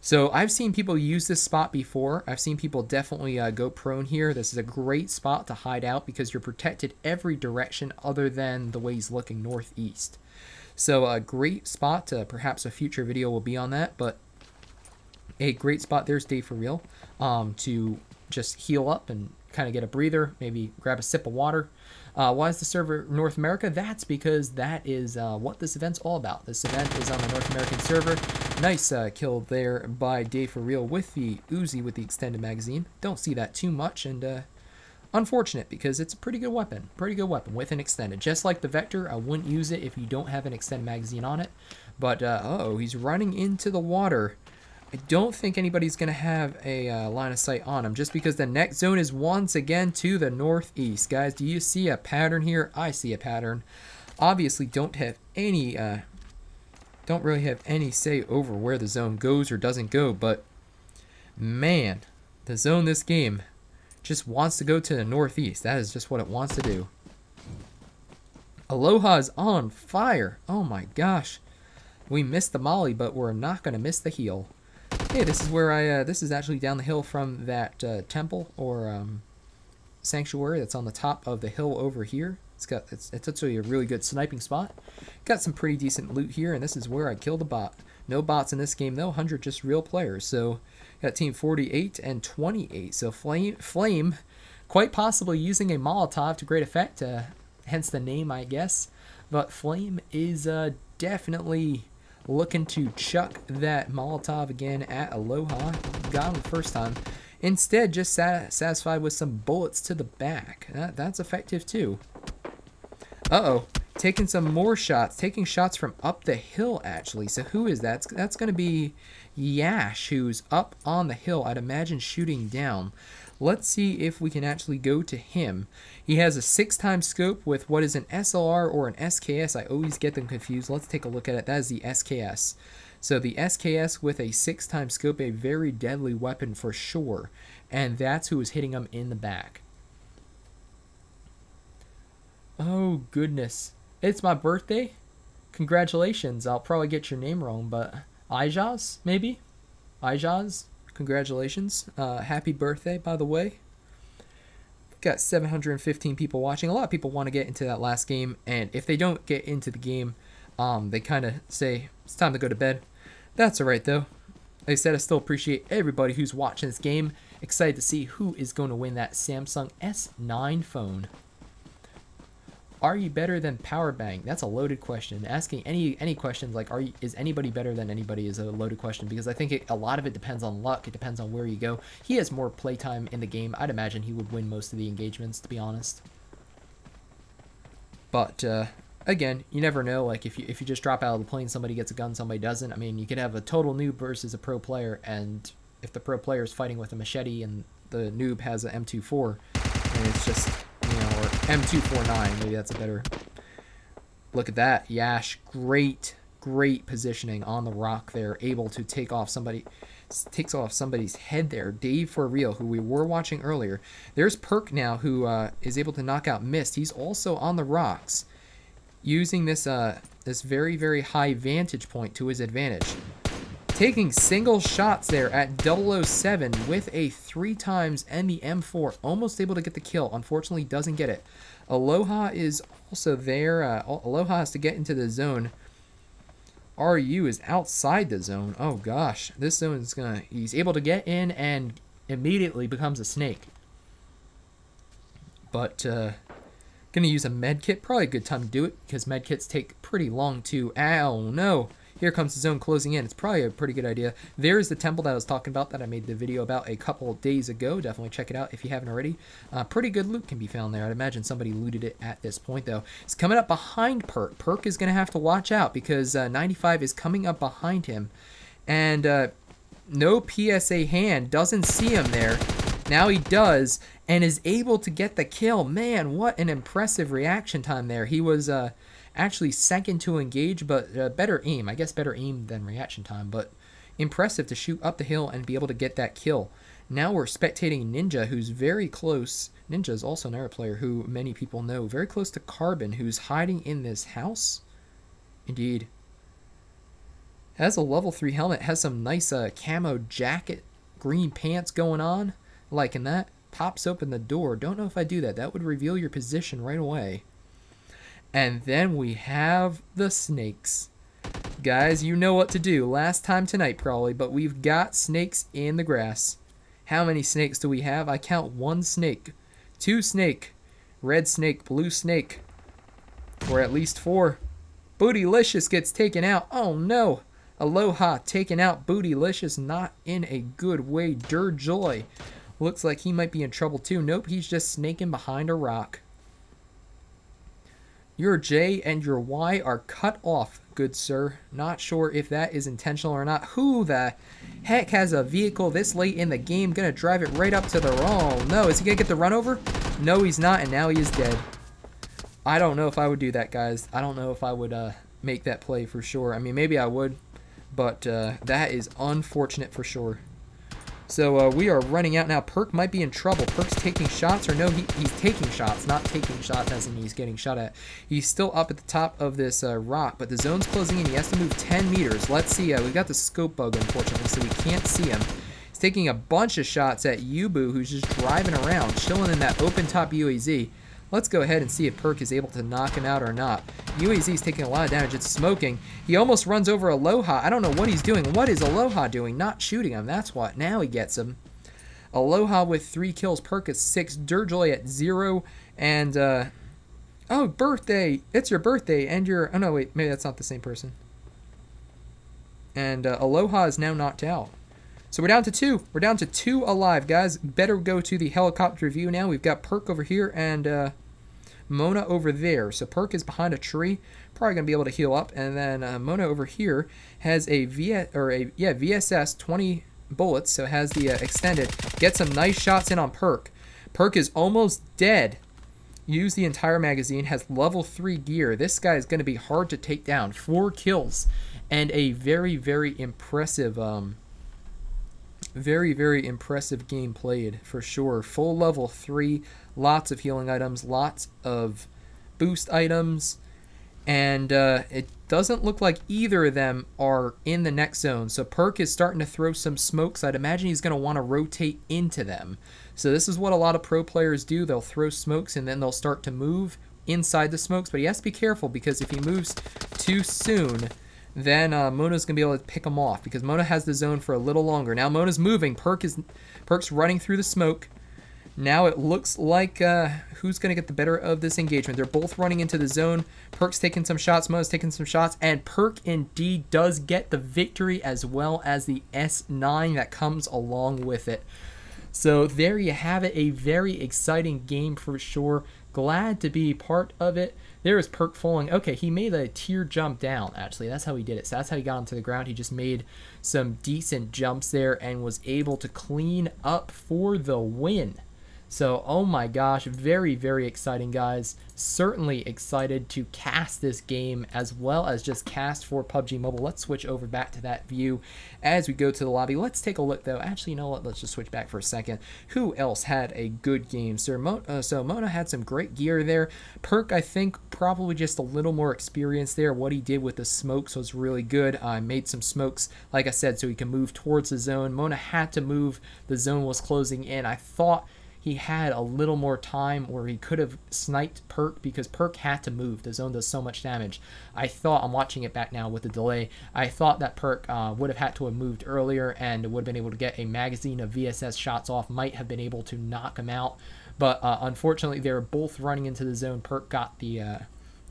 So I've seen people use this spot before. I've seen people definitely go prone here. This is a great spot to hide out, because you're protected every direction other than the way he's looking northeast. So a great spot. Perhaps a future video will be on that, but a great spot. There's Dave for real, to just heal up and kind of get a breather, maybe grab a sip of water. Why is the server North America? That's because that is what this event's all about. This event is on the North American server. Nice kill there by Dave for real with the Uzi with the extended magazine. Don't see that too much, and unfortunate, because it's a pretty good weapon. Pretty good weapon with an extended. Just like the Vector, I wouldn't use it if you don't have an extended magazine on it. But, uh-oh, he's running into the water. I don't think anybody's going to have a line of sight on him, just because the next zone is once again to the northeast. Guys, do you see a pattern here? I see a pattern. Obviously, don't really have any say over where the zone goes or doesn't go, but man, the zone this game just wants to go to the northeast. That is just what it wants to do. Aloha is on fire. Oh my gosh. We missed the molly, but we're not going to miss the heal. Hey, this is where this is actually down the hill from that temple or sanctuary that's on the top of the hill over here. It's actually a really good sniping spot. Got some pretty decent loot here, and this is where I killed a bot. No bots in this game though, 100 just real players. So got team 48 and 28. So Flame quite possibly using a Molotov to great effect, hence the name, I guess. But Flame is definitely looking to chuck that Molotov again at Aloha. Got him the first time. Instead, just satisfied with some bullets to the back. That's effective too. Uh-oh. Taking some more shots. Taking shots from up the hill, actually. So who is that? That's going to be Yash, who's up on the hill. I'd imagine shooting down. Let's see if we can actually go to him. He has a 6x scope with what is an SLR or an SKS. I always get them confused. Let's take a look at it. That is the SKS. So the SKS with a 6x scope, a very deadly weapon for sure. And that's who was hitting him in the back. Oh, goodness. It's my birthday? Congratulations. I'll probably get your name wrong, but Ijaz, maybe? Ijaz, congratulations. Happy birthday, by the way. Got 715 people watching. A lot of people want to get into that last game, and if they don't get into the game, they kind of say, it's time to go to bed. That's alright, though. Like I said, I still appreciate everybody who's watching this game. Excited to see who is going to win that Samsung S9 phone. Are you better than Powerbank? That's a loaded question. Asking any questions like is anybody better than anybody is a loaded question, because I think a lot of it depends on luck. It depends on where you go. He has more playtime in the game. I'd imagine he would win most of the engagements, to be honest. But again, you never know. Like if you just drop out of the plane, somebody gets a gun, somebody doesn't. I mean, you could have a total noob versus a pro player, and if the pro player is fighting with a machete and the noob has an M24, and it's just, you know, or M249, maybe that's a better. Look at that, Yash, great positioning on the rock there, able to takes off somebody's head there. Dave for real, who we were watching earlier. There's Perk now, who is able to knock out Mist. He's also on the rocks, using this this very high vantage point to his advantage. Taking single shots there at 007 with a 3x and the M4. Almost able to get the kill. Unfortunately, doesn't get it. Aloha is also there. Aloha has to get into the zone. RU is outside the zone. Oh gosh. This zone is gonna... He's able to get in and immediately becomes a snake. But, gonna use a med kit. Probably a good time to do it, because med kits take pretty long to... Ow, no. Here comes the zone closing in. It's probably a pretty good idea. There's the temple that I was talking about that I made the video about a couple days ago. Definitely check it out if you haven't already. Pretty good loot can be found there. I'd imagine somebody looted it at this point, though. It's coming up behind Perk. Perk is going to have to watch out, because 95 is coming up behind him. And no PSA hand. Doesn't see him there. Now he does, and is able to get the kill. Man, what an impressive reaction time there. He was... actually second to engage, but better aim. I guess better aim than reaction time, but impressive to shoot up the hill and be able to get that kill. Now we're spectating Ninja, who's very close. Ninja is also another player who many people know. Very close to Carbon, who's hiding in this house. Indeed. Has a level 3 helmet. Has some nice camo jacket, green pants going on. Liking that. Pops open the door. Don't know if I do that. That would reveal your position right away. And then we have the snakes. Guys, you know what to do. Last time tonight, probably, but we've got snakes in the grass. How many snakes do we have? I count 1 snake, 2 snake, red snake, blue snake, or at least 4. Bootylicious gets taken out. Oh no! Aloha taken out. Bootylicious not in a good way. Durjoy looks like he might be in trouble too. Nope, he's just snaking behind a rock. Your J and your Y are cut off, good sir. Not sure if that is intentional or not. Who the heck has a vehicle this late in the game? Gonna drive it right up to the... Oh, no. Is he gonna get the run over? No, he's not, and now he is dead. I don't know if I would do that, guys. I don't know if I would make that play for sure. I mean, maybe I would, but that is unfortunate for sure. So we are running out now. Perk might be in trouble. Perk's taking shots, or no, he's taking shots, not taking shots as in he's getting shot at. He's still up at the top of this rock, but the zone's closing in. He has to move 10 meters. Let's see. We've got the scope bug, unfortunately, so we can't see him. He's taking a bunch of shots at Yubu, who's just driving around, chilling in that open top UAZ. Let's go ahead and see if Perk is able to knock him out or not. UAZ's taking a lot of damage. It's smoking. He almost runs over Aloha. I don't know what he's doing. What is Aloha doing? Not shooting him. That's what. Now he gets him. Aloha with 3 kills. Perk at 6. Durjoy at 0. And, oh, birthday. It's your birthday. And your... Oh, no, wait. Maybe that's not the same person. And Aloha is now knocked out. So we're down to 2. We're down to 2 alive, guys. Better go to the helicopter view now. We've got Perk over here and Mona over there. So Perk is behind a tree. Probably going to be able to heal up. And then Mona over here has a VSS 20 bullets. So it has the extended. Get some nice shots in on Perk. Perk is almost dead. use the entire magazine, has level 3 gear. This guy is going to be hard to take down. 4 kills and a very, very impressive very impressive game played for sure. Full level 3, lots of healing items, lots of boost items, and it doesn't look like either of them are in the next zone. So Perk is starting to throw some smokes. I'd imagine he's going to want to rotate into them. So this is what a lot of pro players do. They'll throw smokes and then they'll start to move inside the smokes, but he has to be careful because if he moves too soon, then Mona's going to be able to pick him off because Mona has the zone for a little longer. Now Mona's moving. Perk's running through the smoke. Now it looks like who's going to get the better of this engagement. They're both running into the zone. Perk's taking some shots. Mona's taking some shots. And Perk indeed does get the victory as well as the S9 that comes along with it. So there you have it. A very exciting game for sure. Glad to be part of it. There is Perk falling. Okay, he made a tier jump down, actually. That's how he did it. So that's how he got onto the ground. He just made some decent jumps there and was able to clean up for the win. So, oh my gosh, very, very exciting, guys. Certainly excited to cast this game as well as just cast for PUBG Mobile. Let's switch over back to that view as we go to the lobby. Let's take a look, though. Actually, you know what? Let's just switch back for a second. Who else had a good game? So Mona had some great gear there. Perk, I think, probably just a little more experience there. What he did with the smokes was really good. Made some smokes, like I said, so he can move towards the zone. Mona had to move. The zone was closing in. I thought he had a little more time where he could have sniped Perk because Perk had to move. The zone does so much damage. I thought, I'm watching it back now with the delay, I thought that Perk would have had to have moved earlier and would have been able to get a magazine of VSS shots off, might have been able to knock him out. But unfortunately, they were both running into the zone. Perk got the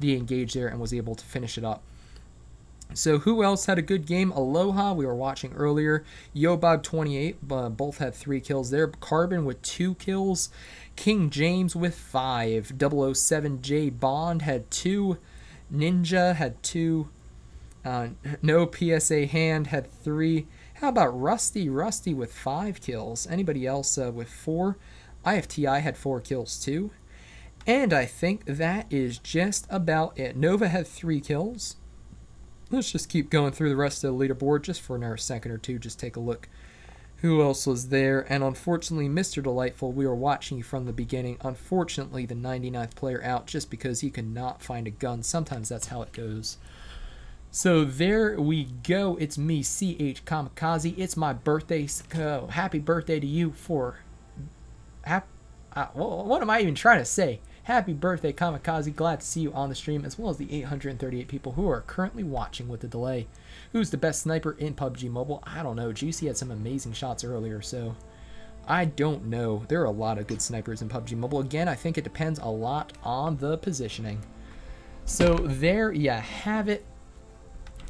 engage there and was able to finish it up. So who else had a good game? Aloha, we were watching earlier. Yobog28, both had 3 kills there. Carbon with 2 kills. King James with 5. 007J Bond had 2. Ninja had 2. No PSA Hand had 3. How about Rusty? Rusty with 5 kills. Anybody else with 4? IFTI had 4 kills too. And I think that is just about it. Nova had 3 kills. Let's just keep going through the rest of the leaderboard just for another second or two. Just take a look who else was there. And unfortunately, Mr. Delightful, we were watching you from the beginning. Unfortunately, the 99th player out just because he could not find a gun. Sometimes that's how it goes. So there we go. It's me, CH Kamikaze. It's my birthday. So happy birthday to you for... what am I even trying to say? Happy birthday, Kamikaze. Glad to see you on the stream, as well as the 838 people who are currently watching with the delay. Who's the best sniper in PUBG Mobile? I don't know. Juicy had some amazing shots earlier, so I don't know. There are a lot of good snipers in PUBG Mobile. Again, I think it depends a lot on the positioning. So there you have it.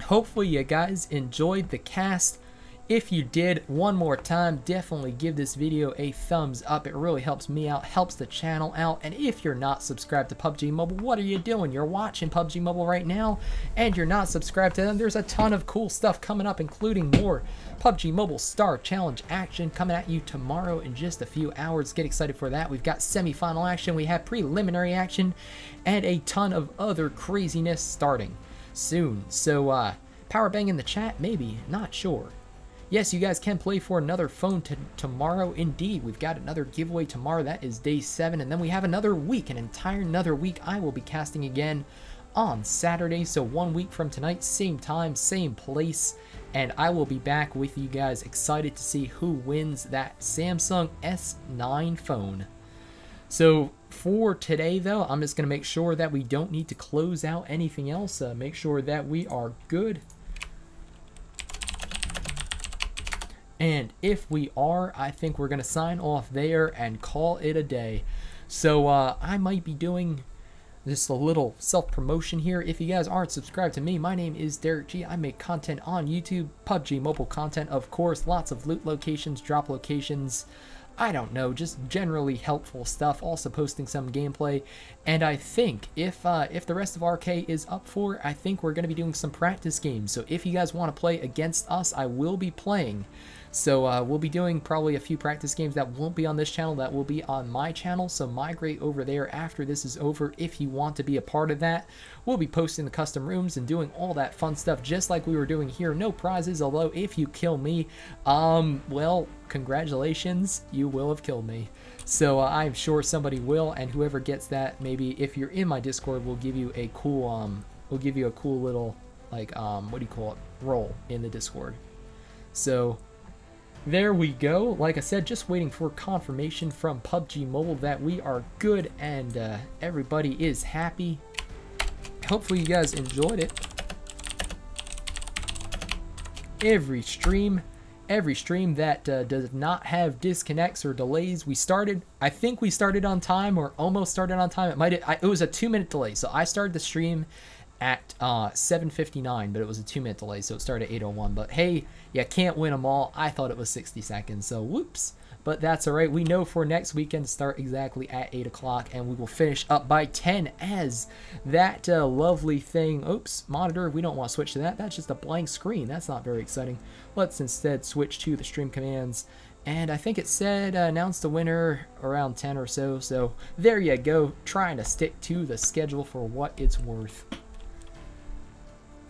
Hopefully you guys enjoyed the cast. If you did, one more time, definitely give this video a thumbs up. It really helps me out, helps the channel out. And if you're not subscribed to PUBG Mobile, what are you doing? You're watching PUBG Mobile right now, and you're not subscribed to them. There's a ton of cool stuff coming up, including more PUBG Mobile Star Challenge action coming at you tomorrow in just a few hours. Get excited for that. We've got semi-final action, we have preliminary action, and a ton of other craziness starting soon. So, power bang in the chat? Maybe. Not sure. Yes, you guys can play for another phone tomorrow. Indeed, we've got another giveaway tomorrow. That is day 7. And then we have another week, an entire another week. I will be casting again on Saturday. So 1 week from tonight, same time, same place. And I will be back with you guys, excited to see who wins that Samsung S9 phone. So for today, though, I'm just going to make sure that we don't need to close out anything else. Make sure that we are good. And if we are, I think we're going to sign off there and call it a day. So I might be doing just a little self-promotion here. If you guys aren't subscribed to me, my name is Derek G. I make content on YouTube, PUBG Mobile content, of course, lots of loot locations, drop locations, I don't know, just generally helpful stuff, also posting some gameplay. And I think if the rest of RK is up for it, I think we're going to be doing some practice games. So if you guys want to play against us, I will be playing So we'll be doing probably a few practice games that won't be on this channel, that will be on my channel. So migrate over there after this is over if you want to be a part of that. We'll be posting the custom rooms and doing all that fun stuff just like we were doing here. No prizes, although if you kill me, well, congratulations, you will have killed me. So I'm sure somebody will, and whoever gets that, maybe if you're in my Discord, we'll give you a cool little, like, what do you call it, role in the Discord. So there we go. Like I said, just waiting for confirmation from PUBG Mobile that we are good and everybody is happy. Hopefully you guys enjoyed it. Every stream that does not have disconnects or delays, I think we started on time or almost started on time. It was a 2-minute delay, so I started the stream at 7:59, but it was a 2-minute delay, so it started at 8:01. But hey, you can't win them all. I thought it was 60 seconds, so whoops. But that's all right. We know for next weekend to start exactly at 8 o'clock, and we will finish up by 10 as that lovely thing. Oops, monitor. We don't want to switch to that. That's just a blank screen. That's not very exciting. Let's instead switch to the stream commands. And I think it said announce the winner around 10 or so. So there you go. Trying to stick to the schedule for what it's worth.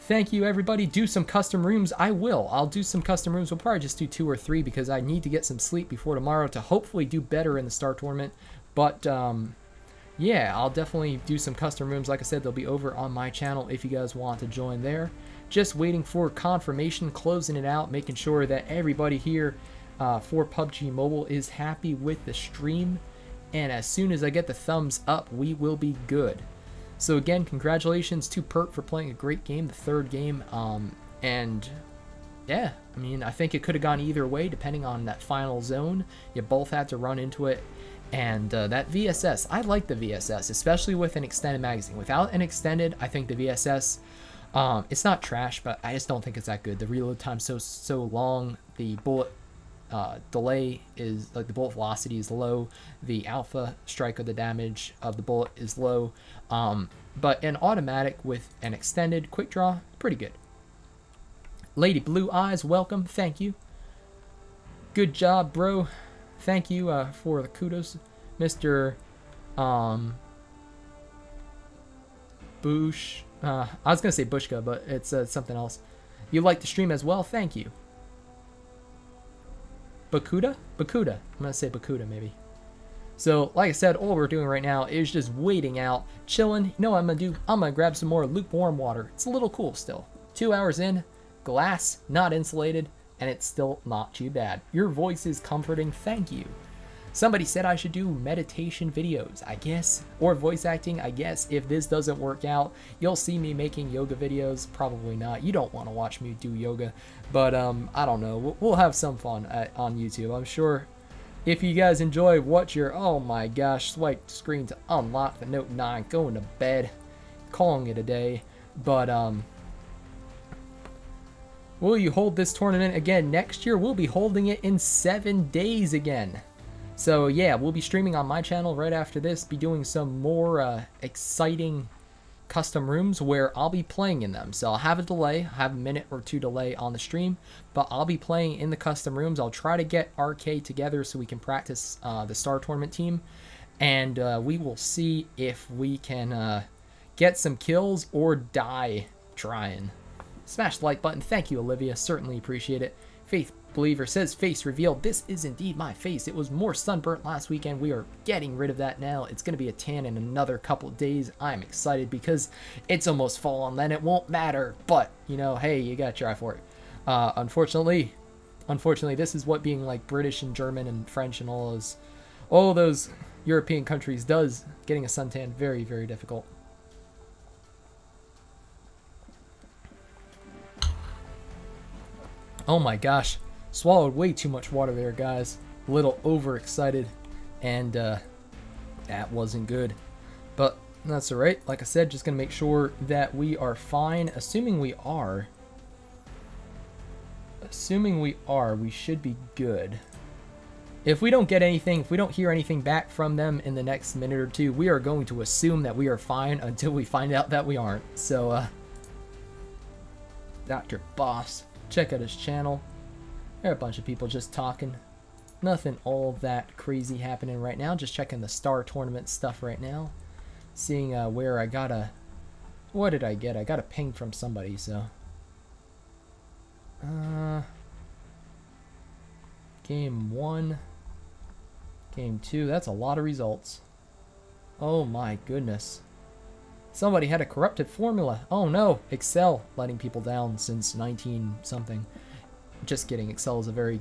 Thank you, everybody. Do some custom rooms. I'll do some custom rooms. We'll probably just do 2 or 3 because I need to get some sleep before tomorrow to hopefully do better in the Star Tournament. But, yeah, I'll definitely do some custom rooms. Like I said, they'll be over on my channel if you guys want to join there. Just waiting for confirmation, closing it out, making sure that everybody here for PUBG Mobile is happy with the stream. And as soon as I get the thumbs up, we will be good. So again, congratulations to Pert for playing a great game, the 3rd game, and yeah, I mean, I think it could have gone either way depending on that final zone. You both had to run into it, and that VSS, I like the VSS, especially with an extended magazine. Without an extended, I think the VSS, it's not trash, but I just don't think it's that good. The reload time's so long, the bullet delay is, like, the bullet velocity is low, the alpha strike of the damage of the bullet is low, but an automatic with an extended quick draw, pretty good. Lady Blue Eyes, welcome, thank you. Good job, bro. Thank you for the kudos. Mr. Bush, I was gonna say Bushka, but it's something else. You like the stream as well, thank you. Bakuda? Bakuda. I'm going to say Bakuda, maybe. So, like I said, all we're doing right now is just waiting out, chilling. You know what I'm going to do? I'm going to grab some more lukewarm water. It's a little cool still. 2 hours in, glass, not insulated, and it's still not too bad. Your voice is comforting. Thank you. Somebody said I should do meditation videos, I guess, or voice acting, I guess. If this doesn't work out, you'll see me making yoga videos. Probably not. You don't want to watch me do yoga, but I don't know. We'll have some fun on YouTube. I'm sure if you guys enjoy what you're, oh my gosh, swipe screen to unlock the Note 9, going to bed, calling it a day. But will you hold this tournament again next year? We'll be holding it in 7 days again. So yeah, we'll be streaming on my channel right after this, be doing some more exciting custom rooms where I'll be playing in them. So I'll have a delay, have a minute or 2 delay on the stream, but I'll be playing in the custom rooms. I'll try to get RK together so we can practice the Star Tournament team, and we will see if we can get some kills or die trying. Smash the like button. Thank you, Olivia. Certainly appreciate it. Faith Believer says, face revealed. This is indeed my face. It was more sunburnt last weekend. We are getting rid of that now. It's going to be a tan in another couple days. I'm excited because it's almost fall and then it won't matter. But, you know, hey, you got to try for it. Unfortunately, this is what being like British and German and French and all those European countries does. Getting a suntan very, very difficult. Oh my gosh. Swallowed way too much water there, guys. A little overexcited, and that wasn't good. But that's alright. Like I said, just going to make sure that we are fine. Assuming we are, we should be good. If we don't get anything, if we don't hear anything back from them in the next minute or 2, we are going to assume that we are fine until we find out that we aren't. So, Dr. Boss, check out his channel. There are a bunch of people just talking. Nothing all that crazy happening right now. Just checking the Star Tournament stuff right now. Seeing where I got a... What did I get? I got a ping from somebody, so... Game 1. Game 2. That's a lot of results. Oh my goodness. Somebody had a corrupted formula. Oh no. Excel letting people down since 19-something. Just kidding. Excel is a very,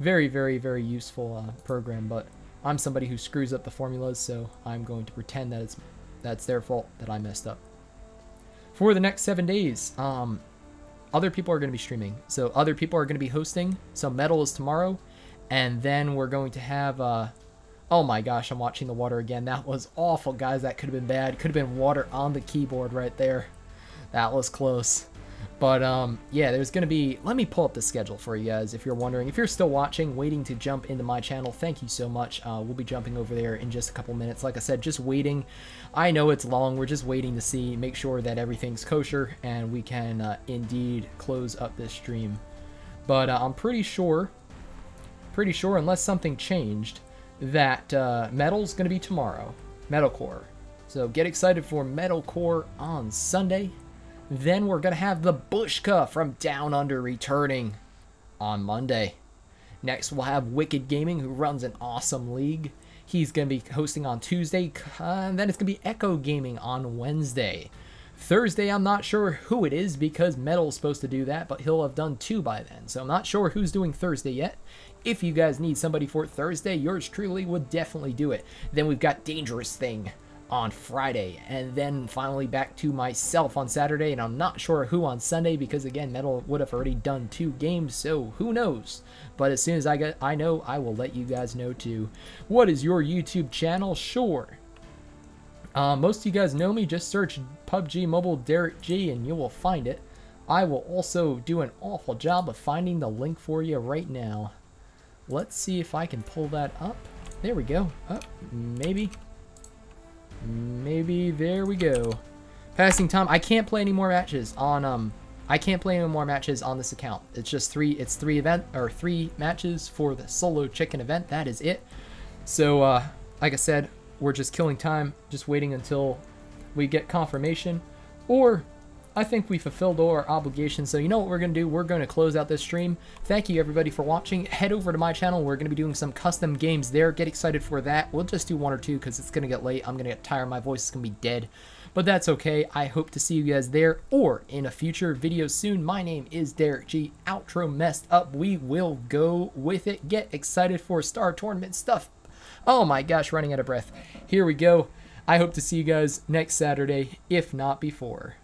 very useful program, but I'm somebody who screws up the formulas, so I'm going to pretend that that's their fault that I messed up. For the next 7 days, other people are going to be streaming. So other people are going to be hosting. So Metal is tomorrow. And then we're going to have... oh my gosh, I'm watching the water again. That was awful, guys. That could have been bad. Could have been water on the keyboard right there. That was close. But yeah, there's going to be... Let me pull up the schedule for you guys if you're wondering. If you're still watching, waiting to jump into my channel, thank you so much. We'll be jumping over there in just a couple minutes. Like I said, just waiting. I know it's long. We're just waiting to see, make sure that everything's kosher, and we can indeed close up this stream. But I'm pretty sure, unless something changed, that Metal's going to be tomorrow. Metalcore. So get excited for Metalcore on Sunday. Then we're going to have the Bushka from Down Under returning on Monday. Next, we'll have Wicked Gaming, who runs an awesome league. He's going to be hosting on Tuesday. And then it's going to be Echo Gaming on Wednesday. Thursday, I'm not sure who it is because Metal's supposed to do that, but he'll have done 2 by then. So I'm not sure who's doing Thursday yet. If you guys need somebody for Thursday, yours truly would definitely do it. Then we've got Dangerous Thing on Friday, and then finally back to myself on Saturday, and I'm not sure who on Sunday because again, Metal would have already done 2 games, so who knows. But as soon as I know, I will let you guys know too. What is your YouTube channel? Sure. Most of you guys know me. Just search PUBG Mobile Derek G and you will find it. I will also do an awful job of finding the link for you right now. Let's see if I can pull that up. There we go. Oh, maybe. There we go. Passing time. I can't play any more matches on I can't play any more matches on this account. It's just 3 3 matches for the solo chicken event. That is it. So like I said, we're just killing time, just waiting until we get confirmation, or I think we fulfilled all our obligations. So you know what we're going to do? We're going to close out this stream. Thank you everybody for watching. Head over to my channel. We're going to be doing some custom games there. Get excited for that. We'll just do 1 or 2 because it's going to get late. I'm going to get tired. My voice is going to be dead. But that's okay. I hope to see you guys there or in a future video soon. My name is Derek G. Outro messed up. We will go with it. Get excited for Star Tournament stuff. Oh my gosh, running out of breath. Here we go. I hope to see you guys next Saturday, if not before.